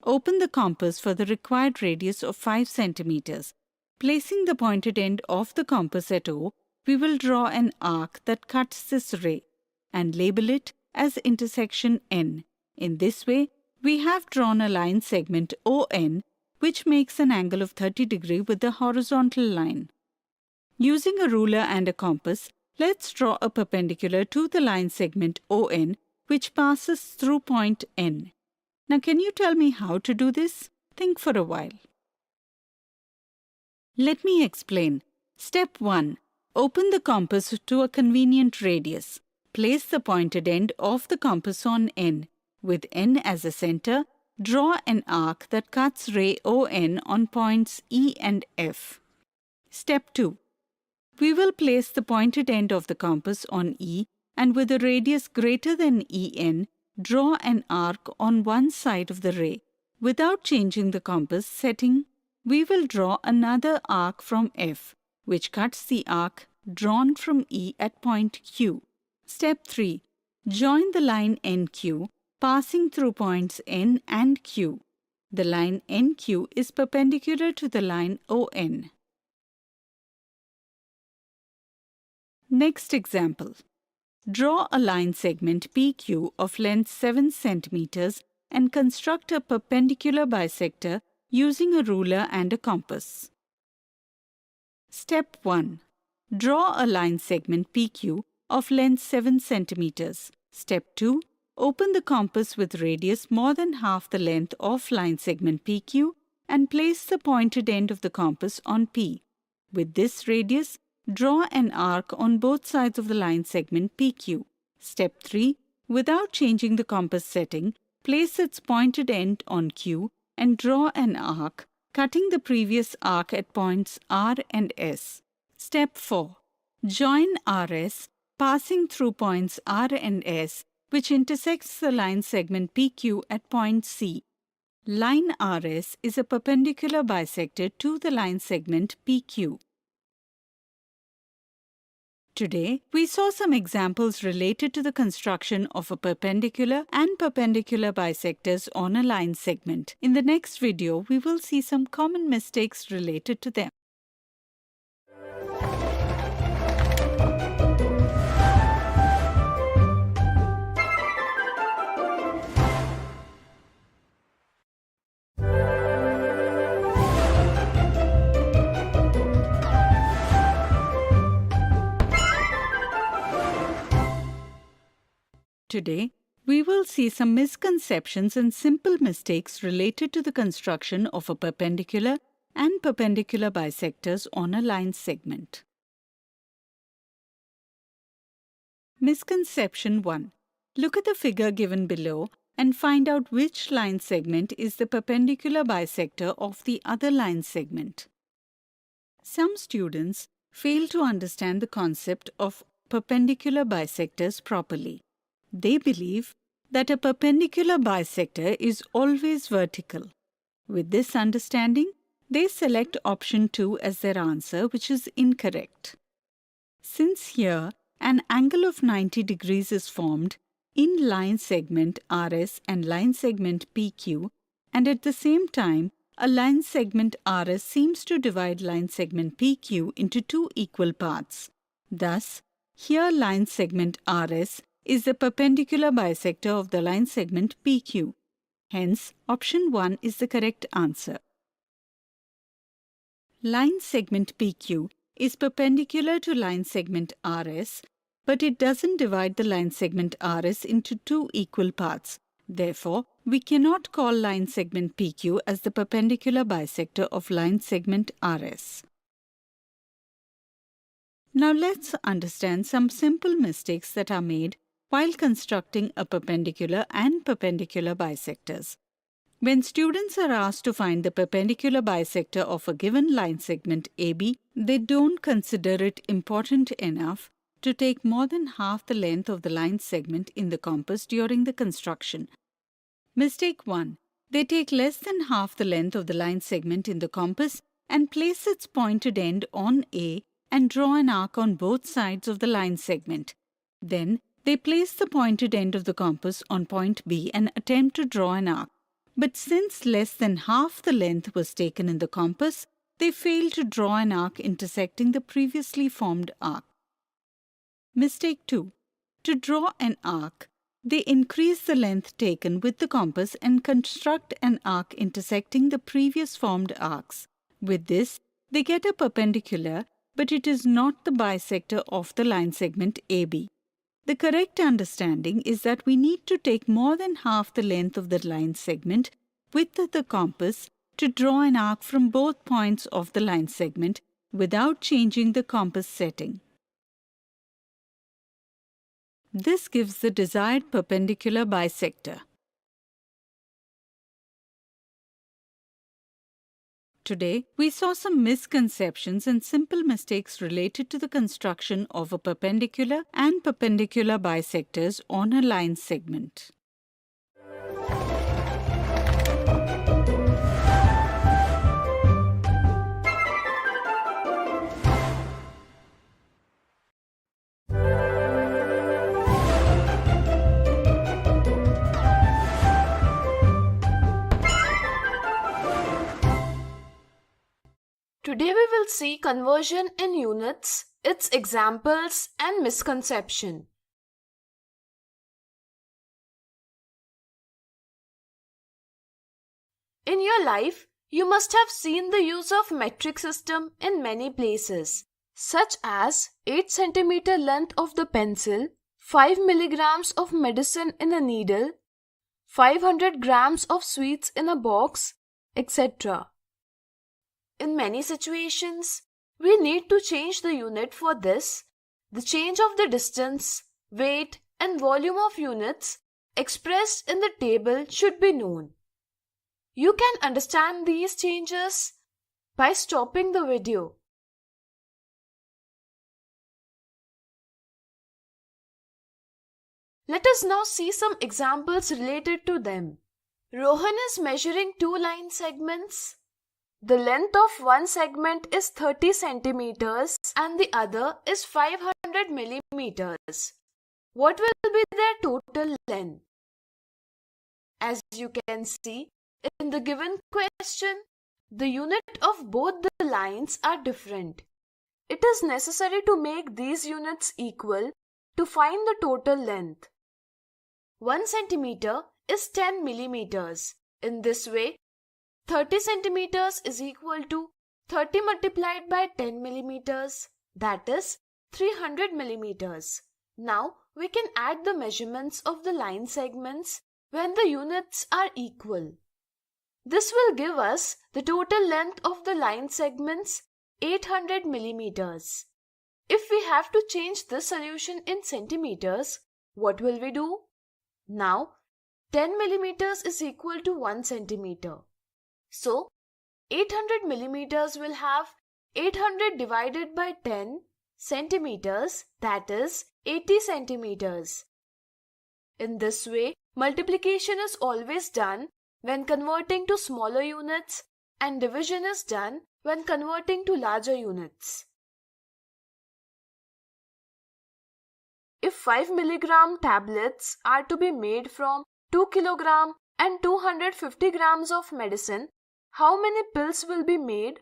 Open the compass for the required radius of 5 cm. Placing the pointed end of the compass at O, we will draw an arc that cuts this ray and label it as intersection N. In this way, we have drawn a line segment ON which makes an angle of 30 degrees with the horizontal line. Using a ruler and a compass, let's draw a perpendicular to the line segment ON which passes through point N. Now can you tell me how to do this? Think for a while. Let me explain. Step 1. Open the compass to a convenient radius. Place the pointed end of the compass on N. With N as a center, draw an arc that cuts ray ON on points E and F. Step 2. We will place the pointed end of the compass on E and with a radius greater than EN, draw an arc on one side of the ray. Without changing the compass setting, we will draw another arc from F, which cuts the arc drawn from E at point Q. Step 3. Join the line NQ, passing through points N and Q. The line NQ is perpendicular to the line ON. Next example. Draw a line segment PQ of length 7 cm and construct a perpendicular bisector using a ruler and a compass. Step 1. Draw a line segment PQ of length 7 cm. Step 2. Open the compass with radius more than half the length of line segment PQ and place the pointed end of the compass on P. With this radius, draw an arc on both sides of the line segment PQ. Step 3. Without changing the compass setting, place its pointed end on Q and draw an arc, cutting the previous arc at points R and S. Step 4. Join RS, passing through points R and S, which intersects the line segment PQ at point C. Line RS is a perpendicular bisector to the line segment PQ. Today, we saw some examples related to the construction of a perpendicular and perpendicular bisectors on a line segment. In the next video, we will see some common mistakes related to them. Today, we will see some misconceptions and simple mistakes related to the construction of a perpendicular and perpendicular bisectors on a line segment. Misconception 1. Look at the figure given below and find out which line segment is the perpendicular bisector of the other line segment. Some students fail to understand the concept of perpendicular bisectors properly. They believe that a perpendicular bisector is always vertical. With this understanding, they select option 2 as their answer, which is incorrect. Since here an angle of 90 degrees is formed in line segment RS and line segment PQ, and at the same time a line segment RS seems to divide line segment PQ into two equal parts. Thus, here line segment RS is the perpendicular bisector of the line segment PQ. Hence, option 1 is the correct answer. Line segment PQ is perpendicular to line segment RS, but it doesn't divide the line segment RS into two equal parts. Therefore, we cannot call line segment PQ as the perpendicular bisector of line segment RS. Now let's understand some simple mistakes that are made while constructing a perpendicular and perpendicular bisectors. When students are asked to find the perpendicular bisector of a given line segment AB, they don't consider it important enough to take more than half the length of the line segment in the compass during the construction. Mistake 1. They take less than half the length of the line segment in the compass and place its pointed end on A and draw an arc on both sides of the line segment. Then, they place the pointed end of the compass on point B and attempt to draw an arc. But since less than half the length was taken in the compass, they fail to draw an arc intersecting the previously formed arc. Mistake 2. To draw an arc, they increase the length taken with the compass and construct an arc intersecting the previous formed arcs. With this, they get a perpendicular, but it is not the bisector of the line segment AB. The correct understanding is that we need to take more than half the length of the line segment with the compass to draw an arc from both points of the line segment without changing the compass setting. This gives the desired perpendicular bisector. Today, we saw some misconceptions and simple mistakes related to the construction of a perpendicular and perpendicular bisectors on a line segment. Today we will see conversion in units, its examples and misconception. In your life, you must have seen the use of metric system in many places, such as 8 cm length of the pencil, 5 mg of medicine in a needle, 500 grams of sweets in a box, etc. In many situations, we need to change the unit for this. The change of the distance, weight, and volume of units expressed in the table should be known. You can understand these changes by stopping the video. Let us now see some examples related to them. Rohan is measuring 2 line segments. The length of one segment is 30 centimeters and the other is 500 millimeters. What will be their total length? As you can see, in the given question, the unit of both the lines are different. It is necessary to make these units equal to find the total length. 1 centimeter is 10 millimeters. In this way, 30 centimeters is equal to 30 multiplied by 10 millimeters, that is 300 millimeters. Now we can add the measurements of the line segments when the units are equal. This will give us the total length of the line segments 800 millimeters. If we have to change this solution in centimeters, what will we do? Now 10 millimeters is equal to 1 centimeter. So, 800 millimeters will have 800 divided by 10 centimeters, that is 80 centimeters. In this way, multiplication is always done when converting to smaller units and division is done when converting to larger units. If 5 milligram tablets are to be made from 2 kilogram and 250 grams of medicine, how many pills will be made?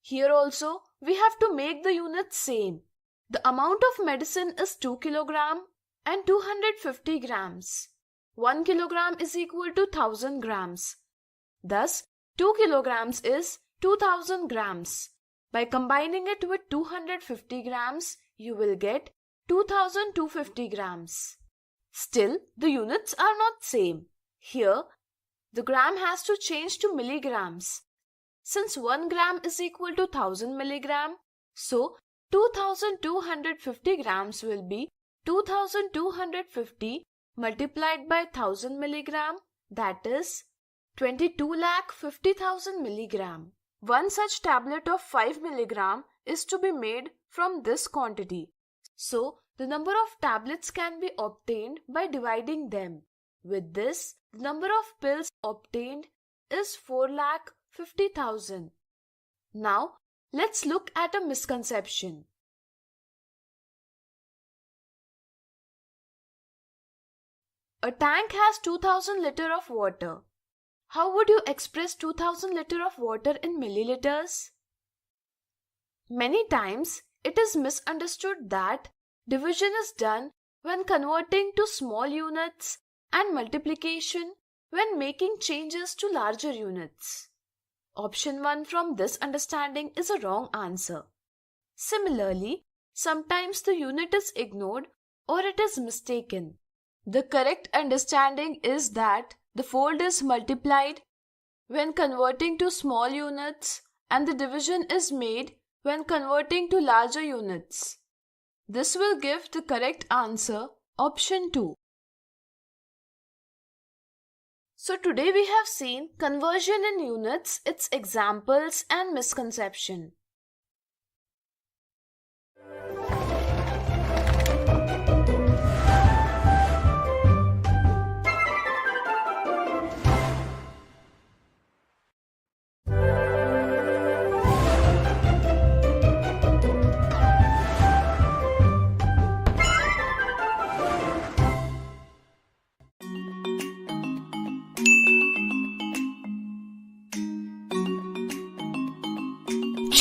Here also, we have to make the units same. The amount of medicine is 2 kilogram and 250 grams. 1 kilogram is equal to 1000 grams. Thus, 2 kilograms is 2000 grams. By combining it with 250 grams, you will get 2250 grams. Still, the units are not same. Here, the gram has to change to milligrams. Since 1 gram is equal to 1000 milligram, so 2250 grams will be 2250 multiplied by 1000 milligram, that is 22,50,000 milligram. One such tablet of 5 milligram is to be made from this quantity. So, the number of tablets can be obtained by dividing them. With this, the number of pills obtained is 4,50,000. Now, let's look at a misconception. A tank has 2000 liters of water. How would you express 2000 liters of water in milliliters? Many times, it is misunderstood that division is done when converting to small units and multiplication when making changes to larger units. Option 1 from this understanding is a wrong answer. Similarly, sometimes the unit is ignored or it is mistaken. The correct understanding is that the fold is multiplied when converting to small units and the division is made when converting to larger units. This will give the correct answer, option 2. So today we have seen conversion in units, its examples and misconception.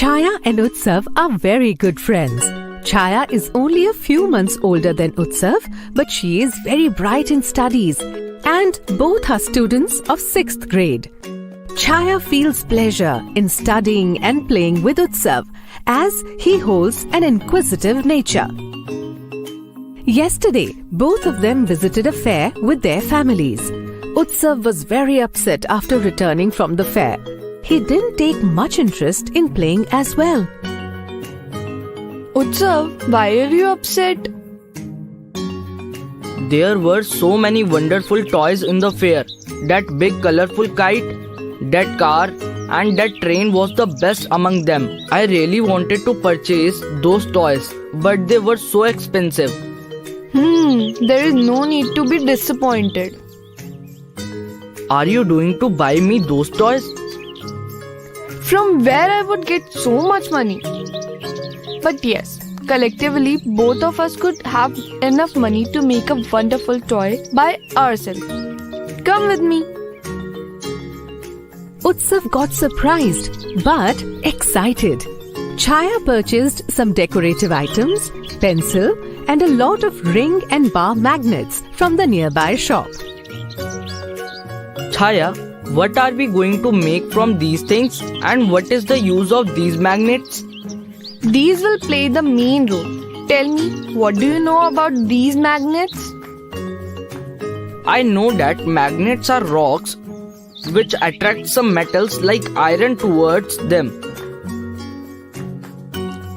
Chaya and Utsav are very good friends. Chaya is only a few months older than Utsav, but she is very bright in studies, and both are students of 6th grade. Chaya feels pleasure in studying and playing with Utsav, as he holds an inquisitive nature. Yesterday, both of them visited a fair with their families. Utsav was very upset after returning from the fair. He didn't take much interest in playing as well. Utsav, why are you upset? There were so many wonderful toys in the fair. That big colorful kite, that car, and that train was the best among them. I really wanted to purchase those toys, but they were so expensive. There is no need to be disappointed. Are you going to buy me those toys? From where I would get so much money? But yes, collectively both of us could have enough money to make a wonderful toy by ourselves. Come with me. Utsav got surprised but excited. Chaya purchased some decorative items, pencil, and a lot of ring and bar magnets from the nearby shop. Chaya, what are we going to make from these things, and what is the use of these magnets? These will play the main role. Tell me, what do you know about these magnets? I know that magnets are rocks which attract some metals like iron towards them.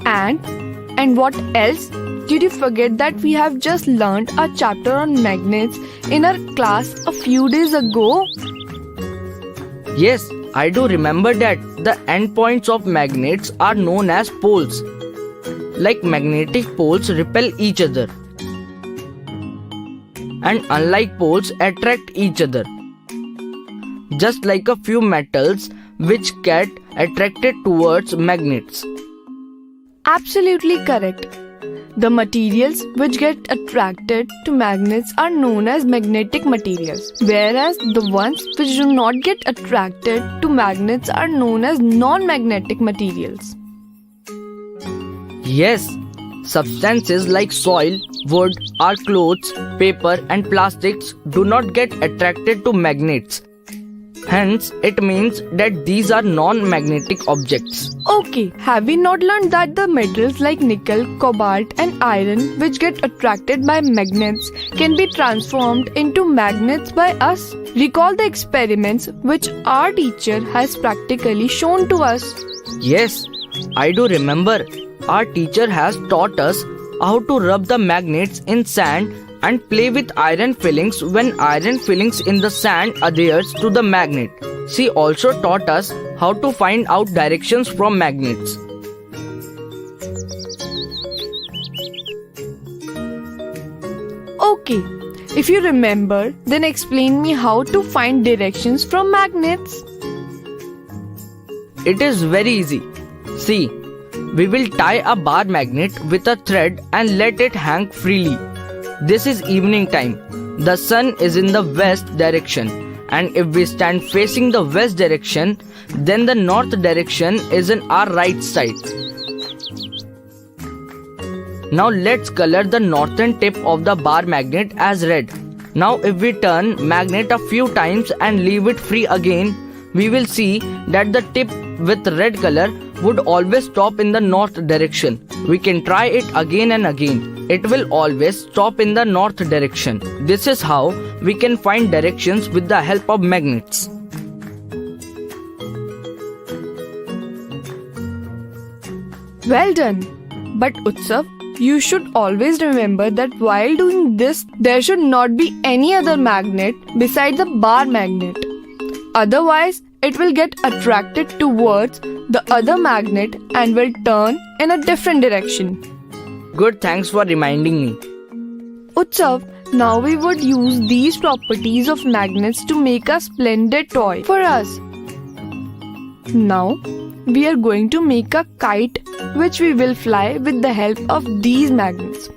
And what else? Did you forget that we have just learned a chapter on magnets in our class a few days ago? Yes, I do remember that. The endpoints of magnets are known as poles. Like magnetic poles repel each other, and unlike poles attract each other. Just like a few metals which get attracted towards magnets. Absolutely correct. The materials which get attracted to magnets are known as magnetic materials, whereas the ones which do not get attracted to magnets are known as non-magnetic materials. Yes, substances like soil, wood, our clothes, paper and plastics do not get attracted to magnets. Hence, it means that these are non-magnetic objects. Okay, have we not learned that the metals like nickel, cobalt, and iron, which get attracted by magnets, can be transformed into magnets by us? Recall the experiments which our teacher has practically shown to us. Yes, I do remember. Our teacher has taught us how to rub the magnets in sand and play with iron fillings when iron fillings in the sand adheres to the magnet. She also taught us how to find out directions from magnets. Okay, if you remember, then explain me how to find directions from magnets. It is very easy. See, we will tie a bar magnet with a thread and let it hang freely. This is evening time. The sun is in the west direction, and if we stand facing the west direction, then the north direction is in our right side. Now let's color the northern tip of the bar magnet as red. Now if we turn magnet a few times and leave it free again, we will see that the tip with red color would always stop in the north direction. We can try it again and again. It will always stop in the north direction. This is how we can find directions with the help of magnets. Well done. But Utsav, you should always remember that while doing this, there should not be any other magnet beside the bar magnet. Otherwise, it will get attracted towards the other magnet and will turn in a different direction. Good, thanks for reminding me. Utsav, now we would use these properties of magnets to make a splendid toy for us. Now, we are going to make a kite which we will fly with the help of these magnets.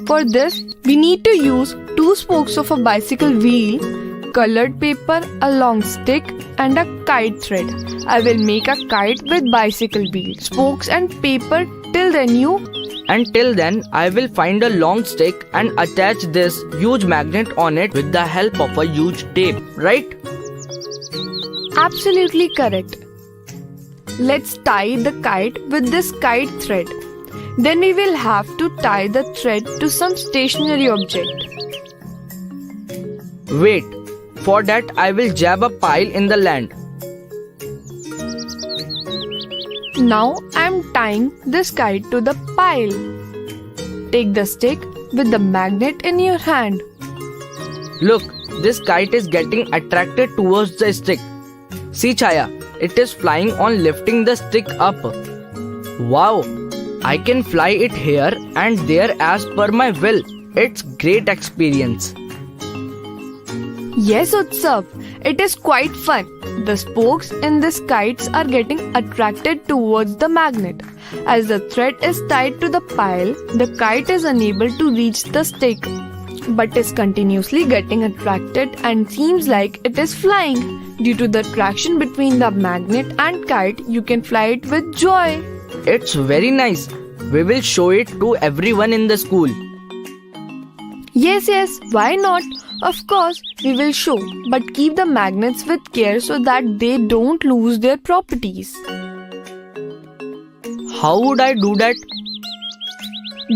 For this, we need to use 2 spokes of a bicycle wheel, colored paper, a long stick, and a kite thread. I will make a kite with bicycle wheel, spokes, and paper. Till then, Until then, I will find a long stick and attach this huge magnet on it with the help of a huge tape, right? Absolutely correct. Let's tie the kite with this kite thread. Then we will have to tie the thread to some stationary object. Wait, for that I will jab a pile in the land. Now I am tying this kite to the pile. Take the stick with the magnet in your hand. Look, this kite is getting attracted towards the stick. See Chaya, it is flying on lifting the stick up. Wow, I can fly it here and there as per my will. It's great experience. Yes, Utsav, it is quite fun. The spokes in these kites are getting attracted towards the magnet. As the thread is tied to the pile, the kite is unable to reach the stick, but is continuously getting attracted and seems like it is flying. Due to the attraction between the magnet and kite, you can fly it with joy. It's very nice. We will show it to everyone in the school. Yes, why not? Of course, we will show, but keep the magnets with care so that they don't lose their properties. How would I do that?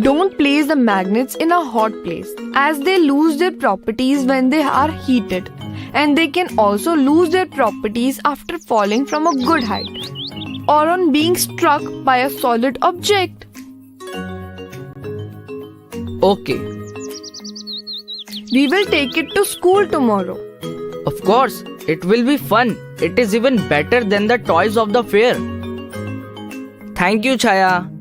Don't place the magnets in a hot place, as they lose their properties when they are heated, and they can also lose their properties after falling from a good height or on being struck by a solid object. Okay. We will take it to school tomorrow. Of course, it will be fun. It is even better than the toys of the fair. Thank you, Chaya.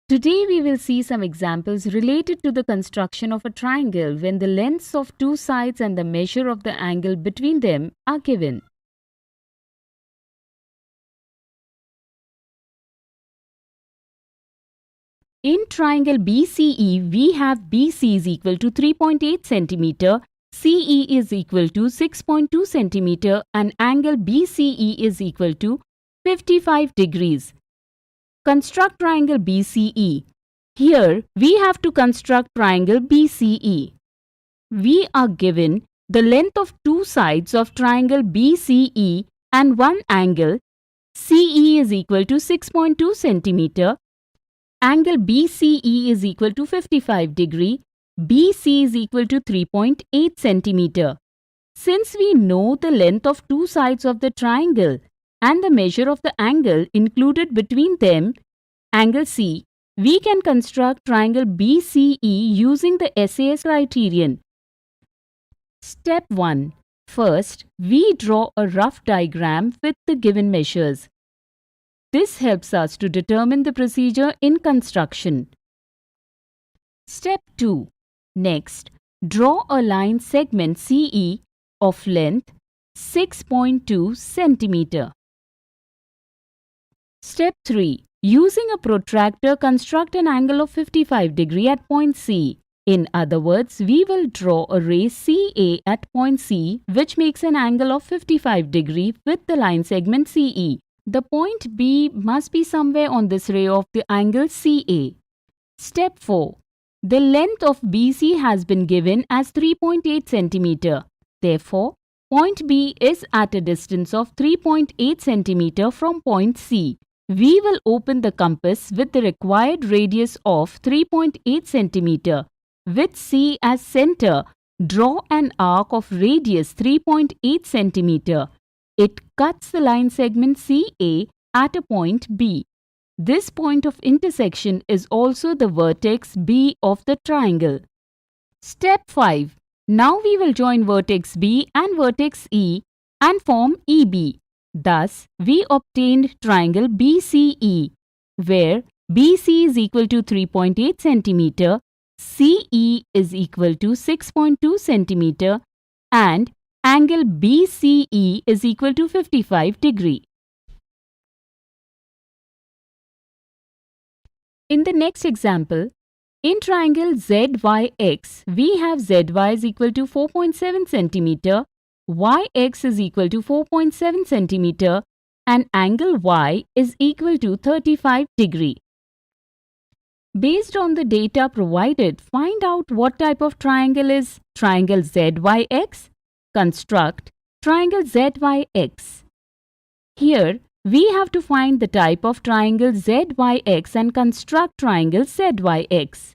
Today we will see some examples related to the construction of a triangle when the lengths of 2 sides and the measure of the angle between them are given. In triangle BCE, we have BC is equal to 3.8 centimeter, CE is equal to 6.2 centimeter, and angle BCE is equal to 55 degrees. Construct triangle BCE. Here, we have to construct triangle BCE. We are given the length of two sides of triangle BCE and one angle. CE is equal to 6.2 centimeter. Angle BCE is equal to 55 degree. BC is equal to 3.8 centimeter. Since we know the length of two sides of the triangle and the measure of the angle included between them, angle C, we can construct triangle BCE using the SAS criterion. Step 1. First, we draw a rough diagram with the given measures. This helps us to determine the procedure in construction. Step 2. Next, draw a line segment CE of length 6.2 centimeter. Step 3. Using a protractor, construct an angle of 55 degree at point C. In other words, we will draw a ray CA at point C, which makes an angle of 55 degree with the line segment CE. The point B must be somewhere on this ray of the angle CA. Step 4. The length of BC has been given as 3.8 centimeter. Therefore, point B is at a distance of 3.8 centimeter from point C. We will open the compass with the required radius of 3.8 centimeter. With C as center, draw an arc of radius 3.8 centimeter. It cuts the line segment CA at a point B. This point of intersection is also the vertex B of the triangle. Step 5. Now we will join vertex B and vertex E and form EB. Thus, we obtained triangle BCE, where BC is equal to 3.8 centimeter, CE is equal to 6.2 centimeter, and angle BCE is equal to 55 degree. In the next example, in triangle ZYX, we have ZY is equal to 4.7 centimeter, YX is equal to 4.7 centimeter, and angle Y is equal to 35 degree. Based on the data provided, find out what type of triangle is triangle ZYX. Construct triangle ZYX. Here, we have to find the type of triangle ZYX and construct triangle ZYX.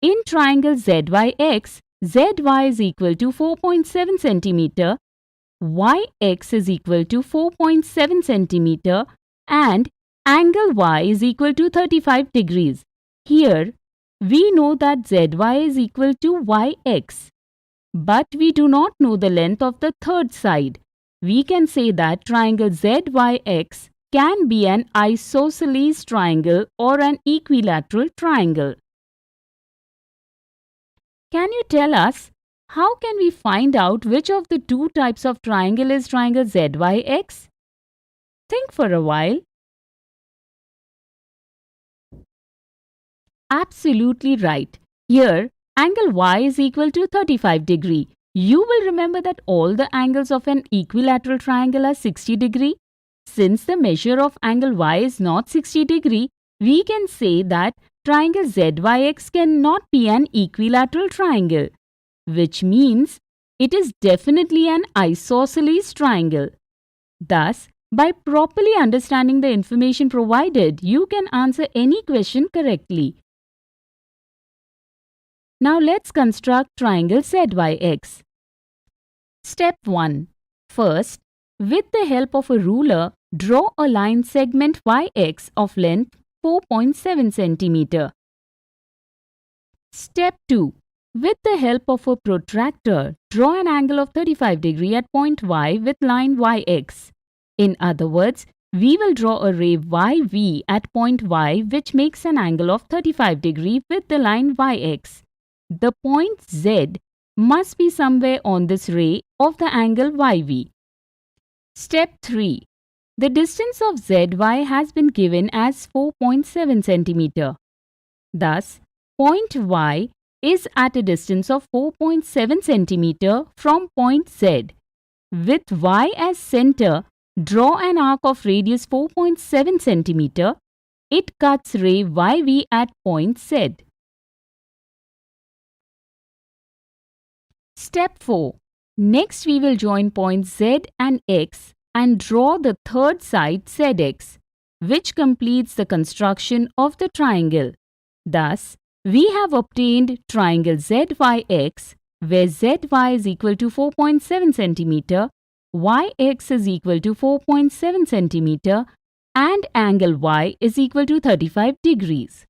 In triangle ZYX, ZY is equal to 4.7 centimeter, YX is equal to 4.7 centimeter, and angle Y is equal to 35 degrees. Here, we know that ZY is equal to YX, but we do not know the length of the third side. We can say that triangle ZYX can be an isosceles triangle or an equilateral triangle. Can you tell us how can we find out which of the two types of triangle is triangle ZYX? Think for a while. Absolutely right. Here, angle Y is equal to 35 degree. You will remember that all the angles of an equilateral triangle are 60 degree. Since the measure of angle Y is not 60 degree, we can say that triangle ZYX cannot be an equilateral triangle, which means it is definitely an isosceles triangle. Thus, by properly understanding the information provided, you can answer any question correctly. Now let's construct triangle ZYX. Step 1. First, with the help of a ruler, draw a line segment YX of length 4.7 centimeter. Step 2. With the help of a protractor, draw an angle of 35 degree at point Y with line YX. In other words, we will draw a ray YV at point Y which makes an angle of 35 degree with the line YX. The point Z must be somewhere on this ray of the angle YV. Step 3. The distance of ZY has been given as 4.7 centimeter. Thus, point Y is at a distance of 4.7 cm from point Z. With Y as center, draw an arc of radius 4.7 cm. It cuts ray YV at point Z. Step 4. Next we will join points Z and X and draw the third side ZX, which completes the construction of the triangle. Thus, we have obtained triangle ZYX, where ZY is equal to 4.7 cm, YX is equal to 4.7 cm, and angle Y is equal to 35 degrees.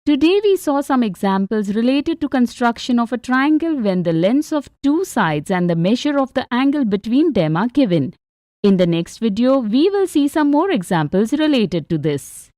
Today we saw some examples related to construction of a triangle when the lengths of two sides and the measure of the angle between them are given. In the next video, we will see some more examples related to this.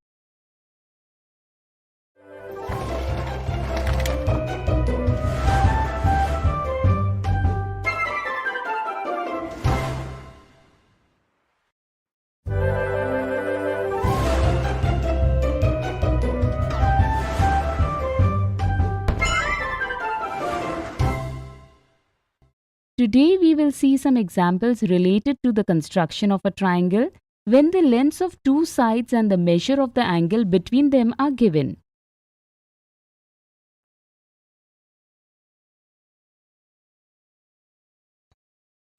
Today we will see some examples related to the construction of a triangle when the lengths of two sides and the measure of the angle between them are given.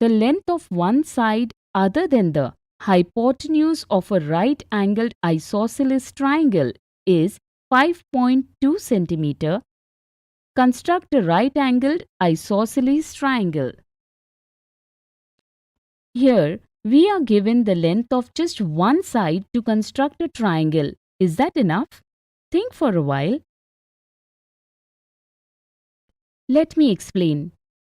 The length of one side other than the hypotenuse of a right-angled isosceles triangle is 5.2 cm. Construct a right-angled isosceles triangle. Here, we are given the length of just one side to construct a triangle. Is that enough? Think for a while. Let me explain.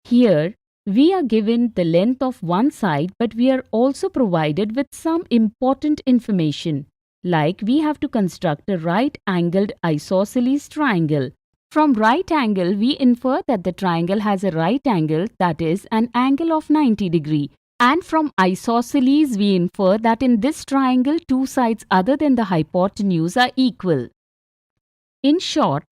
Here, we are given the length of one side, but we are also provided with some important information, like we have to construct a right-angled isosceles triangle. From right angle, we infer that the triangle has a right angle, that is, an angle of 90 degree. And from isosceles, we infer that in this triangle, two sides other than the hypotenuse are equal. In short,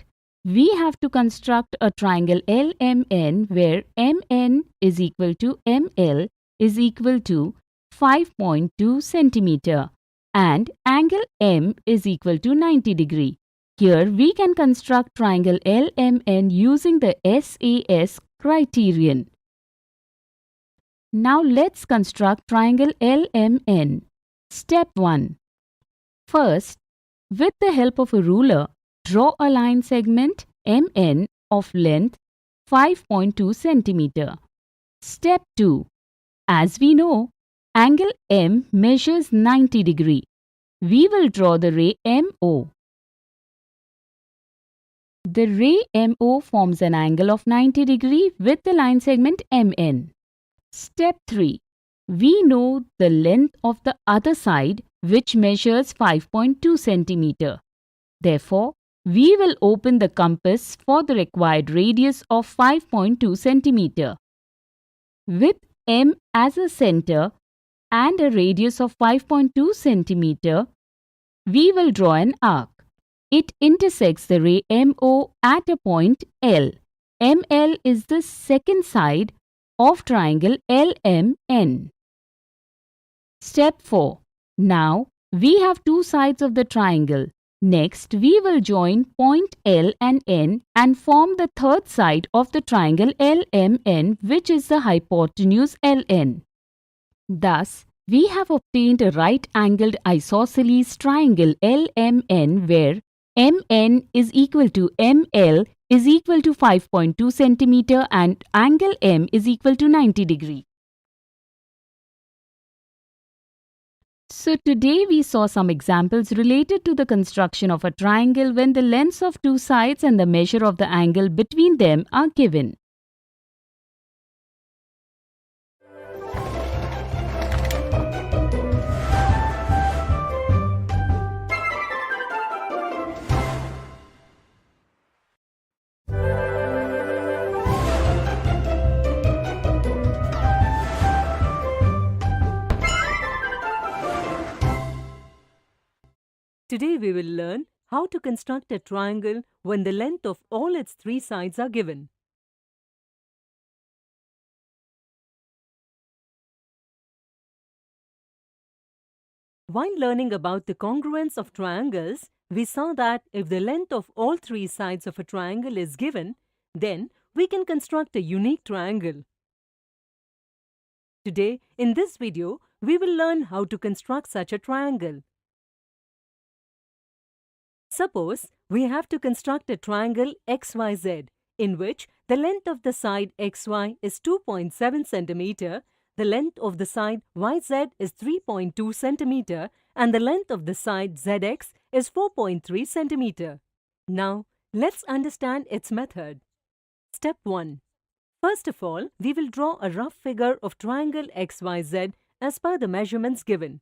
we have to construct a triangle LMN where MN is equal to ML is equal to 5.2 cm and angle M is equal to 90 degree. Here we can construct triangle LMN using the SAS criterion. Now let's construct triangle LMN. Step 1. First, with the help of a ruler, draw a line segment MN of length 5.2 cm. Step 2. As we know, angle M measures 90 degree. We will draw the ray MO. The ray MO forms an angle of 90 degree with the line segment MN. Step 3. We know the length of the other side, which measures 5.2 cm. Therefore, we will open the compass for the required radius of 5.2 cm. With M as a center and a radius of 5.2 cm, we will draw an arc. It intersects the ray MO at a point L. ML is the second side of triangle LMN. Step 4. Now, we have two sides of the triangle. Next, we will join point L and N and form the third side of the triangle LMN, which is the hypotenuse LN. Thus, we have obtained a right-angled isosceles triangle LMN where MN is equal to ML is equal to 5.2 cm and angle M is equal to 90 degree. So today we saw some examples related to the construction of a triangle when the lengths of two sides and the measure of the angle between them are given. Today we will learn how to construct a triangle when the length of all its three sides are given. While learning about the congruence of triangles, we saw that if the length of all three sides of a triangle is given, then we can construct a unique triangle. Today, in this video, we will learn how to construct such a triangle. Suppose we have to construct a triangle XYZ in which the length of the side XY is 2.7 cm, the length of the side YZ is 3.2 cm, and the length of the side ZX is 4.3 cm. Now, let's understand its method. Step 1. First of all, we will draw a rough figure of triangle XYZ as per the measurements given.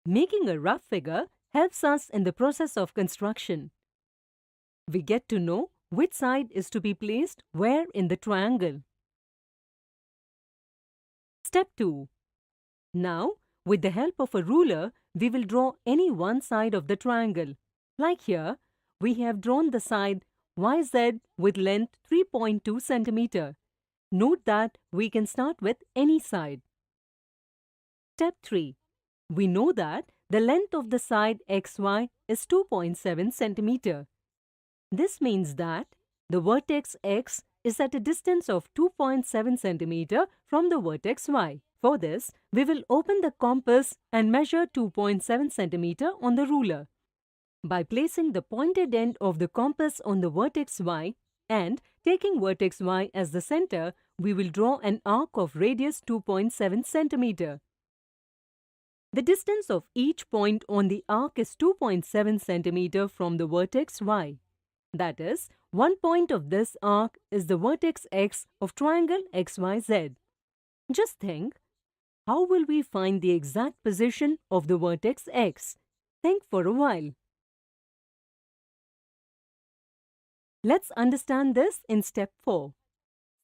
Making a rough figure helps us in the process of construction. We get to know which side is to be placed where in the triangle. Step 2. Now, with the help of a ruler, we will draw any one side of the triangle. Like here, we have drawn the side YZ with length 3.2 cm. Note that we can start with any side. Step 3. We know that the length of the side XY is 2.7 cm. This means that the vertex X is at a distance of 2.7 cm from the vertex Y. For this, we will open the compass and measure 2.7 cm on the ruler. By placing the pointed end of the compass on the vertex Y and taking vertex Y as the center, we will draw an arc of radius 2.7 cm. The distance of each point on the arc is 2.7 cm from the vertex Y. That is, one point of this arc is the vertex X of triangle XYZ. Just think, how will we find the exact position of the vertex X? Think for a while. Let's understand this in step 4.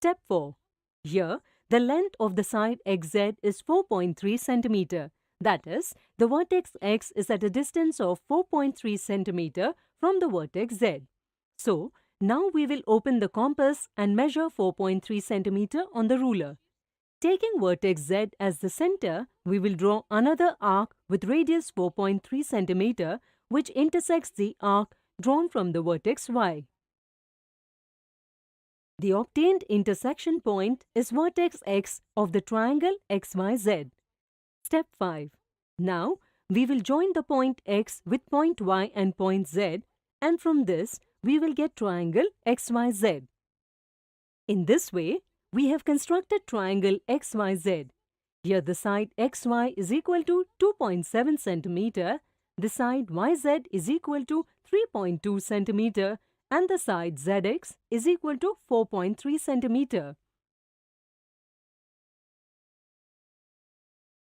Step 4. Here, the length of the side XZ is 4.3 cm. That is, the vertex X is at a distance of 4.3 cm from the vertex Z. So, now we will open the compass and measure 4.3 cm on the ruler. Taking vertex Z as the center, we will draw another arc with radius 4.3 cm which intersects the arc drawn from the vertex Y. The obtained intersection point is vertex X of the triangle XYZ. Step 5. Now, we will join the point X with point Y and point Z, and from this, we will get triangle XYZ. In this way, we have constructed triangle XYZ. Here the side XY is equal to 2.7 cm, the side YZ is equal to 3.2 cm, and the side ZX is equal to 4.3 cm.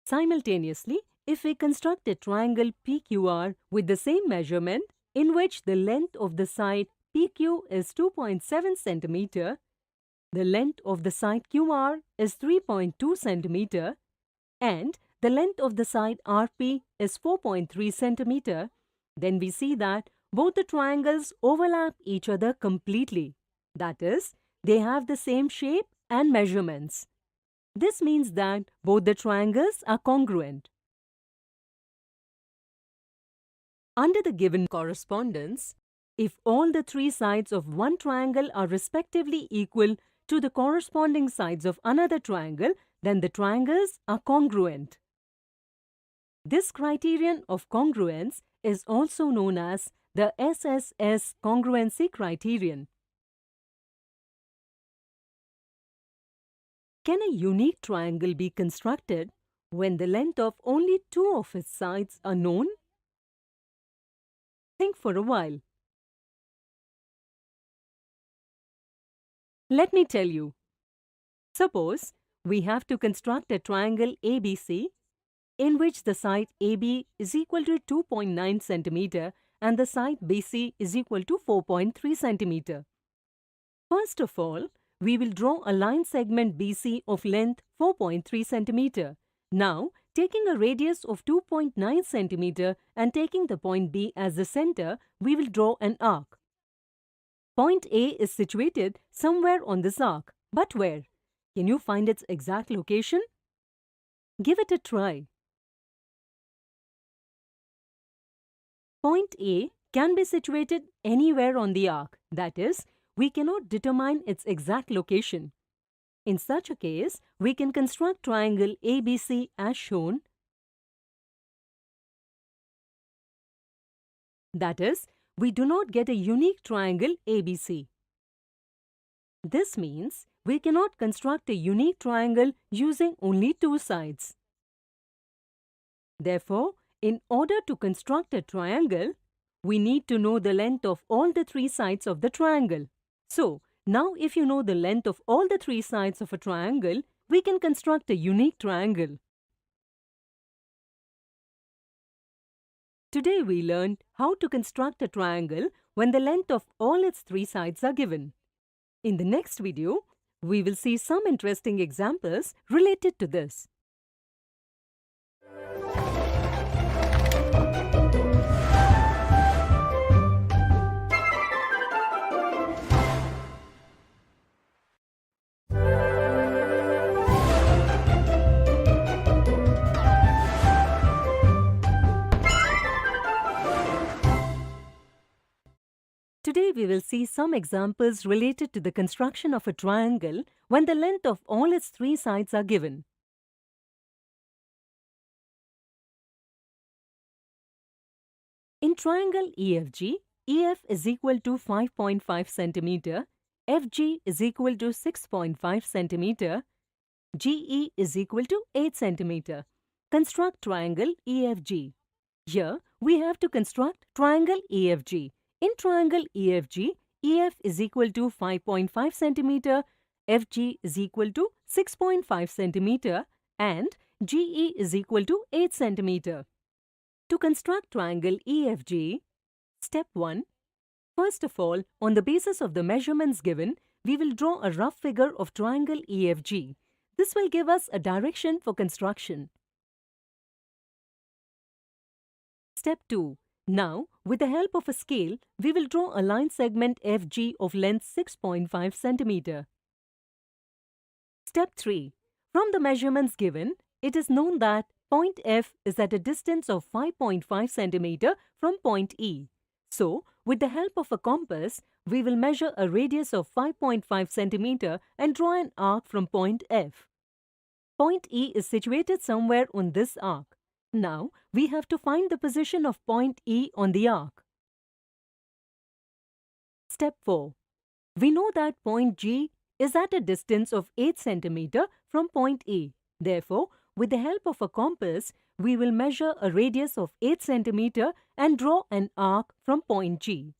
Simultaneously, if we construct a triangle PQR with the same measurement, in which the length of the side PQ is 2.7 cm, the length of the side QR is 3.2 cm, and the length of the side RP is 4.3 cm, then we see that both the triangles overlap each other completely. That is, they have the same shape and measurements. This means that both the triangles are congruent. Under the given correspondence, if all the three sides of one triangle are respectively equal to the corresponding sides of another triangle, then the triangles are congruent. This criterion of congruence is also known as the SSS congruency criterion. Can a unique triangle be constructed when the length of only two of its sides are known? Think for a while. Let me tell you. Suppose we have to construct a triangle ABC in which the side AB is equal to 2.9 cm and the side BC is equal to 4.3 cm. First of all, we will draw a line segment BC of length 4.3 cm. Now, Taking a radius of 2.9 cm and taking the point B as the center, we will draw an arc. Point A is situated somewhere on this arc. But where? Can you find its exact location? Give it a try. Point A can be situated anywhere on the arc. That is, we cannot determine its exact location. In such a case, we can construct triangle ABC as shown. That is, we do not get a unique triangle ABC. This means we cannot construct a unique triangle using only two sides. Therefore, in order to construct a triangle, we need to know the length of all the three sides of the triangle. So, now if you know the length of all the three sides of a triangle, we can construct a unique triangle. Today we learned how to construct a triangle when the length of all its three sides are given. In the next video, we will see some interesting examples related to this. Today we will see some examples related to the construction of a triangle when the length of all its three sides are given. In triangle EFG, EF is equal to 5.5 cm, FG is equal to 6.5 cm, GE is equal to 8 cm. Construct triangle EFG. Here we have to construct triangle EFG. In triangle EFG, EF is equal to 5.5 cm, FG is equal to 6.5 cm and GE is equal to 8 cm. To construct triangle EFG, Step 1. First of all, on the basis of the measurements given, we will draw a rough figure of triangle EFG. This will give us a direction for construction. Step 2. Now, with the help of a scale, we will draw a line segment FG of length 6.5 cm. Step 3. From the measurements given, it is known that point F is at a distance of 5.5 cm from point E. So, with the help of a compass, we will measure a radius of 5.5 cm and draw an arc from point F. Point E is situated somewhere on this arc. Now, we have to find the position of point E on the arc. Step 4. We know that point G is at a distance of 8 cm from point E. Therefore, with the help of a compass, we will measure a radius of 8 cm and draw an arc from point G.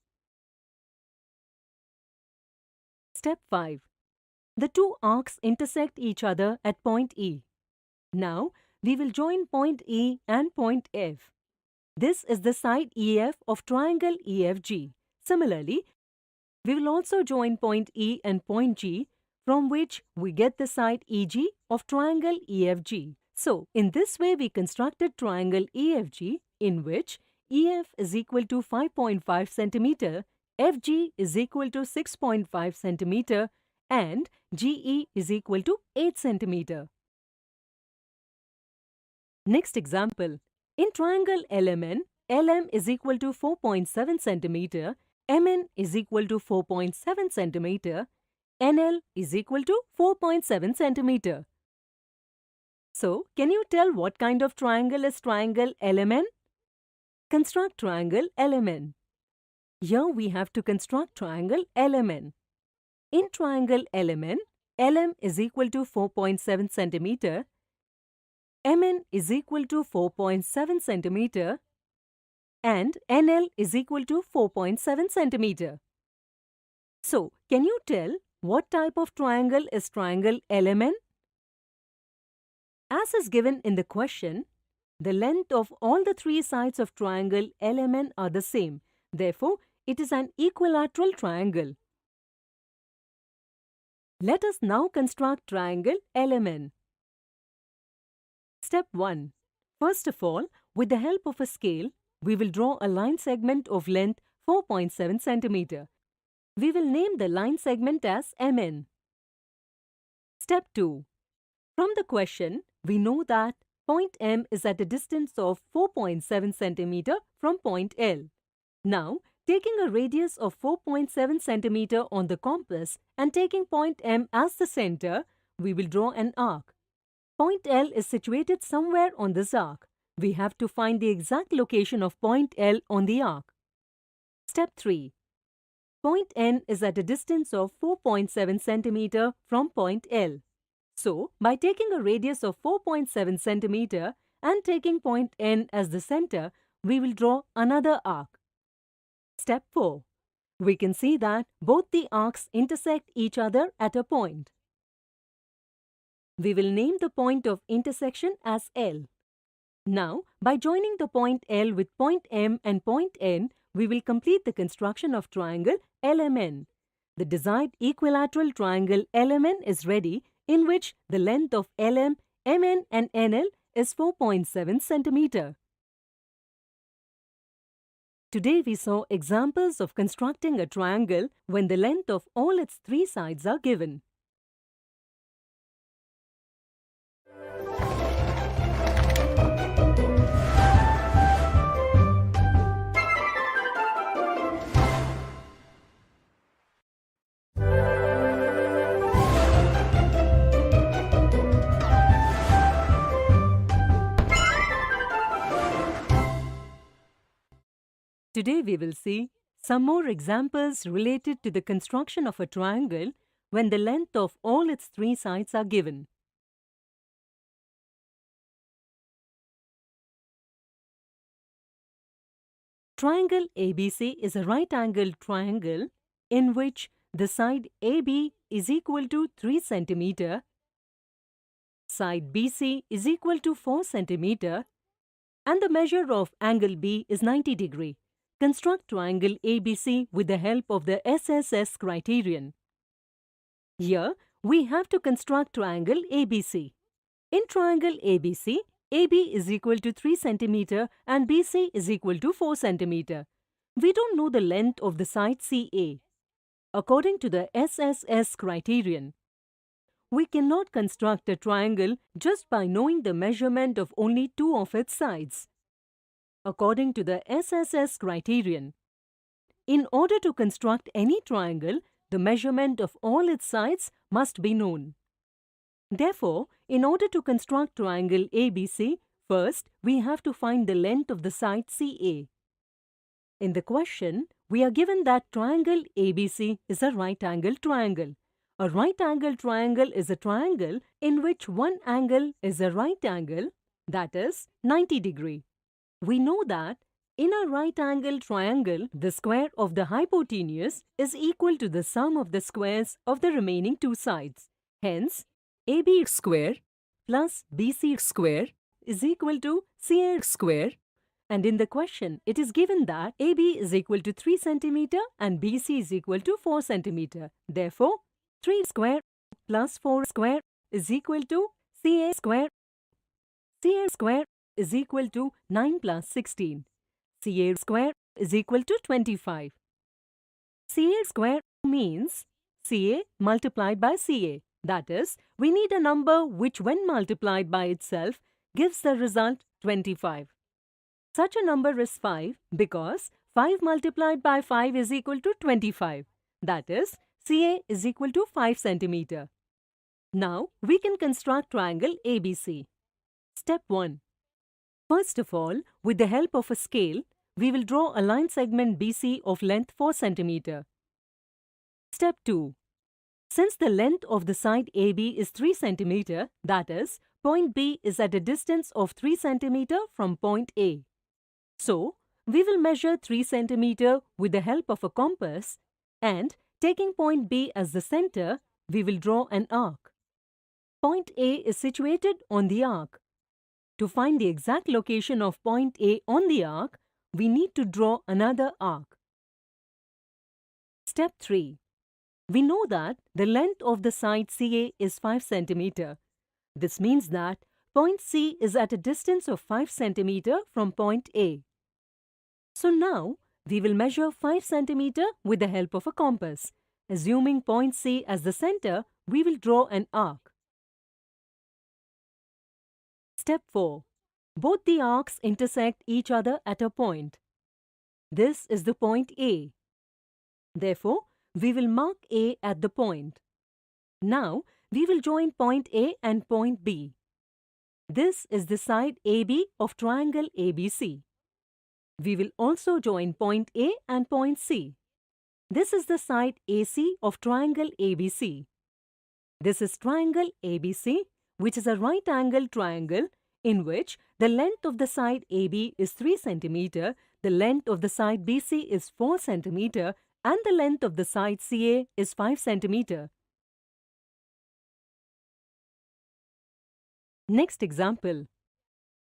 Step 5. The two arcs intersect each other at point E. Now, we will join point E and point F. This is the side EF of triangle EFG. Similarly, we will also join point E and point G, from which we get the side EG of triangle EFG. So, in this way we constructed triangle EFG, in which EF is equal to 5.5 cm, FG is equal to 6.5 cm, and GE is equal to 8 cm. Next example. In triangle LMN, LM is equal to 4.7 cm, MN is equal to 4.7 cm, NL is equal to 4.7 cm. So, can you tell what kind of triangle is triangle LMN? Construct triangle LMN. Here we have to construct triangle LMN. In triangle LMN, LM is equal to 4.7 cm, MN is equal to 4.7 cm and NL is equal to 4.7 cm. So, can you tell what type of triangle is triangle LMN? As is given in the question, the length of all the three sides of triangle LMN are the same. Therefore, it is an equilateral triangle. Let us now construct triangle LMN. Step 1. First of all, with the help of a scale, we will draw a line segment of length 4.7 centimeter. We will name the line segment as MN. Step 2. From the question, we know that point M is at a distance of 4.7 centimeter from point L. Now, taking a radius of 4.7 centimeter on the compass and taking point M as the center, we will draw an arc. Point L is situated somewhere on this arc. We have to find the exact location of point L on the arc. Step 3. Point N is at a distance of 4.7 centimeter from point L. So, by taking a radius of 4.7 centimeter and taking point N as the center, we will draw another arc. Step 4. We can see that both the arcs intersect each other at a point. We will name the point of intersection as L. Now, by joining the point L with point M and point N, we will complete the construction of triangle LMN. The desired equilateral triangle LMN is ready, in which the length of LM, MN and NL is 4.7 centimeter. Today we saw examples of constructing a triangle when the length of all its three sides are given. Today we will see some more examples related to the construction of a triangle when the length of all its three sides are given. Triangle ABC is a right-angled triangle in which the side AB is equal to 3 cm, side BC is equal to 4 cm, and the measure of angle B is 90 degree. Construct triangle ABC with the help of the SSS criterion. Here, we have to construct triangle ABC. In triangle ABC, AB is equal to 3 cm and BC is equal to 4 cm. We don't know the length of the side CA. According to the SSS criterion, we cannot construct a triangle just by knowing the measurement of only two of its sides. According to the SSS criterion, in order to construct any triangle, the measurement of all its sides must be known. Therefore, in order to construct triangle ABC, first we have to find the length of the side CA. In the question, we are given that triangle ABC is a right-angled triangle. A right-angled triangle is a triangle in which one angle is a right angle, that is 90 degree. We know that in a right-angled triangle, the square of the hypotenuse is equal to the sum of the squares of the remaining two sides. Hence, AB square plus BC square is equal to CA square. And in the question, it is given that AB is equal to 3 cm and BC is equal to 4 cm. Therefore, 3 square plus 4 square is equal to CA square. CA square is equal to 9 plus 16. CA square is equal to 25. CA square means CA multiplied by CA. That is, we need a number which when multiplied by itself gives the result 25. Such a number is 5 because 5 multiplied by 5 is equal to 25. That is, CA is equal to 5 cm. Now, we can construct triangle ABC. Step 1. First of all, with the help of a scale, we will draw a line segment BC of length 4 cm. Step 2. Since the length of the side AB is 3 cm, that is, point B is at a distance of 3 cm from point A. So, we will measure 3 cm with the help of a compass and, taking point B as the center, we will draw an arc. Point A is situated on the arc. To find the exact location of point A on the arc, we need to draw another arc. Step 3. We know that the length of the side CA is 5 cm. This means that point C is at a distance of 5 cm from point A. So now, we will measure 5 cm with the help of a compass. Assuming point C as the center, we will draw an arc. Step 4. Both the arcs intersect each other at a point. This is the point A. Therefore, we will mark A at the point. Now, we will join point A and point B. This is the side AB of triangle ABC. We will also join point A and point C. This is the side AC of triangle ABC. This is triangle ABC, which is a right-angled triangle in which the length of the side AB is 3 cm, the length of the side BC is 4 cm, and the length of the side CA is 5 cm. Next example.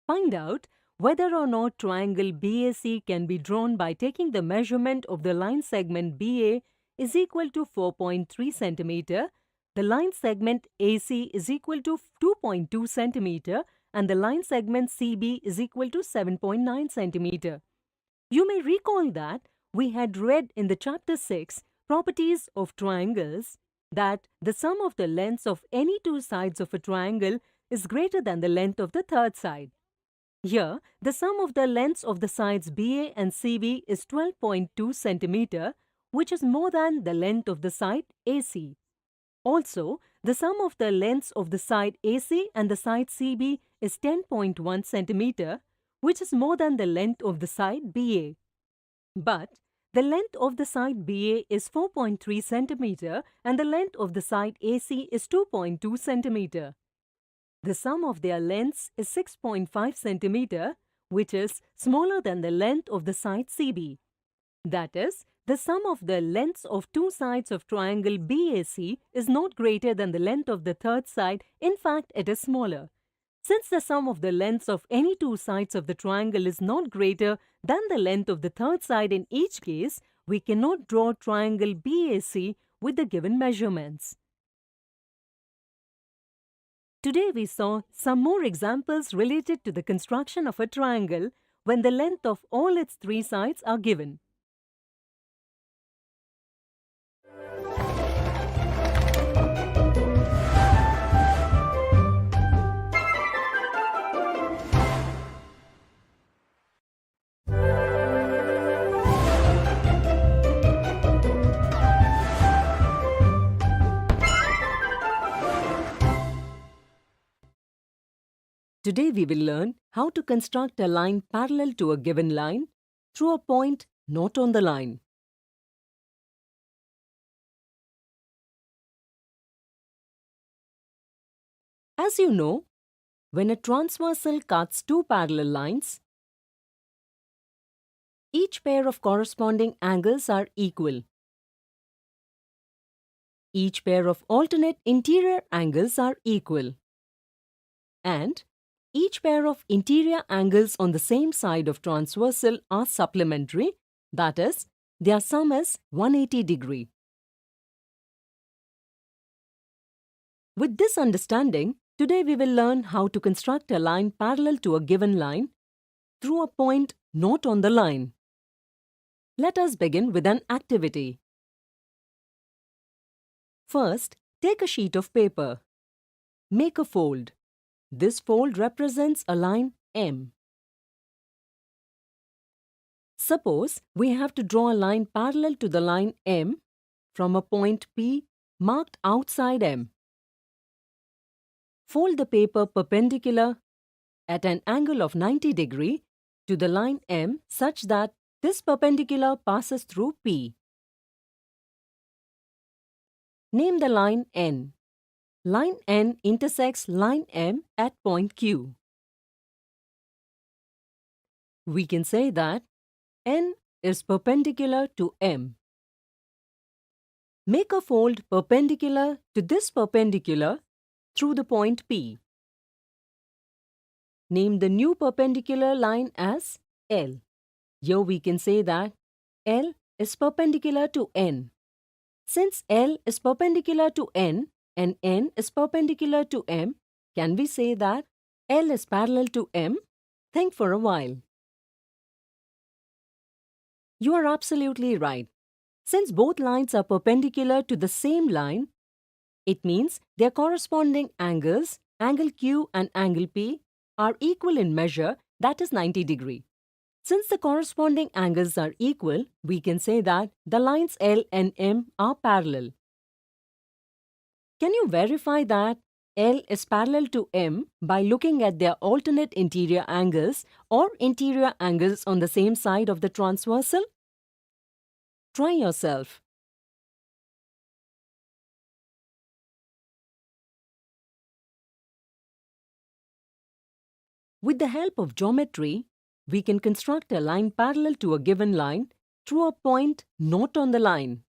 Find out whether or not triangle BAC can be drawn by taking the measurement of the line segment BA is equal to 4.3 cm, the line segment AC is equal to 2.2 cm, and the line segment CB is equal to 7.9 cm. You may recall that we had read in the chapter 6, Properties of Triangles, that the sum of the lengths of any two sides of a triangle is greater than the length of the third side. Here, the sum of the lengths of the sides BA and CB is 12.2 cm, which is more than the length of the side AC. Also, the sum of the lengths of the side AC and the side CB is 10.1 cm, which is more than the length of the side BA. But the length of the side BA is 4.3 cm and the length of the side AC is 2.2 cm. The sum of their lengths is 6.5 cm, which is smaller than the length of the side CB. That is, the sum of the lengths of two sides of triangle BAC is not greater than the length of the third side. In fact, it is smaller. Since the sum of the lengths of any two sides of the triangle is not greater than the length of the third side in each case, we cannot draw triangle BAC with the given measurements. Today we saw some more examples related to the construction of a triangle when the length of all its three sides are given. Today we will learn how to construct a line parallel to a given line through a point not on the line. As you know, when a transversal cuts two parallel lines, each pair of corresponding angles are equal. Each pair of alternate interior angles are equal. And each pair of interior angles on the same side of transversal are supplementary, that is, their sum is 180 degree. With this understanding, today we will learn how to construct a line parallel to a given line through a point not on the line. Let us begin with an activity. First, take a sheet of paper. Make a fold. This fold represents a line M. Suppose we have to draw a line parallel to the line M from a point P marked outside M. Fold the paper perpendicular at an angle of 90 degree to the line M such that this perpendicular passes through P. Name the line N. Line N intersects line M at point Q. We can say that N is perpendicular to M. Make a fold perpendicular to this perpendicular through the point P. Name the new perpendicular line as L. Here we can say that L is perpendicular to N. Since L is perpendicular to N and N is perpendicular to M, can we say that L is parallel to M? Think for a while. You are absolutely right. Since both lines are perpendicular to the same line, it means their corresponding angles, angle Q and angle P, are equal in measure, that is 90 degree. Since the corresponding angles are equal, we can say that the lines L and M are parallel. Can you verify that L is parallel to M by looking at their alternate interior angles or interior angles on the same side of the transversal? Try yourself. With the help of geometry, we can construct a line parallel to a given line through a point not on the line.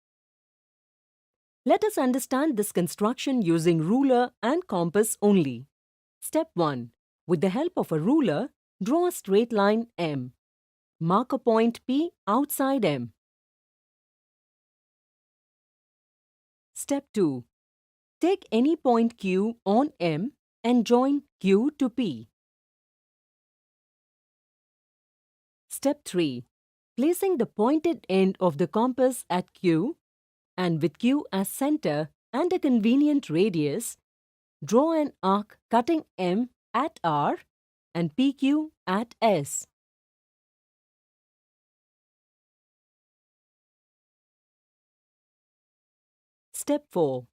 Let us understand this construction using ruler and compass only. Step 1. With the help of a ruler, draw a straight line M. Mark a point P outside M. Step 2. Take any point Q on M and join Q to P. Step 3. Placing the pointed end of the compass at Q and with Q as center and a convenient radius, draw an arc cutting M at R and PQ at S. Step 4.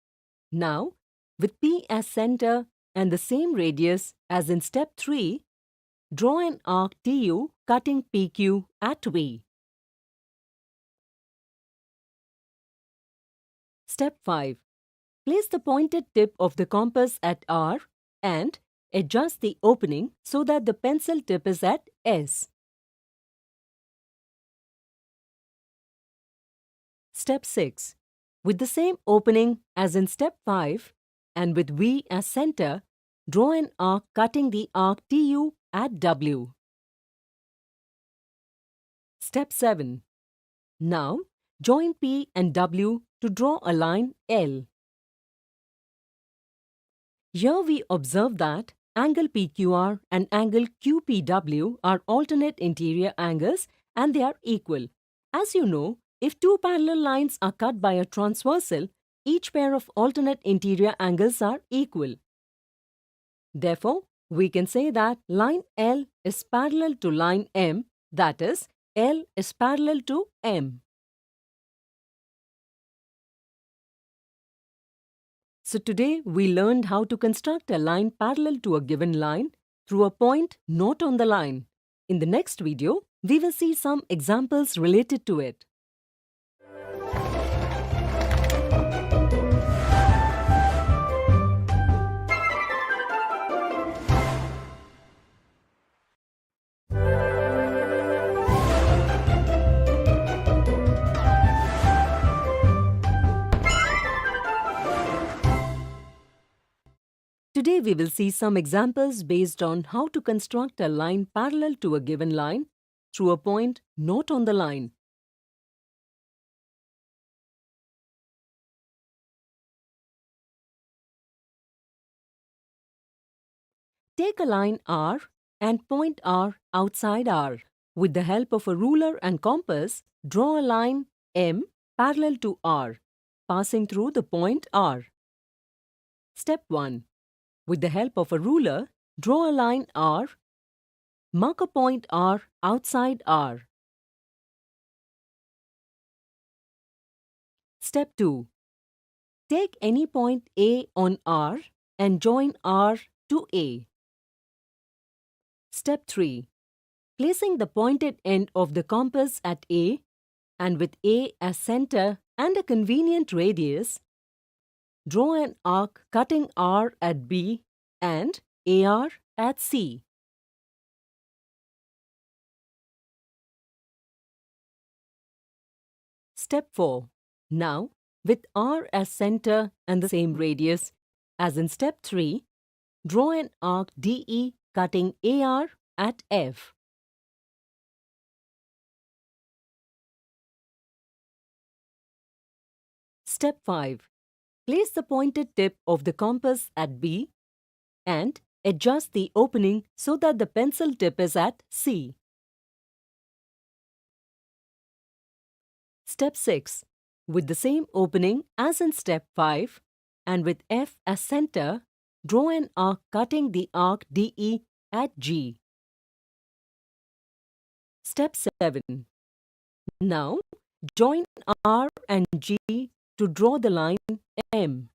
Now, with P as center and the same radius as in step 3, draw an arc TU cutting PQ at V. Step 5. Place the pointed tip of the compass at R and adjust the opening so that the pencil tip is at S. Step 6. With the same opening as in step 5 and with V as center, draw an arc cutting the arc TU at W. Step 7. Now, join P and W to draw a line L. Here we observe that angle PQR and angle QPW are alternate interior angles and they are equal. As you know, if two parallel lines are cut by a transversal, each pair of alternate interior angles are equal. Therefore, we can say that line L is parallel to line M, that is, L is parallel to M. So today we learned how to construct a line parallel to a given line through a point not on the line. In the next video, we will see some examples related to it. Today we will see some examples based on how to construct a line parallel to a given line through a point not on the line. Take a line R and point R outside R. With the help of a ruler and compass, draw a line M parallel to R, passing through the point R. Step 1. With the help of a ruler, draw a line R. Mark a point R outside R. Step 2. Take any point A on R and join R to A. Step 3. Placing the pointed end of the compass at A and with A as center and a convenient radius, draw an arc cutting R at B and AR at C. Step 4. Now, with R as center and the same radius as in step 3, draw an arc DE cutting AR at F. Step 5. Place the pointed tip of the compass at B and adjust the opening so that the pencil tip is at C. Step 6. With the same opening as in Step 5 and with F as center, draw an arc cutting the arc DE at G. Step 7. Now, join R and G to draw the line M.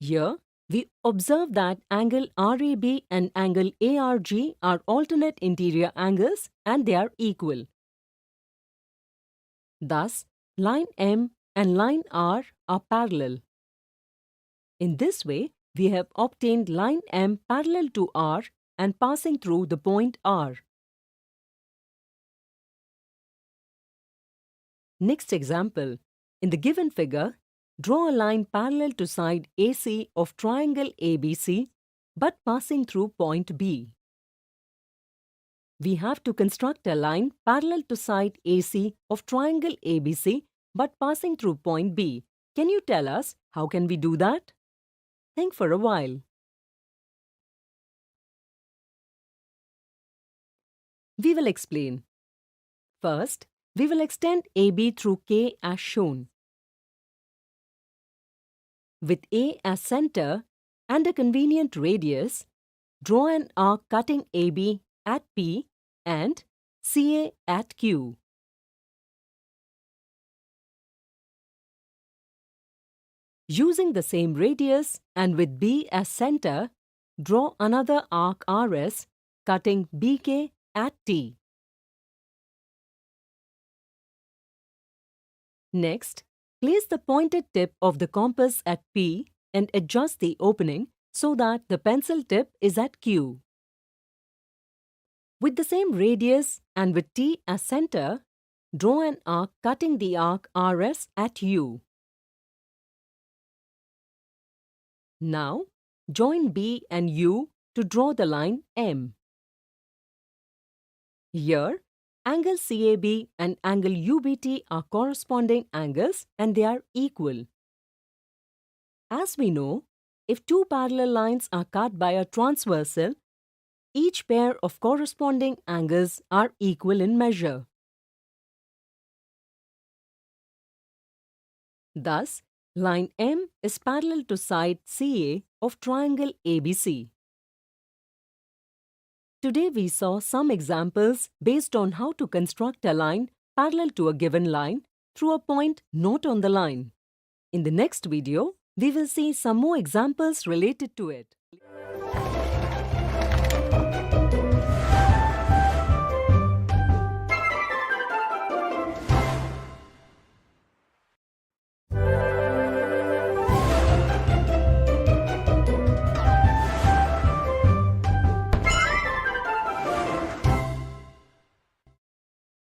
Here, we observe that angle RAB and angle ARG are alternate interior angles and they are equal. Thus, line M and line R are parallel. In this way, we have obtained line M parallel to R and passing through the point R. Next example. In the given figure, draw a line parallel to side AC of triangle ABC but passing through point B. We have to construct a line parallel to side AC of triangle ABC but passing through point B. Can you tell us how can we do that? Think for a while. We will explain. First, we will extend AB through K as shown. With A as center and a convenient radius, draw an arc cutting AB at P and CA at Q. Using the same radius and with B as center, draw another arc RS cutting BK at T. Next, place the pointed tip of the compass at P and adjust the opening so that the pencil tip is at Q. With the same radius and with T as center, draw an arc cutting the arc RS at U. Now, join B and U to draw the line M. Here, angle CAB and angle UBT are corresponding angles and they are equal. As we know, if two parallel lines are cut by a transversal, each pair of corresponding angles are equal in measure. Thus, line M is parallel to side CA of triangle ABC. Today we saw some examples based on how to construct a line parallel to a given line through a point not on the line. In the next video, we will see some more examples related to it.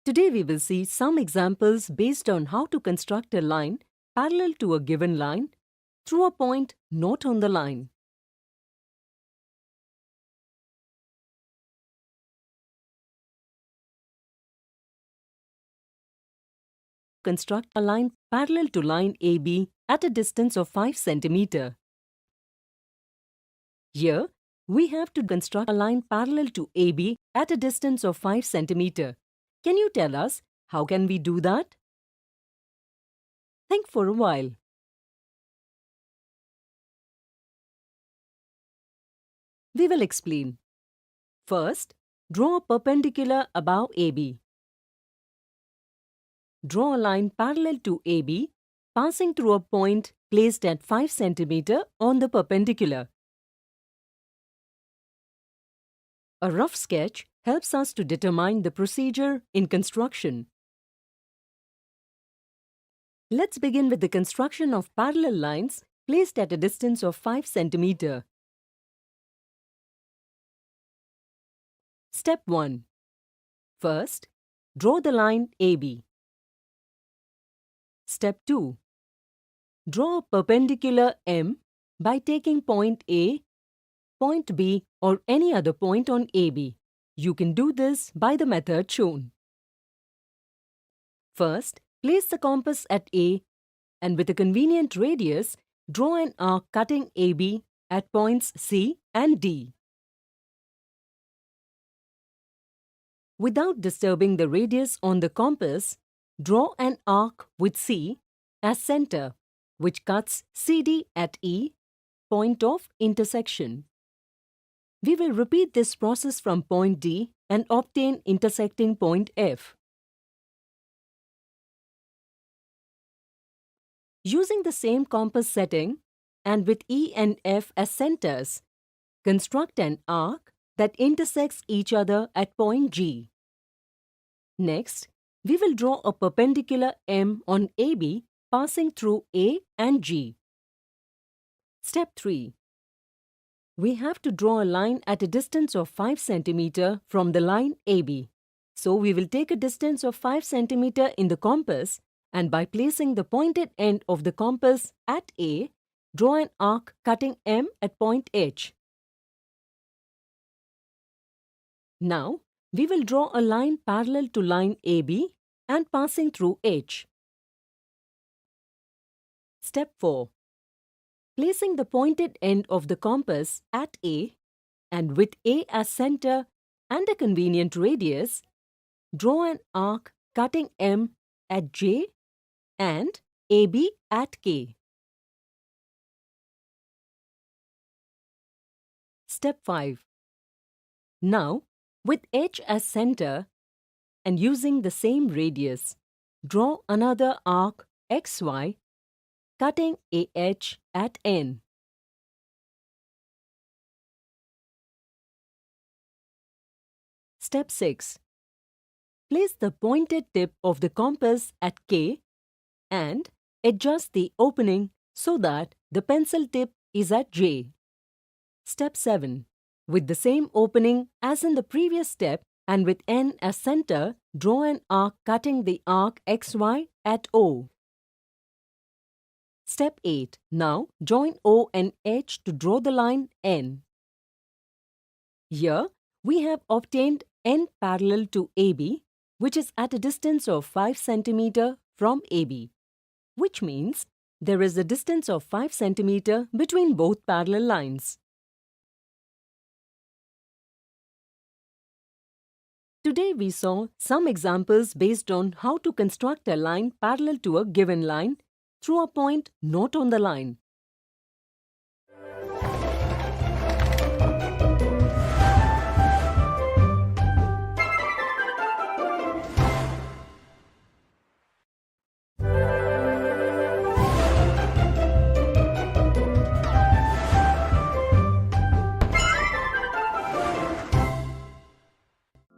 Today we will see some examples based on how to construct a line parallel to a given line through a point not on the line. Construct a line parallel to line AB at a distance of 5 cm. Here, we have to construct a line parallel to AB at a distance of 5 cm. Can you tell us how can we do that? Think for a while. We will explain. First, draw a perpendicular above AB. Draw a line parallel to AB, passing through a point placed at 5 cm on the perpendicular. A rough sketch helps us to determine the procedure in construction. Let's begin with the construction of parallel lines placed at a distance of 5 cm. Step 1. First, draw the line AB. Step 2. Draw a perpendicular M by taking point A, point B or any other point on AB. You can do this by the method shown. First, place the compass at A and with a convenient radius, draw an arc cutting AB at points C and D. Without disturbing the radius on the compass, draw an arc with C as center, which cuts CD at E, point of intersection. We will repeat this process from point D and obtain intersecting point F. Using the same compass setting and with E and F as centers, construct an arc that intersects each other at point G. Next, we will draw a perpendicular M on AB passing through A and G. Step 3. We have to draw a line at a distance of 5 cm from the line AB. So we will take a distance of 5 cm in the compass, and by placing the pointed end of the compass at A, draw an arc cutting M at point H. Now, we will draw a line parallel to line AB and passing through H. Step 4. Placing the pointed end of the compass at A and with A as center and a convenient radius, draw an arc cutting M at J and AB at K. Step 5. Now, with H as center and using the same radius, draw another arc XY cutting AH at N. Step 6. Place the pointed tip of the compass at K and adjust the opening so that the pencil tip is at J. Step 7. With the same opening as in the previous step and with N as center, draw an arc cutting the arc XY at O. Step 8. Now, join O and H to draw the line N. Here, we have obtained N parallel to AB, which is at a distance of 5 cm from AB, which means there is a distance of 5 cm between both parallel lines. Today we saw some examples based on how to construct a line parallel to a given line through a point not on the line.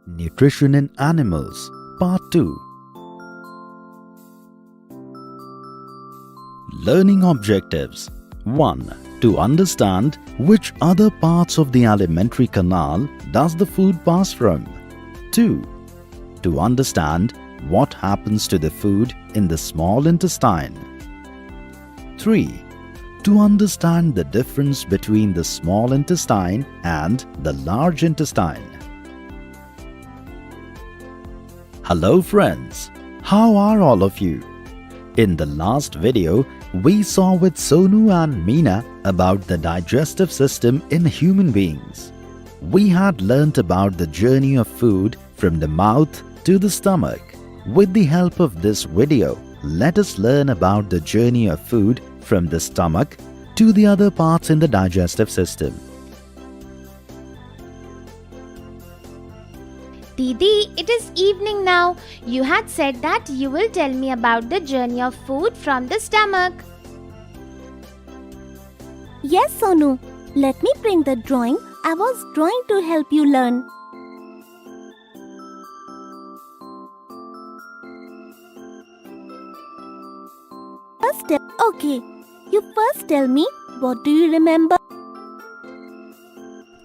Nutrition in Animals, Part 2. Learning objectives. 1. To understand which other parts of the alimentary canal does the food pass from. 2. To understand what happens to the food in the small intestine. 3. To understand the difference between the small intestine and the large intestine. Hello friends, how are all of you? In the last video, we saw with Sonu and Meena about the digestive system in human beings. We had learnt about the journey of food from the mouth to the stomach. With the help of this video, let us learn about the journey of food from the stomach to the other parts in the digestive system. Didi, it is evening now. You had said that you will tell me about the journey of food from the stomach. Yes, Sonu. Let me bring the drawing. I was drawing to help you learn. Okay. You first tell me, what do you remember?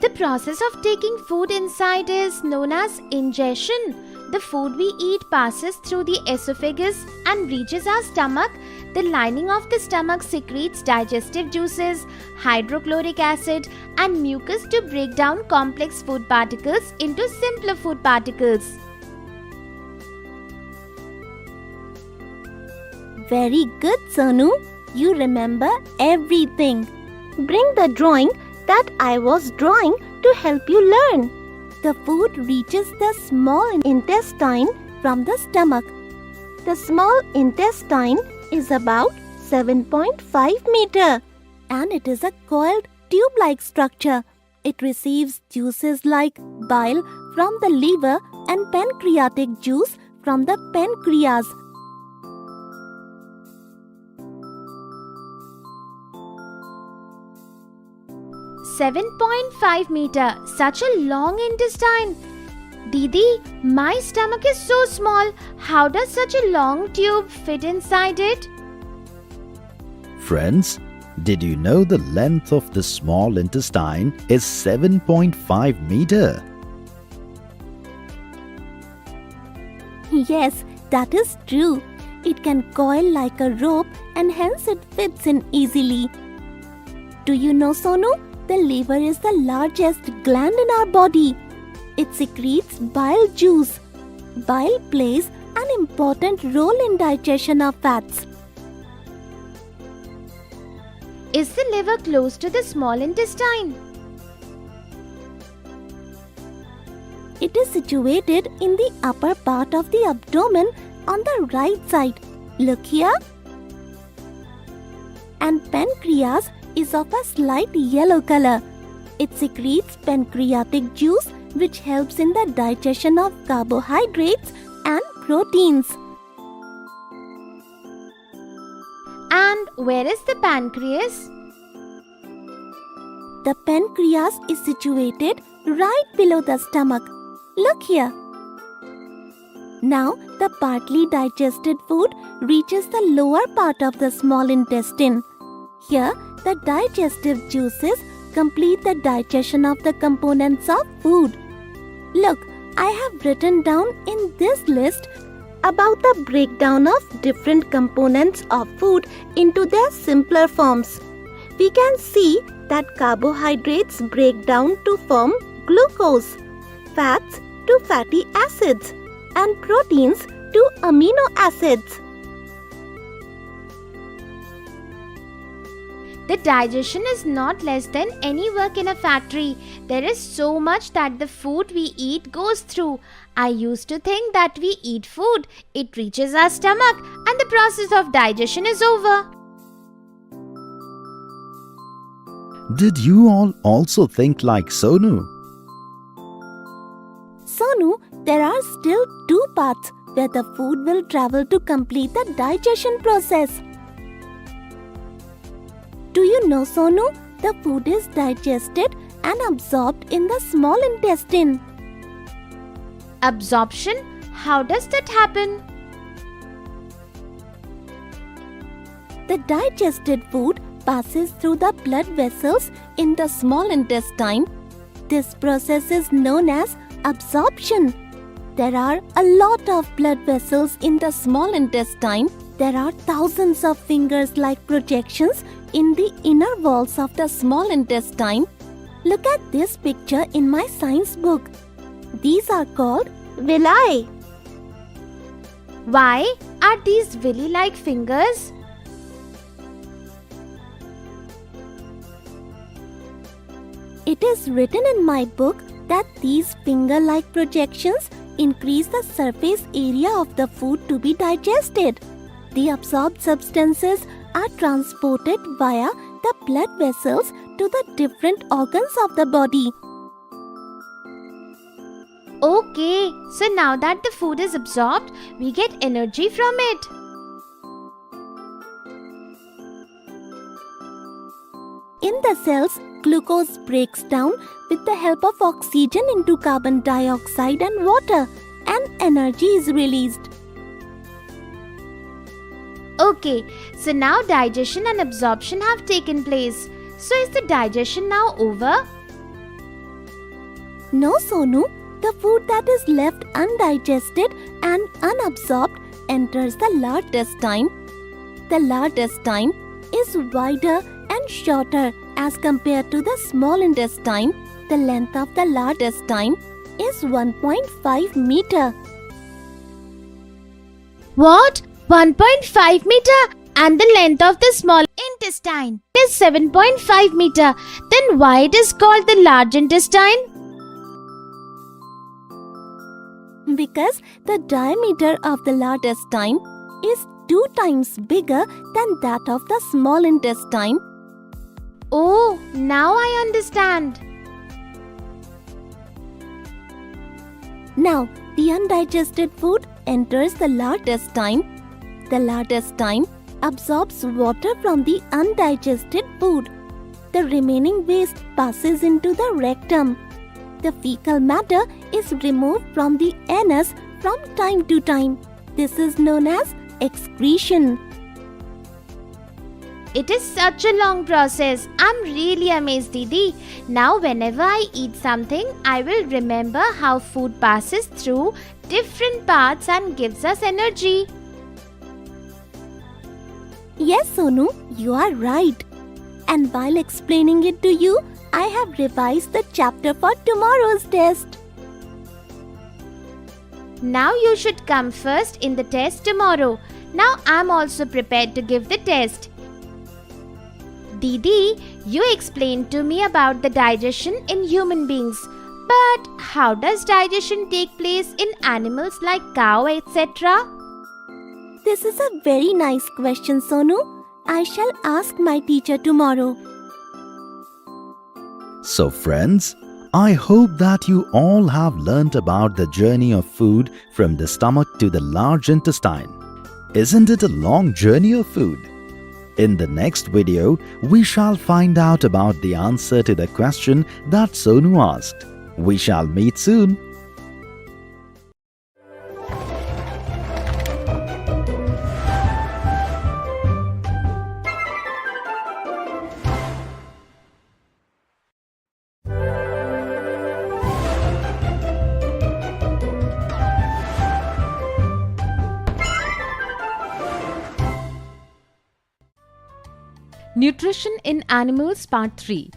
The process of taking food inside is known as ingestion. The food we eat passes through the esophagus and reaches our stomach. The lining of the stomach secretes digestive juices, hydrochloric acid, and mucus to break down complex food particles into simpler food particles. Very good, Sonu. You remember everything. Bring the drawing that I was drawing to help you learn. The food reaches the small intestine from the stomach. The small intestine is about 7.5 meter and it is a coiled tube-like structure. It receives juices like bile from the liver and pancreatic juice from the pancreas. "7.5 meter, such a long intestine. Didi, my stomach is so small. How does such a long tube fit inside it?" Friends, did you know the length of the small intestine is 7.5 meter? Yes, that is true. It can coil like a rope and hence it fits in easily. Do you know, Sonu? The liver is the largest gland in our body. It secretes bile juice. Bile plays an important role in digestion of fats. Is the liver close to the small intestine? It is situated in the upper part of the abdomen on the right side. Look here. And pancreas is of a slight yellow color. It secretes pancreatic juice which helps in the digestion of carbohydrates and proteins. And where is the pancreas? The pancreas is situated right below the stomach. Look here. Now the partly digested food reaches the lower part of the small intestine. Here the digestive juices complete the digestion of the components of food. Look, I have written down in this list about the breakdown of different components of food into their simpler forms. We can see that carbohydrates break down to form glucose, fats to fatty acids, and proteins to amino acids. The digestion is not less than any work in a factory. There is so much that the food we eat goes through. I used to think that we eat food, it reaches our stomach, and the process of digestion is over. Did you all also think like Sonu? Sonu, there are still two paths where the food will travel to complete the digestion process. Do you know, Sonu, the food is digested and absorbed in the small intestine. Absorption? How does that happen? The digested food passes through the blood vessels in the small intestine. This process is known as absorption. There are a lot of blood vessels in the small intestine. There are thousands of fingers-like projections in the inner walls of the small intestine. Look at this picture in my science book. These are called villi. Why are these villi-like fingers? It is written in my book that these finger-like projections increase the surface area of the food to be digested. The absorbed substances are transported via the blood vessels to the different organs of the body. Okay, so now that the food is absorbed, we get energy from it. In the cells, glucose breaks down with the help of oxygen into carbon dioxide and water, and energy is released. Okay, so now digestion and absorption have taken place. So is the digestion now over? No, Sonu. The food that is left undigested and unabsorbed enters the large intestine. The large intestine is wider and shorter as compared to the small intestine. The length of the large intestine is 1.5 meter. What? 1.5 meter? And the length of the small intestine is 7.5 meter. Then why it is called the large intestine? Because the diameter of the large intestine is 2 times bigger than that of the small intestine. Oh, now I understand. Now, the undigested food enters the large intestine. The large intestine absorbs water from the undigested food. The remaining waste passes into the rectum. The fecal matter is removed from the anus from time to time. This is known as excretion. It is such a long process. I'm really amazed, Didi. Now whenever I eat something, I will remember how food passes through different parts and gives us energy. Yes, Sonu, you are right. And while explaining it to you, I have revised the chapter for tomorrow's test. Now you should come first in the test tomorrow. Now I'm also prepared to give the test. Didi, you explained to me about the digestion in human beings. But how does digestion take place in animals like cow, etc.? This is a very nice question, Sonu. I shall ask my teacher tomorrow. So friends, I hope that you all have learnt about the journey of food from the stomach to the large intestine. Isn't it a long journey of food? In the next video, we shall find out about the answer to the question that Sonu asked. We shall meet soon. Nutrition in Animals Part 3.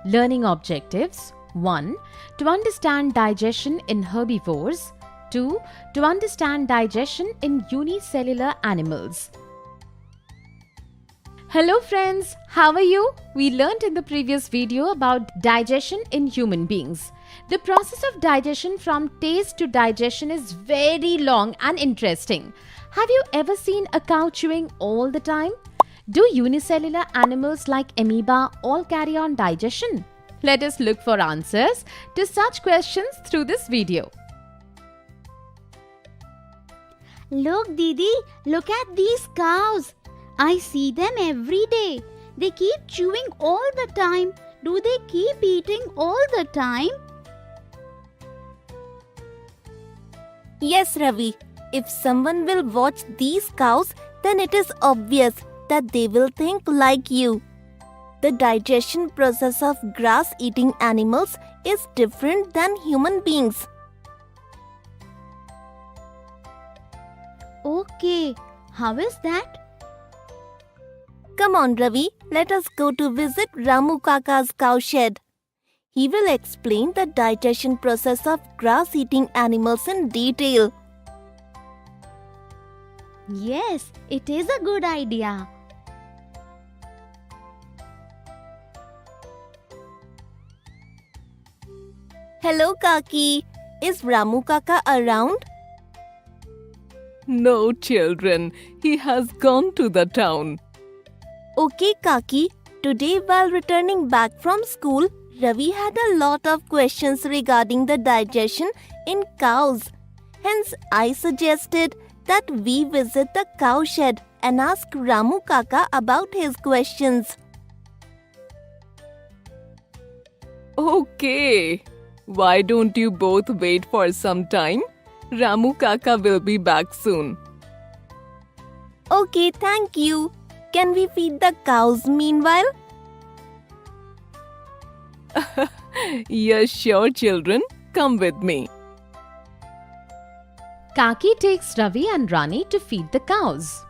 Learning objectives: 1. To understand digestion in herbivores. 2. To understand digestion in unicellular animals. Hello friends, how are you? We learnt in the previous video about digestion in human beings. The process of digestion from taste to digestion is very long and interesting. Have you ever seen a cow chewing all the time? Do unicellular animals like amoeba all carry on digestion? Let us look for answers to such questions through this video. Look, Didi, look at these cows. I see them every day. They keep chewing all the time. Do they keep eating all the time? Yes, Ravi. If someone will watch these cows, then it is obvious that they will think like you. The digestion process of grass-eating animals is different than human beings. Okay, how is that? Come on, Ravi, let us go to visit Ramu Kaka's cow shed. He will explain the digestion process of grass-eating animals in detail. Yes, it is a good idea. Hello, Kaki. Is Ramu Kaka around? No, children. He has gone to the town. Okay, Kaki. Today, while returning back from school, Ravi had a lot of questions regarding the digestion in cows. Hence, I suggested that we visit the cow shed and ask Ramu Kaka about his questions. Okay. Why don't you both wait for some time? Ramu Kaka will be back soon. Okay, thank you. Can we feed the cows meanwhile? Yes, sure, children. Come with me. Kaki takes Ravi and Rani to feed the cows.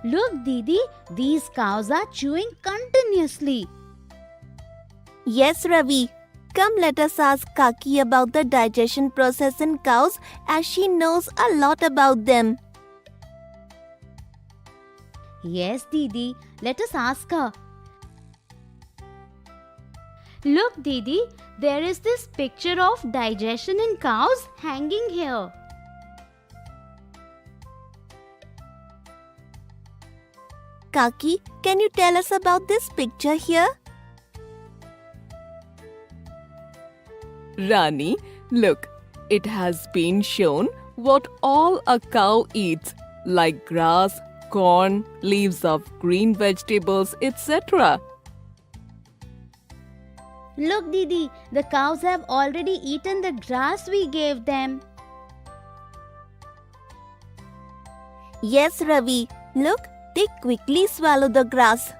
Look, Didi, these cows are chewing continuously. Yes, Ravi. Come, let us ask Kaki about the digestion process in cows, as she knows a lot about them. Yes, Didi, let us ask her. Look, Didi, there is this picture of digestion in cows hanging here. Kaki, can you tell us about this picture here? Rani, look, it has been shown what all a cow eats, like grass, corn, leaves of green vegetables, etc. Look, Didi, the cows have already eaten the grass we gave them. Yes, Ravi. Look, they quickly swallow the grass.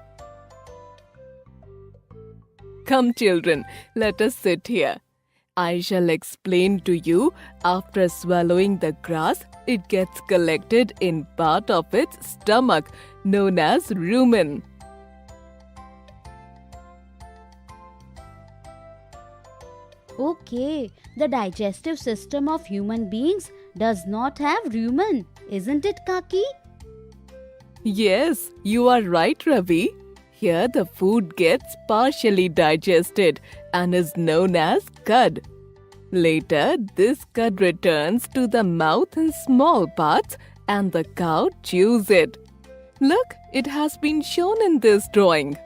Come, children, let us sit here. I shall explain to you. After swallowing the grass, it gets collected in part of its stomach, known as rumen. Okay, the digestive system of human beings does not have rumen, isn't it, Kaki? Yes, you are right, Ravi. Here the food gets partially digested and is known as cud. Later, this cud returns to the mouth in small parts and the cow chews it. Look, it has been shown in this drawing.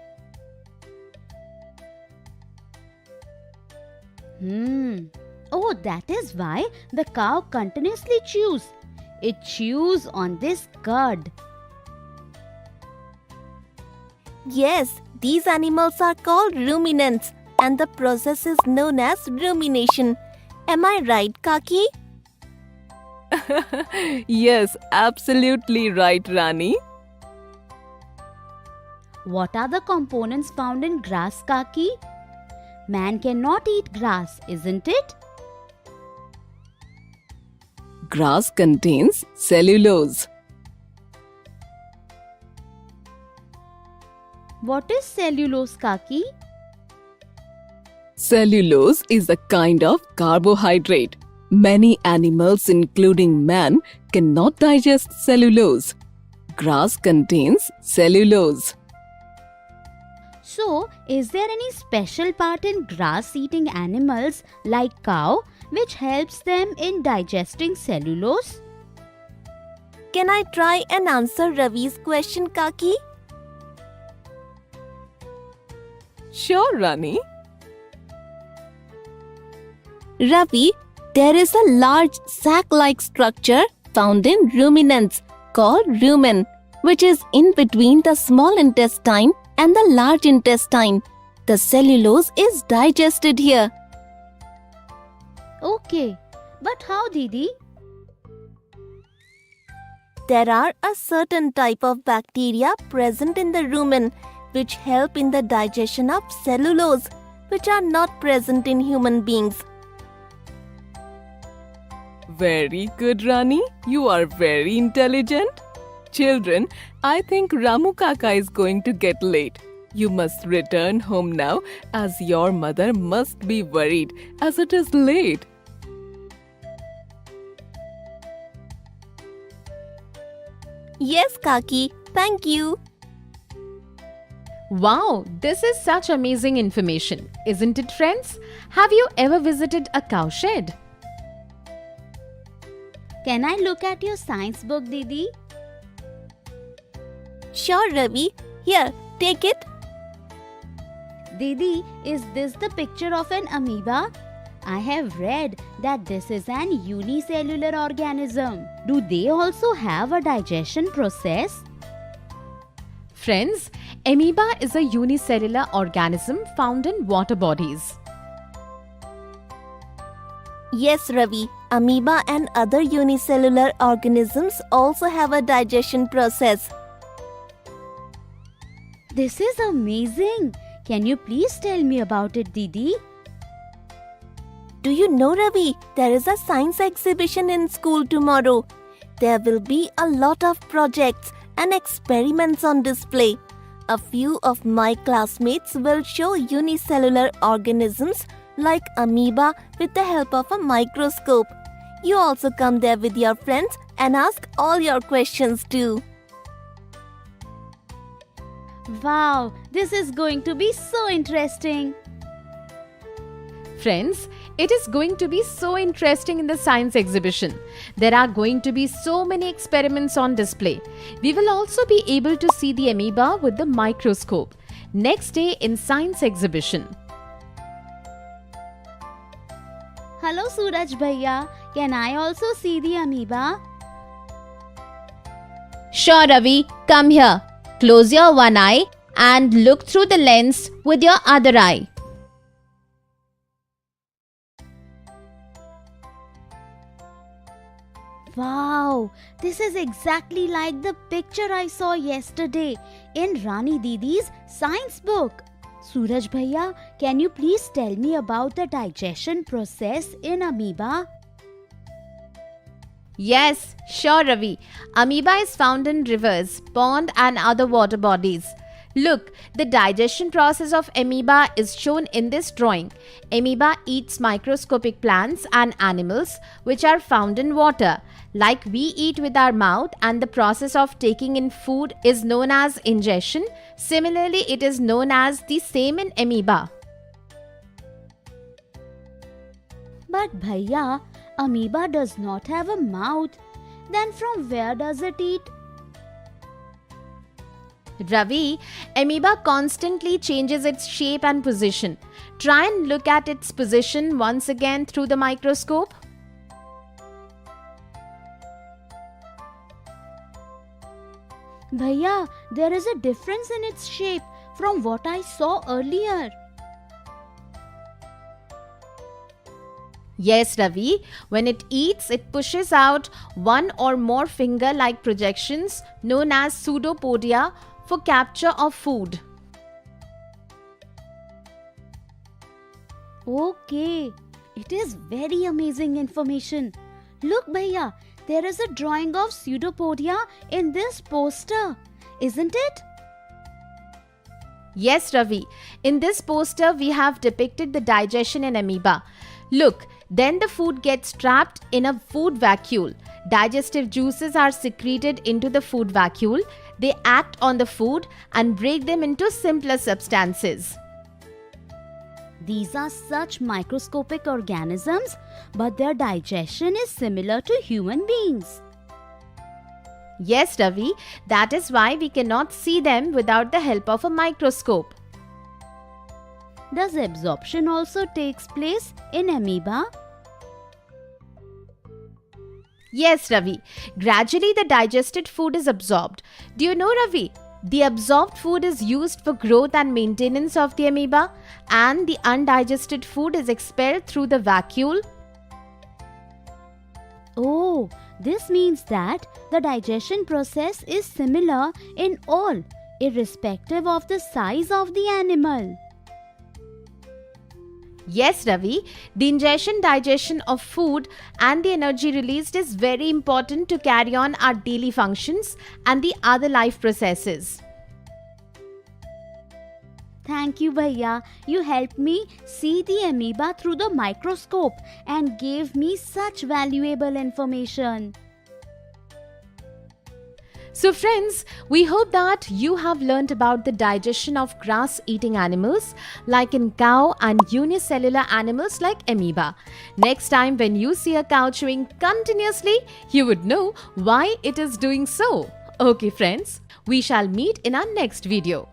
Oh, that is why the cow continuously chews. It chews on this cud. Yes, these animals are called ruminants, and the process is known as rumination. Am I right, Kaki? Yes, absolutely right, Rani. What are the components found in grass, Kaki? Man cannot eat grass, isn't it? Grass contains cellulose. What is cellulose, Kaki? Cellulose is a kind of carbohydrate. Many animals, including man, cannot digest cellulose. Grass contains cellulose. So, is there any special part in grass-eating animals like cow which helps them in digesting cellulose? Can I try and answer Ravi's question, Kaki? Sure, Rani. Ravi, there is a large sac-like structure found in ruminants called rumen, which is in between the small intestine and the large intestine. The cellulose is digested here. Okay, but how, Didi? There are a certain type of bacteria present in the rumen which help in the digestion of cellulose, which are not present in human beings. Very good, Rani. You are very intelligent. Children, I think Ramu Kaka is going to get late. You must return home now, as your mother must be worried as it is late. Yes, Kaki. Thank you. Wow, this is such amazing information, isn't it, friends? Have you ever visited a cowshed? Can I look at your science book, Didi? Sure, Ravi. Here, take it. Didi, is this the picture of an amoeba? I have read that this is an unicellular organism. Do they also have a digestion process? Friends, amoeba is a unicellular organism found in water bodies. Yes, Ravi. Amoeba and other unicellular organisms also have a digestion process. This is amazing. Can you please tell me about it, Didi? Do you know, Ravi, there is a science exhibition in school tomorrow. There will be a lot of projects and experiments on display. A few of my classmates will show unicellular organisms like amoeba with the help of a microscope. You also come there with your friends and ask all your questions too. Wow, this is going to be so interesting. Friends, it is going to be so interesting in the science exhibition. There are going to be so many experiments on display. We will also be able to see the amoeba with the microscope. Next day in science exhibition. Hello Suraj Bhaiya, can I also see the amoeba? Sure, Ravi, come here. Close your one eye and look through the lens with your other eye. Wow, this is exactly like the picture I saw yesterday in Rani Didi's science book. Suraj Bhaiya, can you please tell me about the digestion process in amoeba? Yes, sure, Ravi. Amoeba is found in rivers, pond and other water bodies. Look, the digestion process of amoeba is shown in this drawing. Amoeba eats microscopic plants and animals which are found in water. Like we eat with our mouth, and the process of taking in food is known as ingestion. Similarly, it is known as the same in amoeba. But Bhaiya, amoeba does not have a mouth. Then from where does it eat? Ravi, amoeba constantly changes its shape and position. Try and look at its position once again through the microscope. Bhaiya, there is a difference in its shape from what I saw earlier. Yes, Ravi, when it eats, it pushes out one or more finger-like projections known as pseudopodia for capture of food. Okay, it is very amazing information. Look Bhaiya, there is a drawing of pseudopodia in this poster, isn't it? Yes, Ravi. In this poster, we have depicted the digestion in amoeba. Look, then the food gets trapped in a food vacuole. Digestive juices are secreted into the food vacuole. They act on the food and break them into simpler substances. These are such microscopic organisms, but their digestion is similar to human beings. Yes, Ravi, that is why we cannot see them without the help of a microscope. Does absorption also takes place in amoeba? Yes, Ravi. Gradually, the digested food is absorbed. Do you know, Ravi? The absorbed food is used for growth and maintenance of the amoeba, and the undigested food is expelled through the vacuole. Oh, this means that the digestion process is similar in all, irrespective of the size of the animal. Yes, Ravi, the ingestion digestion of food and the energy released is very important to carry on our daily functions and the other life processes. Thank you, Bhaiya. You helped me see the amoeba through the microscope and gave me such valuable information. So friends, we hope that you have learnt about the digestion of grass-eating animals like in cow and unicellular animals like amoeba. Next time when you see a cow chewing continuously, you would know why it is doing so. Okay friends, we shall meet in our next video.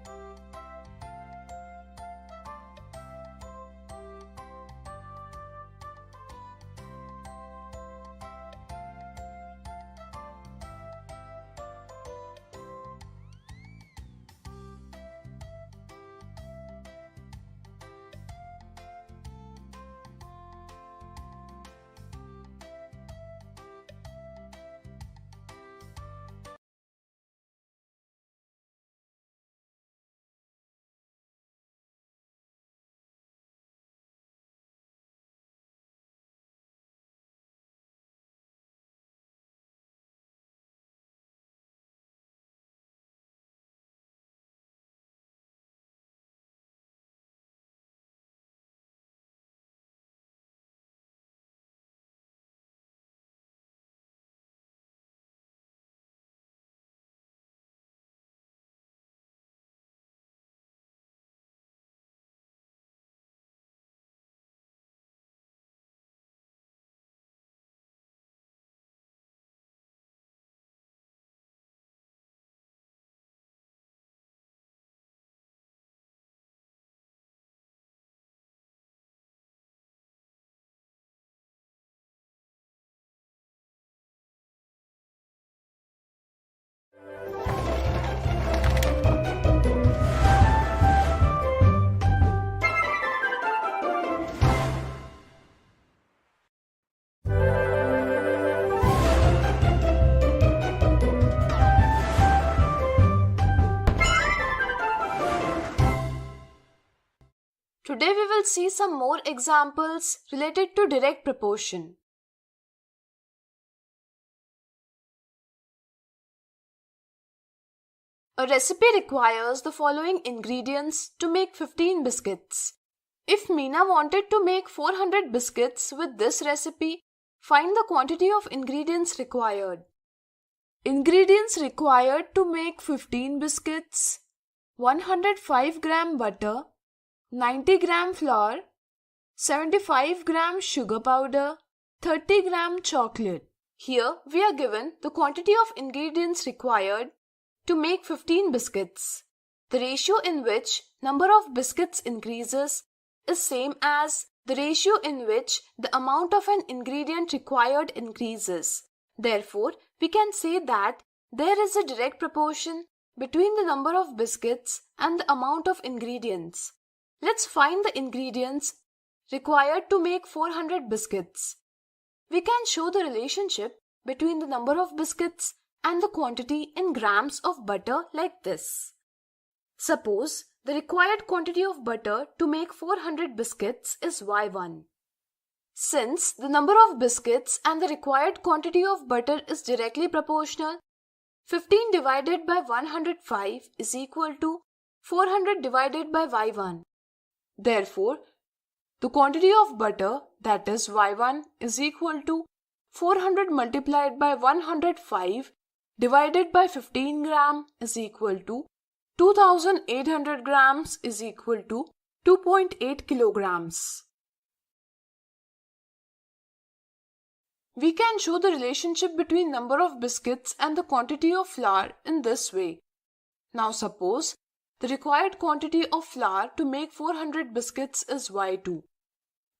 see some more examples related to direct proportion. A recipe requires the following ingredients to make 15 biscuits. If Meena wanted to make 400 biscuits with this recipe, find the quantity of ingredients required. Ingredients required to make 15 biscuits: 105 gram butter, 90 gram flour, 75 gram sugar powder, 30 gram chocolate. Here we are given the quantity of ingredients required to make 15 biscuits. The ratio in which number of biscuits increases is same as the ratio in which the amount of an ingredient required increases. Therefore, we can say that there is a direct proportion between the number of biscuits and the amount of ingredients. Let's find the ingredients required to make 400 biscuits. We can show the relationship between the number of biscuits and the quantity in grams of butter like this. Suppose the required quantity of butter to make 400 biscuits is Y1. Since the number of biscuits and the required quantity of butter is directly proportional, 15 divided by 105 is equal to 400 divided by Y1. Therefore, the quantity of butter, that is Y1, is equal to 400 multiplied by 105 divided by 15 gram is equal to 2800 grams is equal to 2.8 kilograms. We can show the relationship between number of biscuits and the quantity of flour in this way. Now suppose the required quantity of flour to make 400 biscuits is Y2.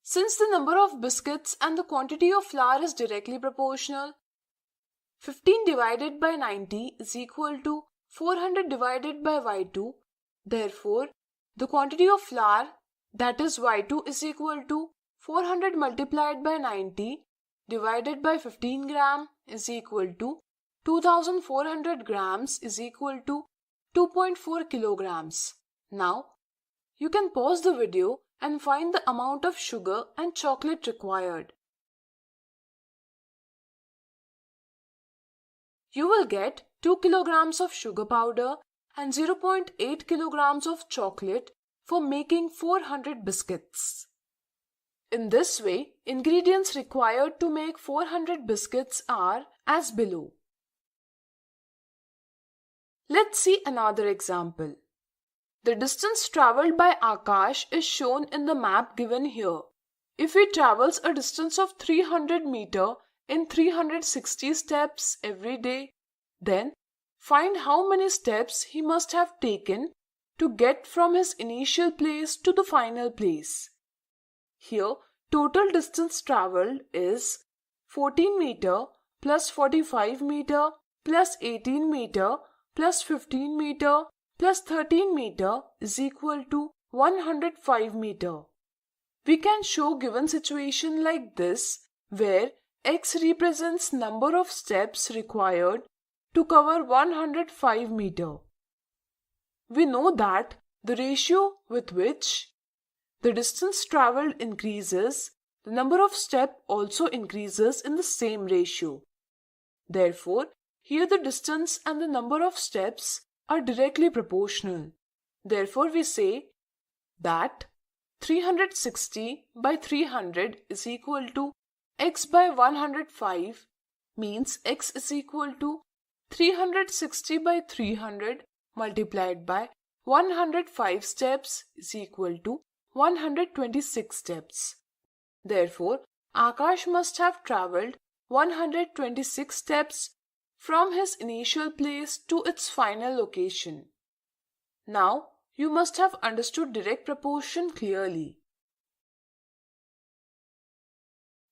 Since the number of biscuits and the quantity of flour is directly proportional, 15 divided by 90 is equal to 400 divided by Y2. Therefore, the quantity of flour, that is Y2, is equal to 400 multiplied by 90 divided by 15 gram is equal to 2400 grams is equal to 2.4 kilograms. Now, you can pause the video and find the amount of sugar and chocolate required. You will get 2 kilograms of sugar powder and 0.8 kilograms of chocolate for making 400 biscuits. In this way, ingredients required to make 400 biscuits are as below. Let's see another example. The distance travelled by Akash is shown in the map given here. If he travels a distance of 300 meters in 360 steps every day, then find how many steps he must have taken to get from his initial place to the final place. Here, total distance travelled is 14 meter plus 45 meter plus 18 meter plus 15 meter plus 13 meter is equal to 105 meter. We can show given situation like this where x represents number of steps required to cover 105 meter. We know that the ratio with which the distance travelled increases, the number of steps also increases in the same ratio. Therefore, here the distance and the number of steps are directly proportional. Therefore, we say that 360 by 300 is equal to x by 105 means x is equal to 360 by 300 multiplied by 105 steps is equal to 126 steps. Therefore, Akash must have travelled 126 steps from his initial place to its final location. Now, you must have understood direct proportion clearly.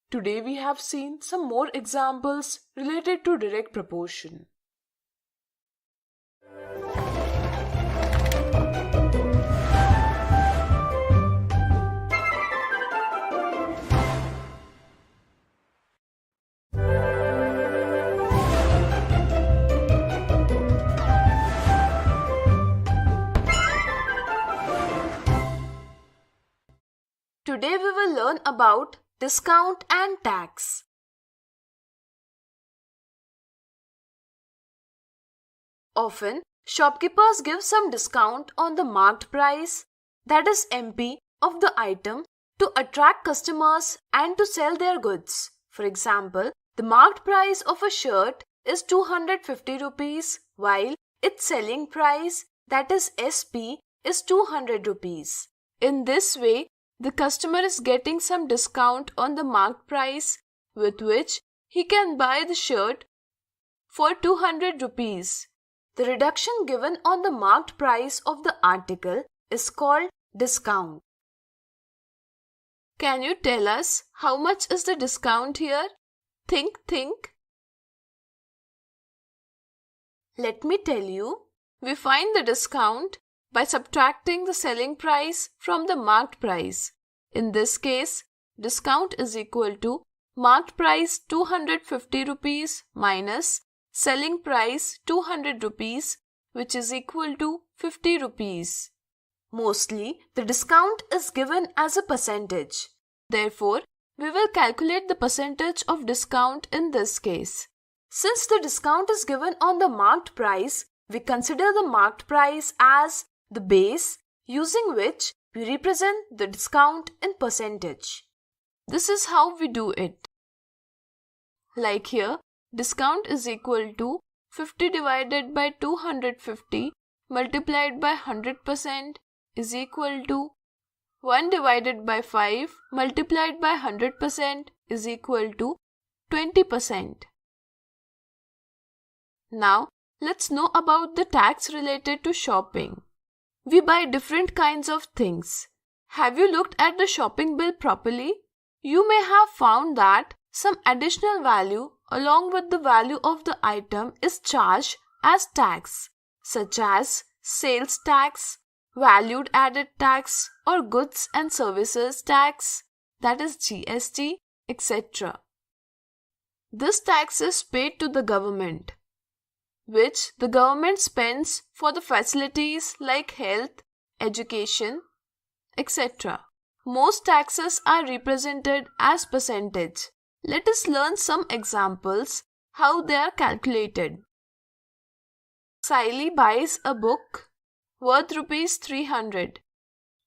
Today we have seen some more examples related to direct proportion. learn about discount and tax. Often, shopkeepers give some discount on the marked price, that is MP, of the item to attract customers and to sell their goods. For example, the marked price of a shirt is 250 rupees while its selling price, that is SP, is 200 rupees. In this way, the customer is getting some discount on the marked price with which he can buy the shirt for 200 rupees. The reduction given on the marked price of the article is called discount. Can you tell us how much is the discount here? Think. Let me tell you. We find the discount by subtracting the selling price from the marked price. In this case, discount is equal to marked price 250 rupees minus selling price 200 rupees, which is equal to 50 rupees. Mostly, the discount is given as a percentage. Therefore, we will calculate the percentage of discount in this case. Since the discount is given on the marked price, we consider the marked price as the base using which we represent the discount in percentage. This is how we do it. Like here, discount is equal to 50 divided by 250 multiplied by 100% is equal to 1 divided by 5 multiplied by 100% is equal to 20%. Now, let's know about the tax related to shopping. We buy different kinds of things. Have you looked at the shopping bill properly? You may have found that some additional value along with the value of the item is charged as tax, such as sales tax, valued added tax, or goods and services tax, that is GST, etc. This tax is paid to the government, which the government spends for the facilities like health, education, etc. Most taxes are represented as percentage. Let us learn some examples how they are calculated. Saili buys a book worth rupees 300.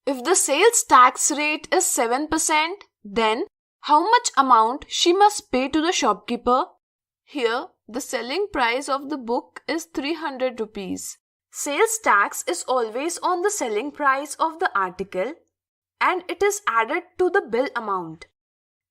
If the sales tax rate is 7%, then how much amount she must pay to the shopkeeper? Here, the selling price of the book is 300 rupees. Sales tax is always on the selling price of the article and it is added to the bill amount.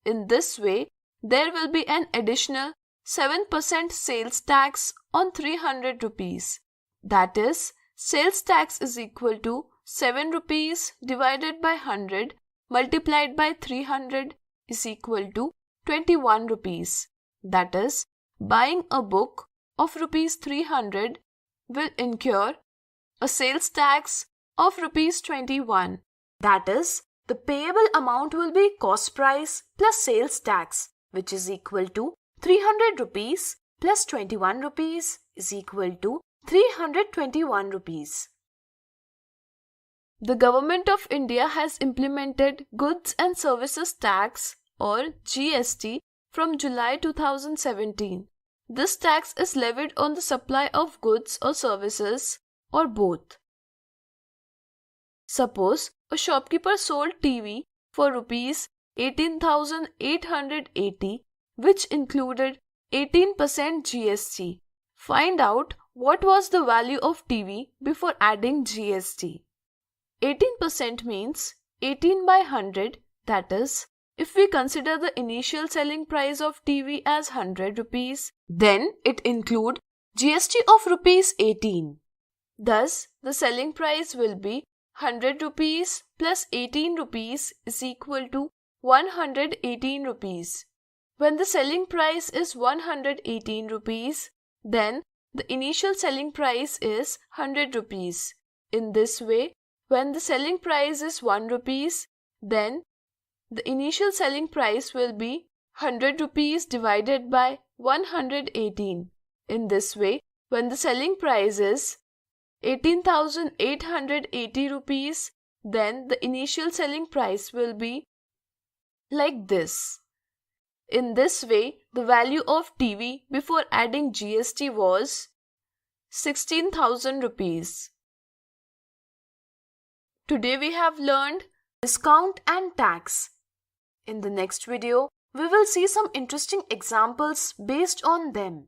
In this way, there will be an additional 7% sales tax on 300 rupees. That is, sales tax is equal to 7 rupees divided by 100 multiplied by 300 is equal to 21 rupees. That is, buying a book of rupees 300 will incur a sales tax of rupees 21. That is, the payable amount will be cost price plus sales tax, which is equal to 300 rupees plus 21 rupees is equal to 321 rupees. The Government of India has implemented Goods and Services Tax or GST from July 2017. This tax is levied on the supply of goods or services or both. Suppose a shopkeeper sold TV for rupees 18,880, which included 18% GST. Find out what was the value of TV before adding GST. 18% means 18 by 100, that is, if we consider the initial selling price of TV as 100 rupees, then it includes GST of rupees 18. Thus, the selling price will be 100 rupees plus 18 rupees is equal to 118 rupees. When the selling price is 118 rupees, then the initial selling price is 100 rupees. In this way, when the selling price is 1 rupees, then the initial selling price will be 100 rupees divided by 118. In this way, when the selling price is 18,880 rupees, then the initial selling price will be like this. In this way, the value of TV before adding GST was 16,000 rupees. Today we have learned discount and tax. In the next video, we will see some interesting examples based on them.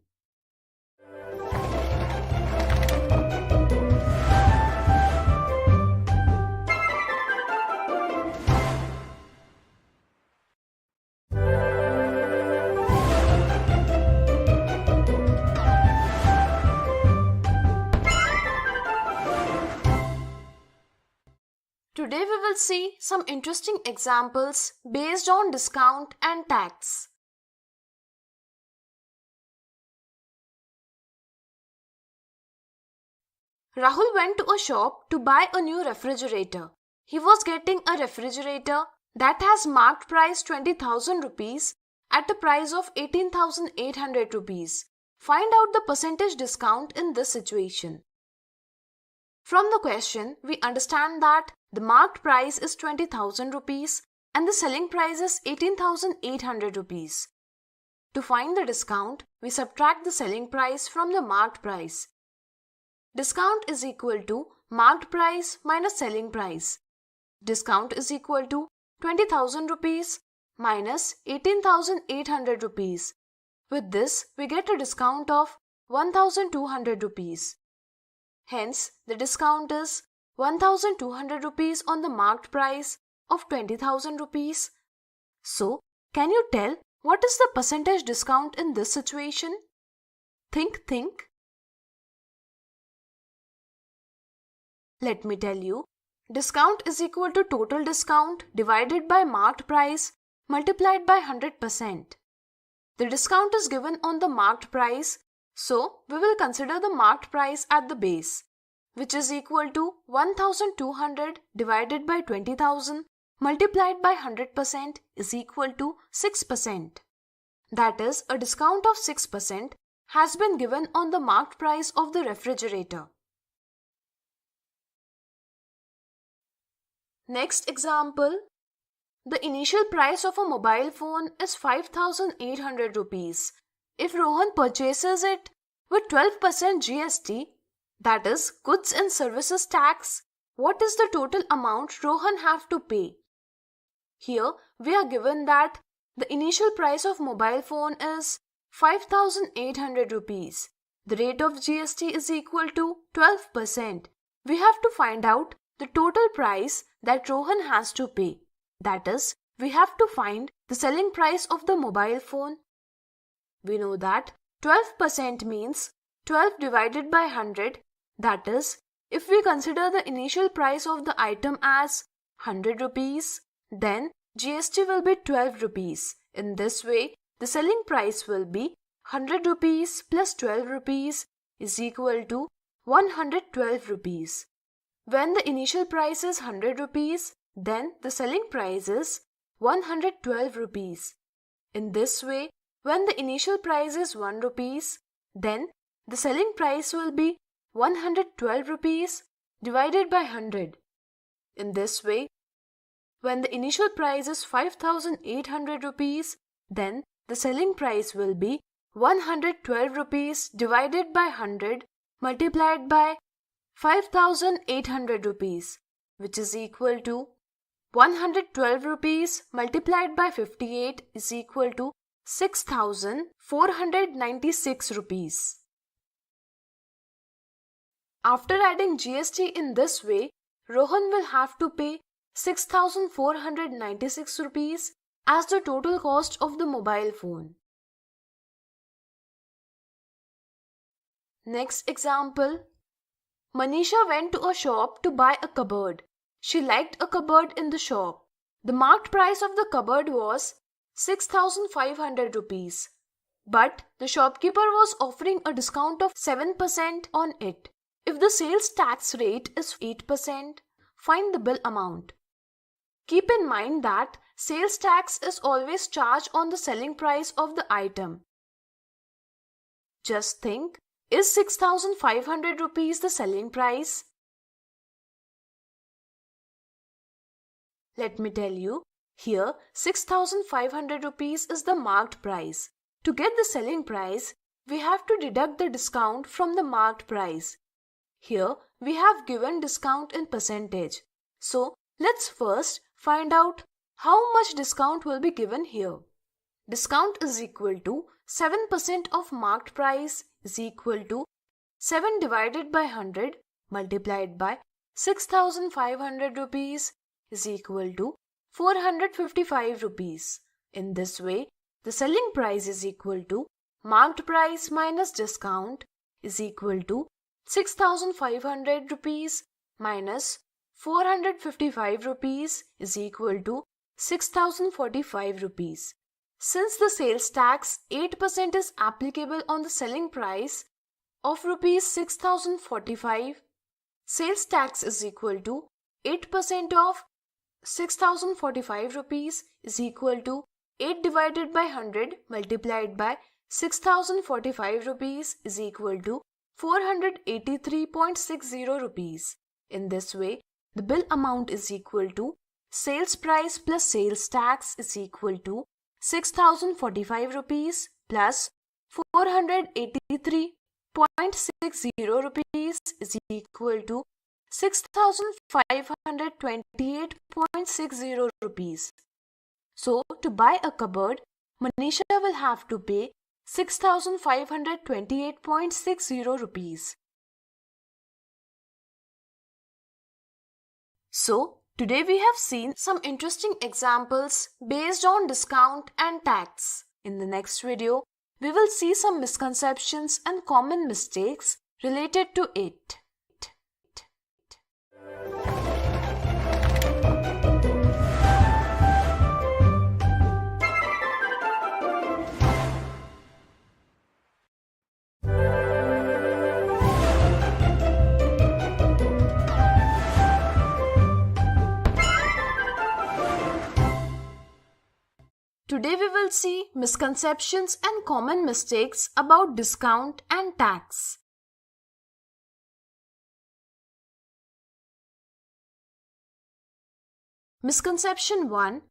Today we will see some interesting examples based on discount and tax. Rahul went to a shop to buy a new refrigerator. He was getting a refrigerator that has marked price 20,000 rupees at a price of 18,800 rupees. Find out the percentage discount in this situation. From the question, we understand that the marked price is 20,000 rupees and the selling price is 18,800 rupees. To find the discount, we subtract the selling price from the marked price. Discount is equal to marked price minus selling price. Discount is equal to 20,000 rupees minus 18,800 rupees. With this, we get a discount of 1,200 rupees. Hence, the discount is 1,200 rupees on the marked price of 20,000 rupees. So, can you tell what is the percentage discount in this situation? Think. Let me tell you. Discount is equal to total discount divided by marked price multiplied by 100%. The discount is given on the marked price, so we will consider the marked price at the base, which is equal to 1,200 divided by 20,000 multiplied by 100% is equal to 6%. That is, a discount of 6% has been given on the marked price of the refrigerator. Next example. The initial price of a mobile phone is 5,800 rupees. If Rohan purchases it with 12% GST, that is goods and services tax, what is the total amount Rohan have to pay? Here we are given that the initial price of mobile phone is 5,800 rupees. The rate of GST is equal to 12%. We have to find out the total price that Rohan has to pay. That is, we have to find the selling price of the mobile phone. We know that 12% means 12 divided by 100. That is, if we consider the initial price of the item as 100 rupees, then GST will be 12 rupees. In this way, the selling price will be 100 rupees plus 12 rupees is equal to 112 rupees. When the initial price is 100 rupees, then the selling price is 112 rupees. In this way, when the initial price is 1 rupees, then the selling price will be 112 rupees divided by 100. In this way, when the initial price is 5,800 rupees, then the selling price will be 112 rupees divided by 100 multiplied by 5,800 rupees, which is equal to 112 rupees multiplied by 58 is equal to 6,496 rupees. After adding GST in this way, Rohan will have to pay 6,496 rupees as the total cost of the mobile phone. Next example. Manisha went to a shop to buy a cupboard. She liked a cupboard in the shop. The marked price of the cupboard was 6,500 rupees. But the shopkeeper was offering a discount of 7% on it. If the sales tax rate is 8%, find the bill amount. Keep in mind that sales tax is always charged on the selling price of the item. Just think, is 6,500 rupees the selling price? Let me tell you, Here 6,500 rupees is the marked price. To get the selling price, we have to deduct the discount from the marked price. Here we have given discount in percentage. So let's first find out how much discount will be given here. Discount is equal to 7% of marked price is equal to 7 divided by 100 multiplied by 6,500 rupees is equal to 455 rupees. In this way, the selling price is equal to marked price minus discount is equal to 6,500 rupees minus 455 rupees is equal to 6,045 rupees. Since the sales tax 8% is applicable on the selling price of rupees 6,045, sales tax is equal to 8% of 6,045 rupees is equal to 8 divided by 100 multiplied by 6,045 rupees is equal to 483.60 rupees. In this way, the bill amount is equal to sales price plus sales tax is equal to 6,045 rupees plus 483.60 rupees is equal to 6,528.60 rupees. So, to buy a cupboard, Manisha will have to pay 6,528.60 rupees. So, today we have seen some interesting examples based on discount and tax. In the next video, we will see some misconceptions and common mistakes related to it. Today we will see misconceptions and common mistakes about discount and tax. Misconception 1.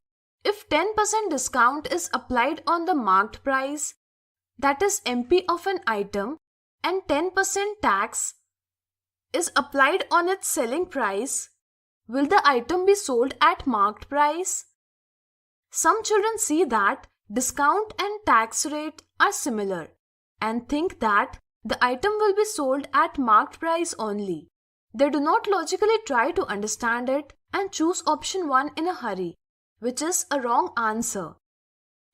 If 10% discount is applied on the marked price, that is MP of an item, and 10% tax is applied on its selling price, will the item be sold at marked price? Some children see that discount and tax rate are similar and think that the item will be sold at marked price only. They do not logically try to understand it and choose option 1 in a hurry, which is a wrong answer.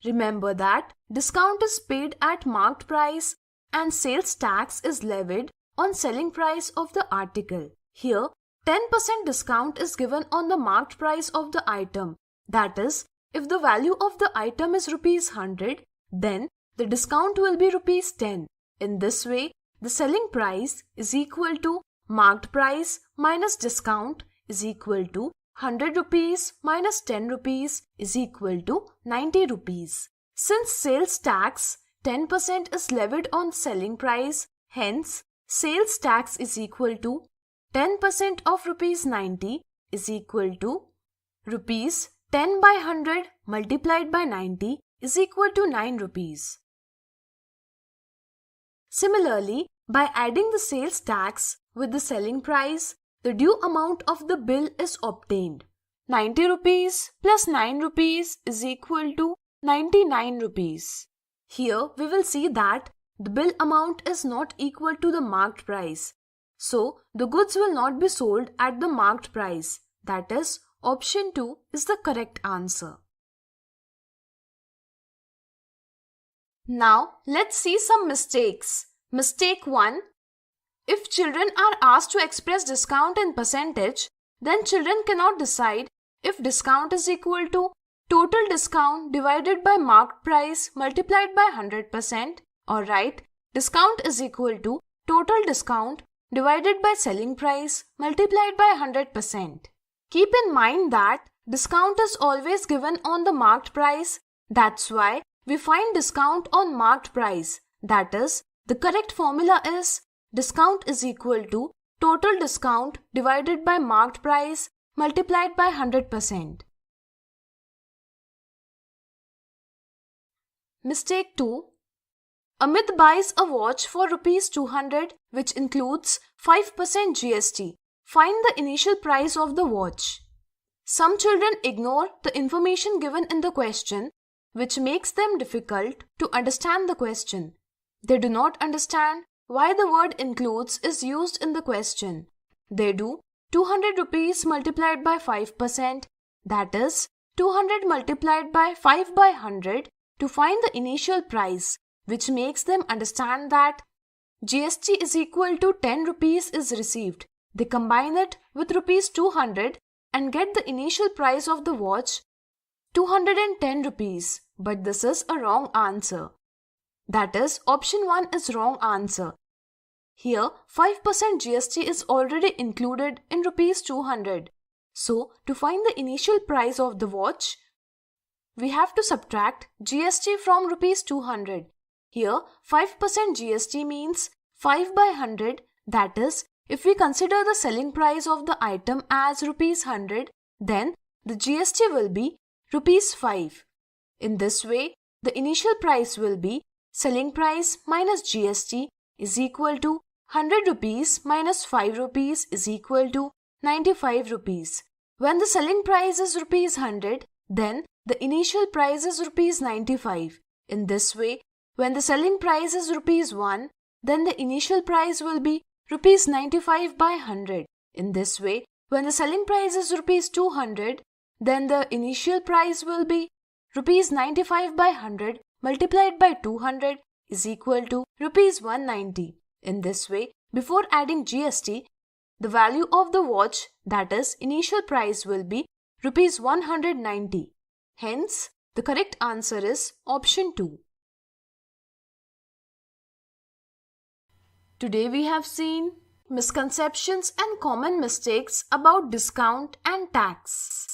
Remember that discount is paid at marked price and sales tax is levied on selling price of the article. Here, 10% discount is given on the marked price of the item. That is, if the value of the item is rupees 100, then the discount will be rupees 10. In this way, the selling price is equal to marked price minus discount is equal to 100 rupees minus 10 rupees is equal to 90 rupees. Since sales tax 10% is levied on selling price, hence sales tax is equal to 10% of rupees 90 is equal to rupees 10 by 100 multiplied by 90 is equal to 9 rupees. Similarly, by adding the sales tax with the selling price, the due amount of the bill is obtained. 90 rupees plus 9 rupees is equal to 99 rupees. Here we will see that the bill amount is not equal to the marked price. So, the goods will not be sold at the marked price. That is, option 2 is the correct answer. Now, let's see some mistakes. Mistake 1. If children are asked to express discount in percentage, then children cannot decide if discount is equal to total discount divided by marked price multiplied by 100% or write discount is equal to total discount divided by selling price multiplied by 100%. Keep in mind that discount is always given on the marked price. That's why we find discount on marked price. That is, the correct formula is discount is equal to total discount divided by marked price multiplied by 100%. Mistake 2. Amit buys a watch for rupees 200 which includes 5% GST. Find the initial price of the watch. Some children ignore the information given in the question, which makes them difficult to understand the question. They do not understand why the word includes is used in the question. They do 200 rupees multiplied by 5%, that is 200 multiplied by 5 by 100 to find the initial price, which makes them understand that GST is equal to 10 rupees is received. They combine it with rupees 200 and get the initial price of the watch 210 rupees. But this is a wrong answer. That is, option 1 is wrong answer. Here 5% GST is already included in rupees 200. So to find the initial price of the watch, we have to subtract GST from rupees 200. Here 5% GST means 5 by 100, that is, if we consider the selling price of the item as rupees 100, then the GST will be rupees 5. In this way, the initial price will be selling price minus GST is equal to 100 rupees minus 5 rupees is equal to 95 rupees. When the selling price is rupees 100, then the initial price is rupees 95. In this way, when the selling price is rupees 1, then the initial price will be rupees 95 by 100. In this way, when the selling price is rupees 200, then the initial price will be rupees 95 by 100 multiplied by 200 is equal to rupees 190. In this way, before adding GST, the value of the watch, that is, initial price, will be rupees 190. Hence, the correct answer is option 2. Today we have seen misconceptions and common mistakes about discount and tax.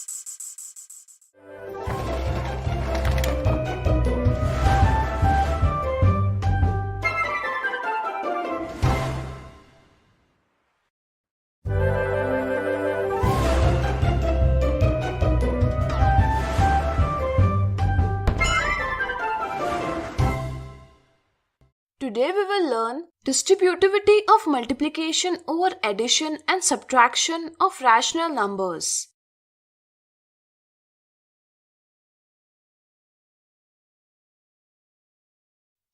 Today we will learn distributivity of multiplication over addition and subtraction of rational numbers.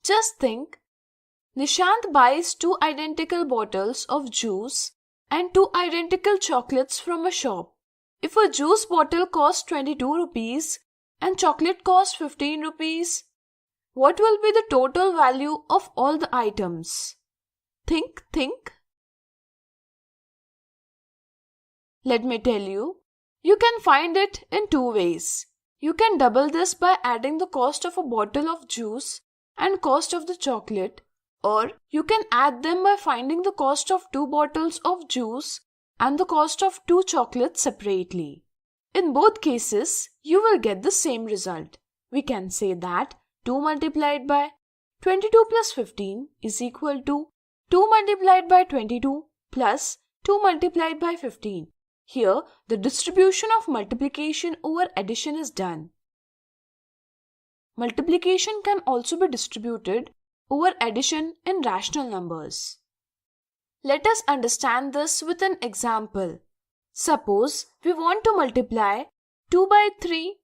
Just think, Nishant buys 2 identical bottles of juice and 2 identical chocolates from a shop. If a juice bottle costs 22 rupees and chocolate costs 15 rupees, what will be the total value of all the items? Think. Let me tell you, you can find it in 2 ways. You can double this by adding the cost of a bottle of juice and cost of the chocolate, or you can add them by finding the cost of 2 bottles of juice and the cost of 2 chocolates separately. In both cases, you will get the same result. We can say that 2 multiplied by 22 plus 15 is equal to 2 multiplied by 22 plus 2 multiplied by 15. Here, the distribution of multiplication over addition is done. Multiplication can also be distributed over addition in rational numbers. Let us understand this with an example. Suppose we want to multiply 2 by 3